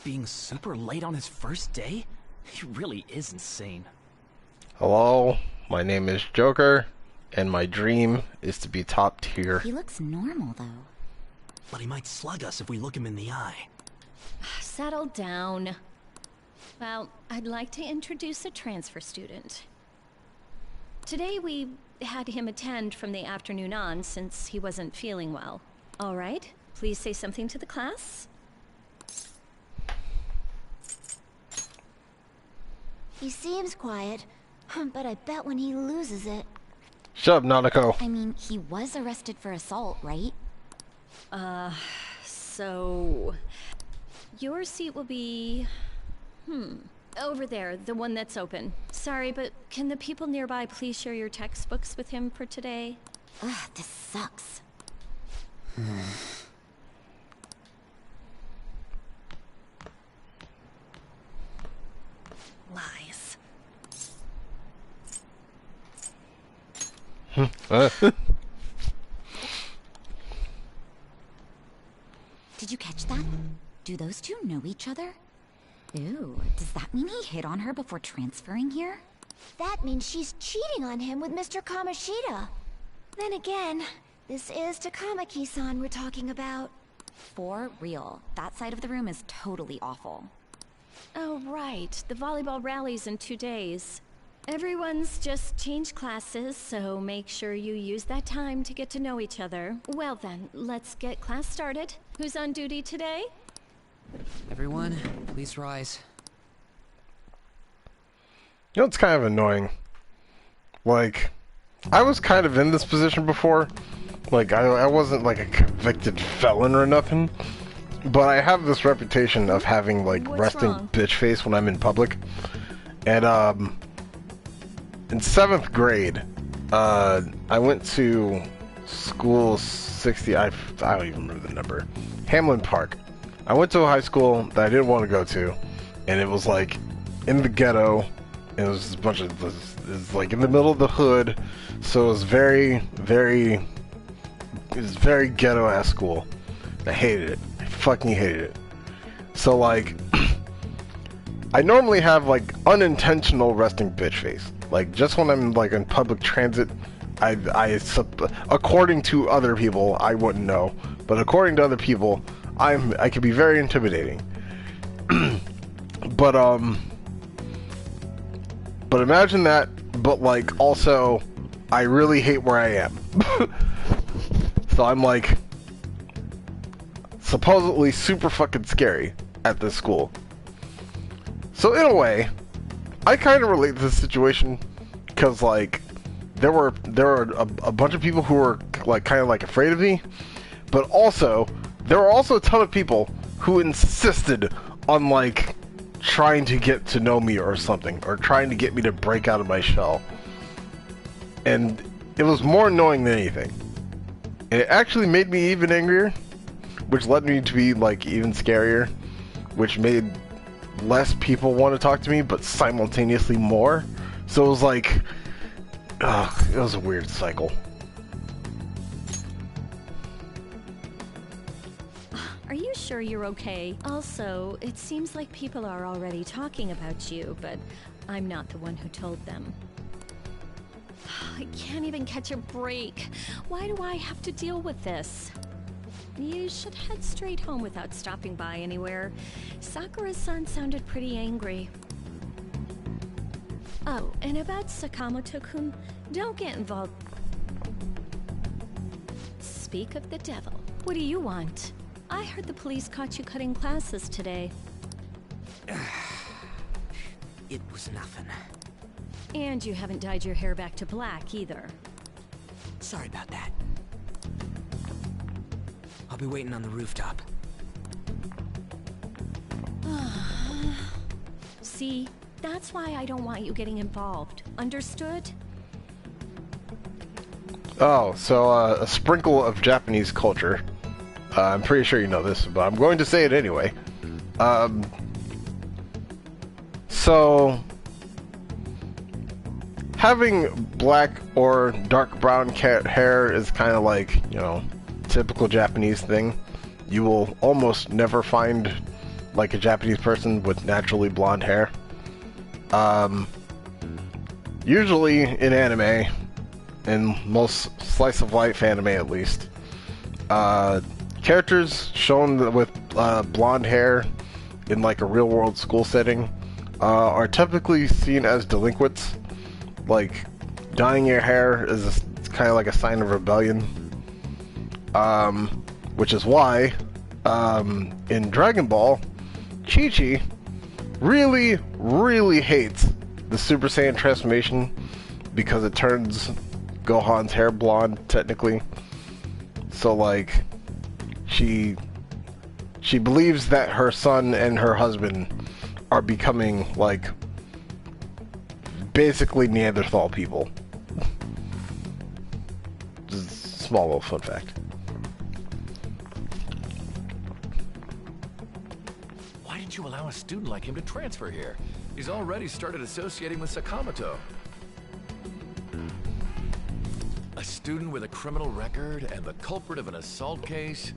Being super late on his first day? He really is insane.
Hello, my name is Joker, and my dream is to be top tier.
He looks normal, though.
But he might slug us if we look him in the eye.
Settle down. Well, I'd like to introduce a transfer student. Today we had him attend from the afternoon on since he wasn't feeling well. All right, please say something to the class.
He seems quiet, but I bet when he loses it...
Shut up, Nanako.
I mean, he was arrested for assault, right?
So... Your seat will be... over there, the one that's open. Sorry, but can the people nearby please share your textbooks with him for today?
Ugh, this sucks.
Lies.
those two know each other? Ooh, does that mean he hit on her before transferring here?
That means she's cheating on him with Mr. Kamoshida. Then again, this is Takamaki-san we're talking about.
For real, that side of the room is totally awful.
Oh, right. The volleyball rally's in 2 days. Everyone's just changed classes, so make sure you use that time to get to know each other. Well then, let's get class started. Who's on duty today?
Everyone, please rise.
You know, it's kind of annoying. Like, I was kind of in this position before. Like, I wasn't like a convicted felon or nothing. But I have this reputation of having, like, resting bitch face when I'm in public. And, in 7th grade, I went to school 60, I don't even remember the number. Hamlin Park. I went to a high school that I didn't want to go to, and it was like in the ghetto. It was a bunch of, it was like in the middle of the hood, so it was very ghetto-ass school. I hated it. I fucking hated it. So like, I normally have like unintentional resting bitch face. Like just when I'm like in public transit, according to other people, I wouldn't know, but according to other people, I can be very intimidating. But imagine that, but like also, I really hate where I am. So I'm like supposedly super fucking scary at this school. So in a way, I kind of relate to this situation because like there were a bunch of people who were like kind of like afraid of me, but also there were also a ton of people who insisted on like trying to get to know me or something, or trying to get me to break out of my shell. And it was more annoying than anything. And it actually made me even angrier, which led me to be like even scarier, which made less people want to talk to me, but simultaneously more. So it was like, ugh, it was a weird cycle.
Are you sure you're okay? Also, it seems like people are already talking about you, but I'm not the one who told them. I can't even catch a break. Why do I have to deal with this? You should head straight home without stopping by anywhere. Sakura-san sounded pretty angry. Oh, and about Sakamoto-kun, don't get involved. Speak of the devil. What do you want? I heard the police caught you cutting classes today.
It was nothing.
And you haven't dyed your hair back to black either.
Sorry about that. I'll be waiting on the rooftop.
See, that's why I don't want you getting involved. Understood?
Oh, so a sprinkle of Japanese culture. I'm pretty sure you know this, but I'm going to say it anyway. So having black or dark brown hair is kind of like, you know, typical Japanese thing. You will almost never find like a Japanese person with naturally blonde hair. Usually in anime, in most slice of life anime at least, characters shown with blonde hair in like a real world school setting are typically seen as delinquents. Like, dyeing your hair is kind of like a sign of rebellion. Which is why, in Dragon Ball, Chi-Chi really, really hates the Super Saiyan transformation because it turns Gohan's hair blonde, technically. So, like, she believes that her son and her husband are becoming, like, basically Neanderthal people. Just a small little fun fact.
Why did you allow a student like him to transfer here? He's already started associating with Sakamoto. A student with a criminal record and the culprit of an assault case?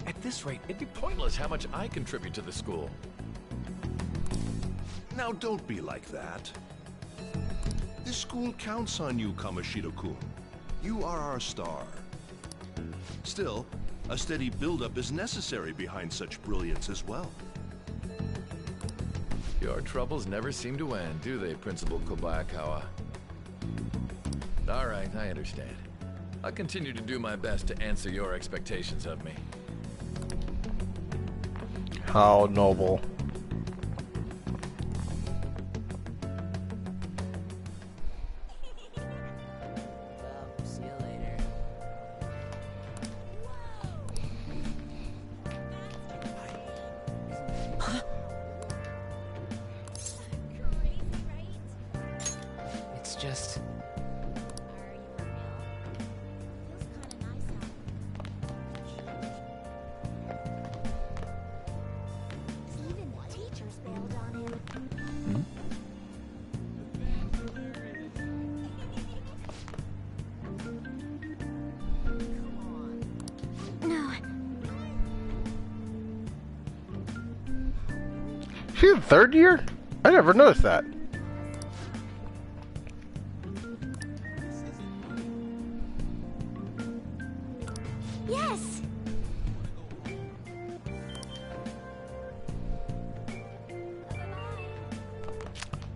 At this
this rate, it'd be pointless how much I contribute to the school.
Now don't be like that. This school counts on you, Kamoshida-kun. You are our star. Still, a steady build-up is necessary behind such brilliance as well.
Your troubles never seem to end, do they, Principal Kobayakawa? All right, I understand. I'll continue to do my best to answer your expectations of me.
How noble.
See you later. It's just...
Even the teachers bailed on him. No.
She's in third year? I never noticed that.
Yes.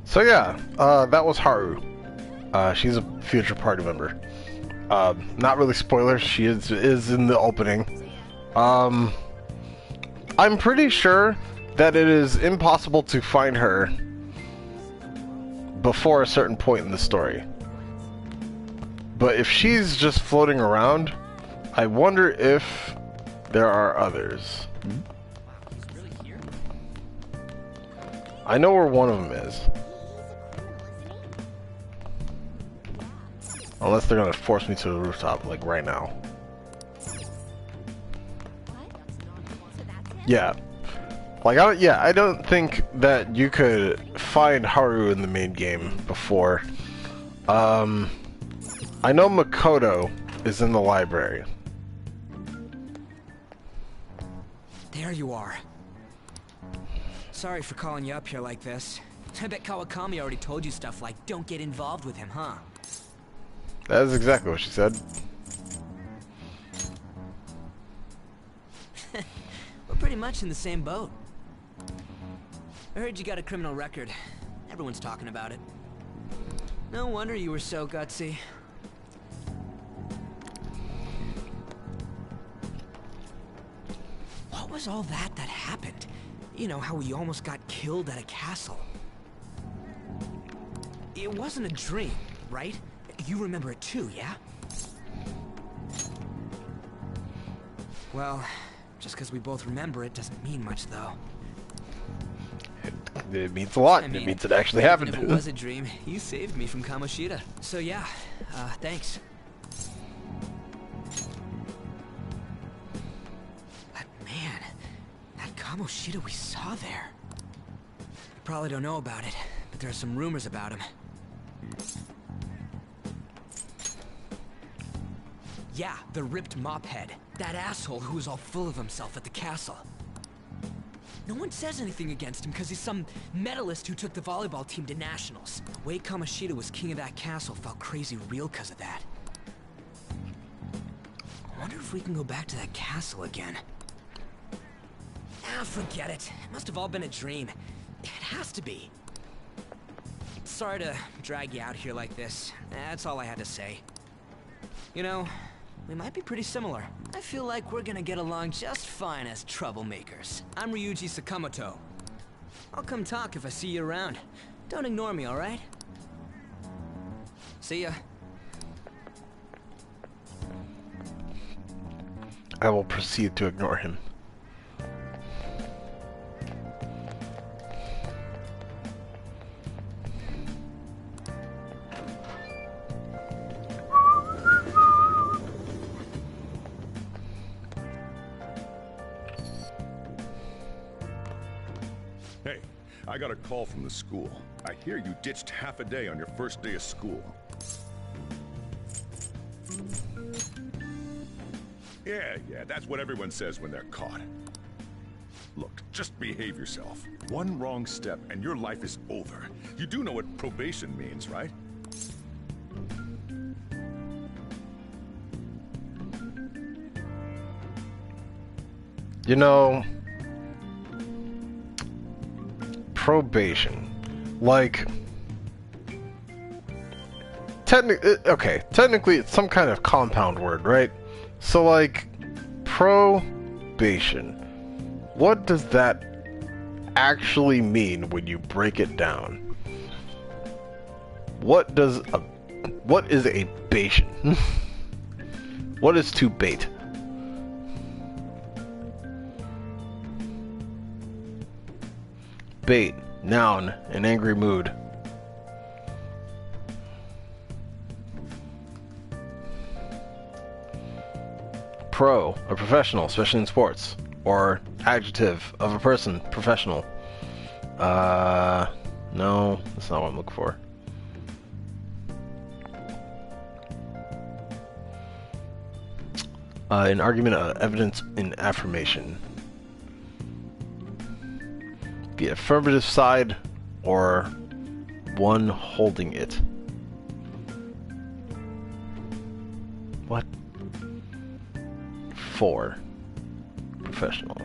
So yeah, that was Haru. She's a future party member. Not really spoilers, she is in the opening. I'm pretty sure that it is impossible to find her before a certain point in the story. But if she's just floating around, I wonder if there are others. I know where one of them is. Unless they're gonna force me to the rooftop, like right now. Yeah. Like, I don't think that you could find Haru in the main game before. I know Makoto is in the library.
There you are. Sorry for calling you up here like this. I bet Kawakami already told you stuff like, don't get involved with him, huh?
That is exactly what she said.
We're pretty much in the same boat. I heard you got a criminal record. Everyone's talking about it. No wonder you were so gutsy. What was all that happened? You know, how we almost got killed at a castle. It wasn't a dream, right? You remember it too, yeah? Well, just because we both remember it doesn't mean much, though.
It means a lot.
I mean,
it means it actually happened.
If it was a dream, you saved me from Kamoshida. So yeah, thanks. But man, that Kamoshida we saw there. You probably don't know about it, but there are some rumors about him. Yeah, the ripped mophead. That asshole who was all full of himself at the castle. No one says anything against him because he's some medalist who took the volleyball team to nationals. The way Kamoshida was king of that castle felt crazy real because of that. I wonder if we can go back to that castle again. Ah, forget it. It must have all been a dream. It has to be. Sorry to drag you out here like this. That's all I had to say. You know, we might be pretty similar. I feel like we're gonna get along just fine as troublemakers. I'm Ryuji Sakamoto. I'll come talk if I see you around. Don't ignore me, alright? See ya.
I will proceed to ignore him.
Hey, I got a call from the school. I hear you ditched half a day on your first day of school. Yeah, that's what everyone says when they're caught. Look, just behave yourself. One wrong step and your life is over. You do know what probation means, right?
You know, probation, like, technically it's some kind of compound word, right? So, like, probation, what does that actually mean when you break it down? What is a bation? What is to bait? Bait, noun, an angry mood. Pro, a professional, especially in sports. Or adjective of a person, professional. No, that's not what I'm looking for. An argument of evidence in affirmation. The affirmative side or one holding it. What? For professional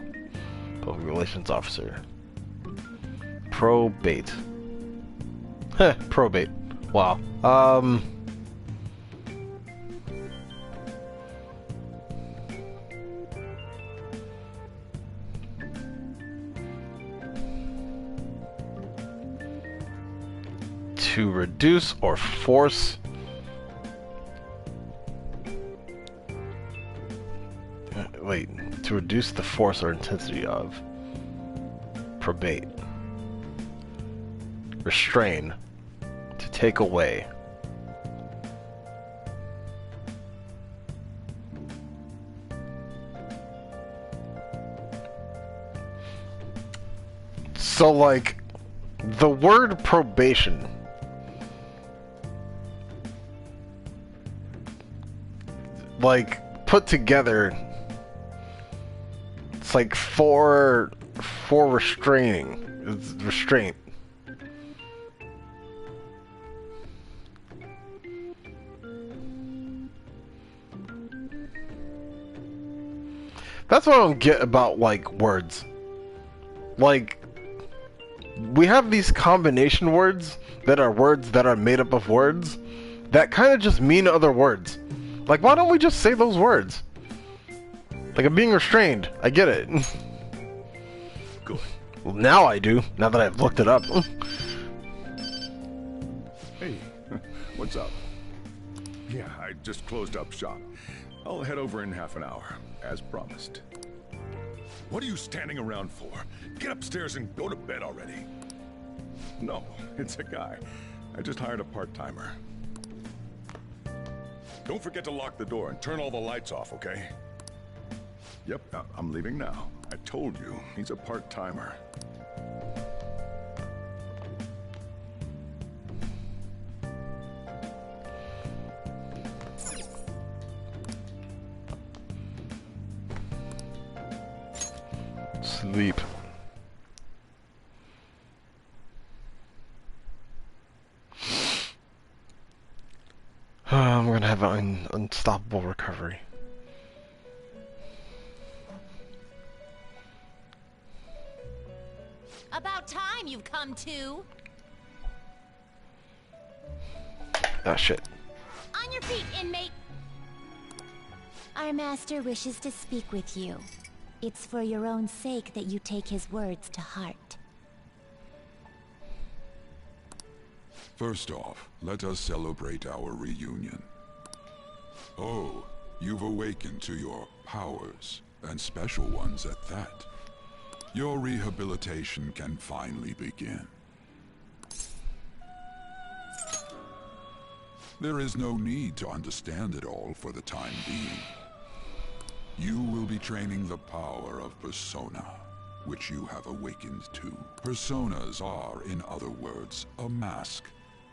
public relations officer. Probate. Heh, probate. Wow. To reduce or force to reduce the force or intensity of. Probate. Restrain. To take away. So, like, the word probation, like, put together, it's like for restraining. It's restraint. That's what I don't get about, like, words. Like, we have these combination words that are made up of words that kind of just mean other words. Like, why don't we just say those words? Like, I'm being restrained. I get it.
Good.
Well, now I do, now that I've looked it up.
Hey, what's up? Yeah, I just closed up shop. I'll head over in half an hour, as promised. What are you standing around for? Get upstairs and go to bed already. No, it's a guy. I just hired a part-timer. Don't forget to lock the door and turn all the lights off, okay? Yep, I'm leaving now. I told you, he's a part-timer.
Sleep. I'm gonna have an unstoppable recovery.
About time you've come to.
Ah, shit.
On your feet, inmate. Our master wishes to speak with you. It's for your own sake that you take his words to heart.
First off, let us celebrate our reunion. Oh, you've awakened to your powers, and special ones at that. Your rehabilitation can finally begin. There is no need to understand it all for the time being. You will be training the power of Persona, which you have awakened to. Personas are, in other words, a mask,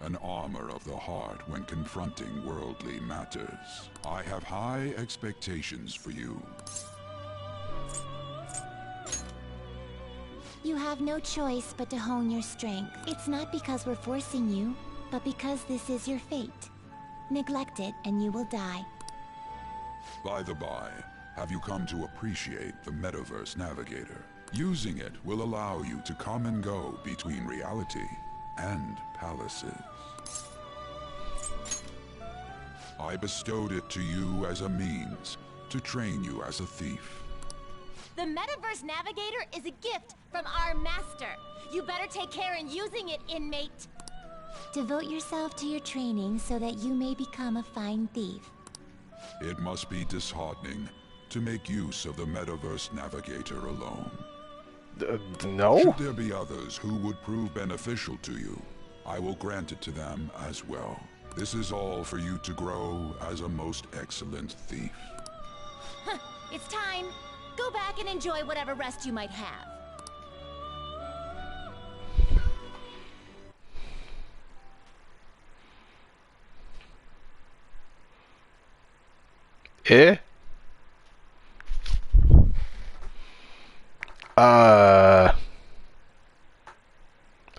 an armor of the heart when confronting worldly matters. I have high expectations for you.
You have no choice but to hone your strength. It's not because we're forcing you, but because this is your fate. Neglect it and you will die.
By the by, have you come to appreciate the Metaverse Navigator? Using it will allow you to come and go between reality and palaces. I bestowed it to you as a means to train you as a thief.
The Metaverse Navigator is a gift from our master. You better take care in using it, inmate. Devote yourself to your training so that you may become a fine thief.
It must be disheartening to make use of the Metaverse Navigator alone.
No?
Should there be others who would prove beneficial to you, I will grant it to them as well. This is all for you to grow as a most excellent thief.
It's time. Go back and enjoy whatever rest you might have.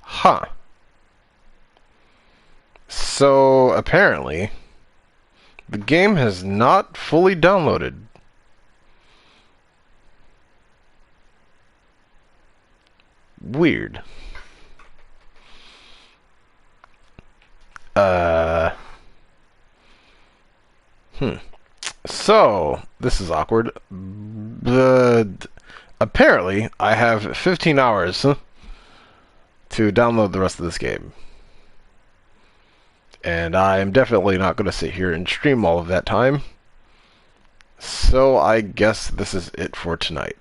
Huh. So, apparently, the game has not fully downloaded. Weird. So, this is awkward. Apparently, I have 15 hours to download the rest of this game. And I am definitely not going to sit here and stream all of that time. So, I guess this is it for tonight.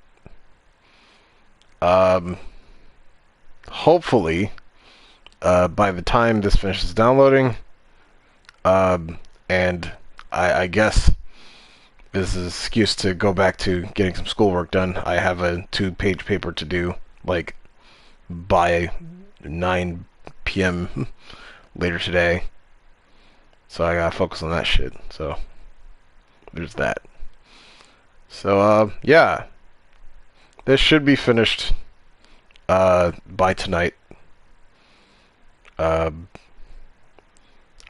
Hopefully, by the time this finishes downloading, and I guess this is an excuse to go back to getting some schoolwork done. I have a 2-page paper to do, like, by 9 p.m. later today. So I gotta focus on that shit. So, there's that. So, yeah. This should be finished, by tonight. I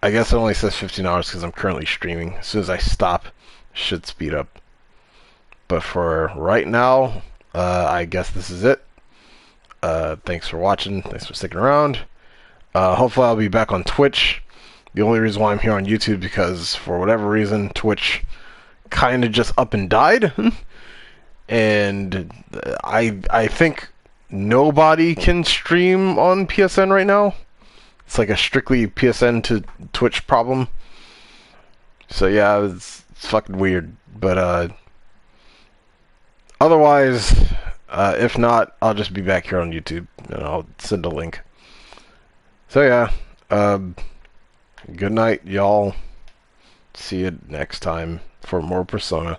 guess it only says 15 hours because I'm currently streaming. As soon as I stop, it should speed up. But for right now, I guess this is it. Thanks for watching. Thanks for sticking around. Hopefully I'll be back on Twitch. The only reason why I'm here on YouTube because for whatever reason, Twitch kind of just up and died. And I think nobody can stream on PSN right now. It's like a strictly PSN to Twitch problem. So yeah, it's fucking weird. But otherwise, if not, I'll just be back here on YouTube and I'll send a link. So yeah, good night, y'all. See you next time for more Persona.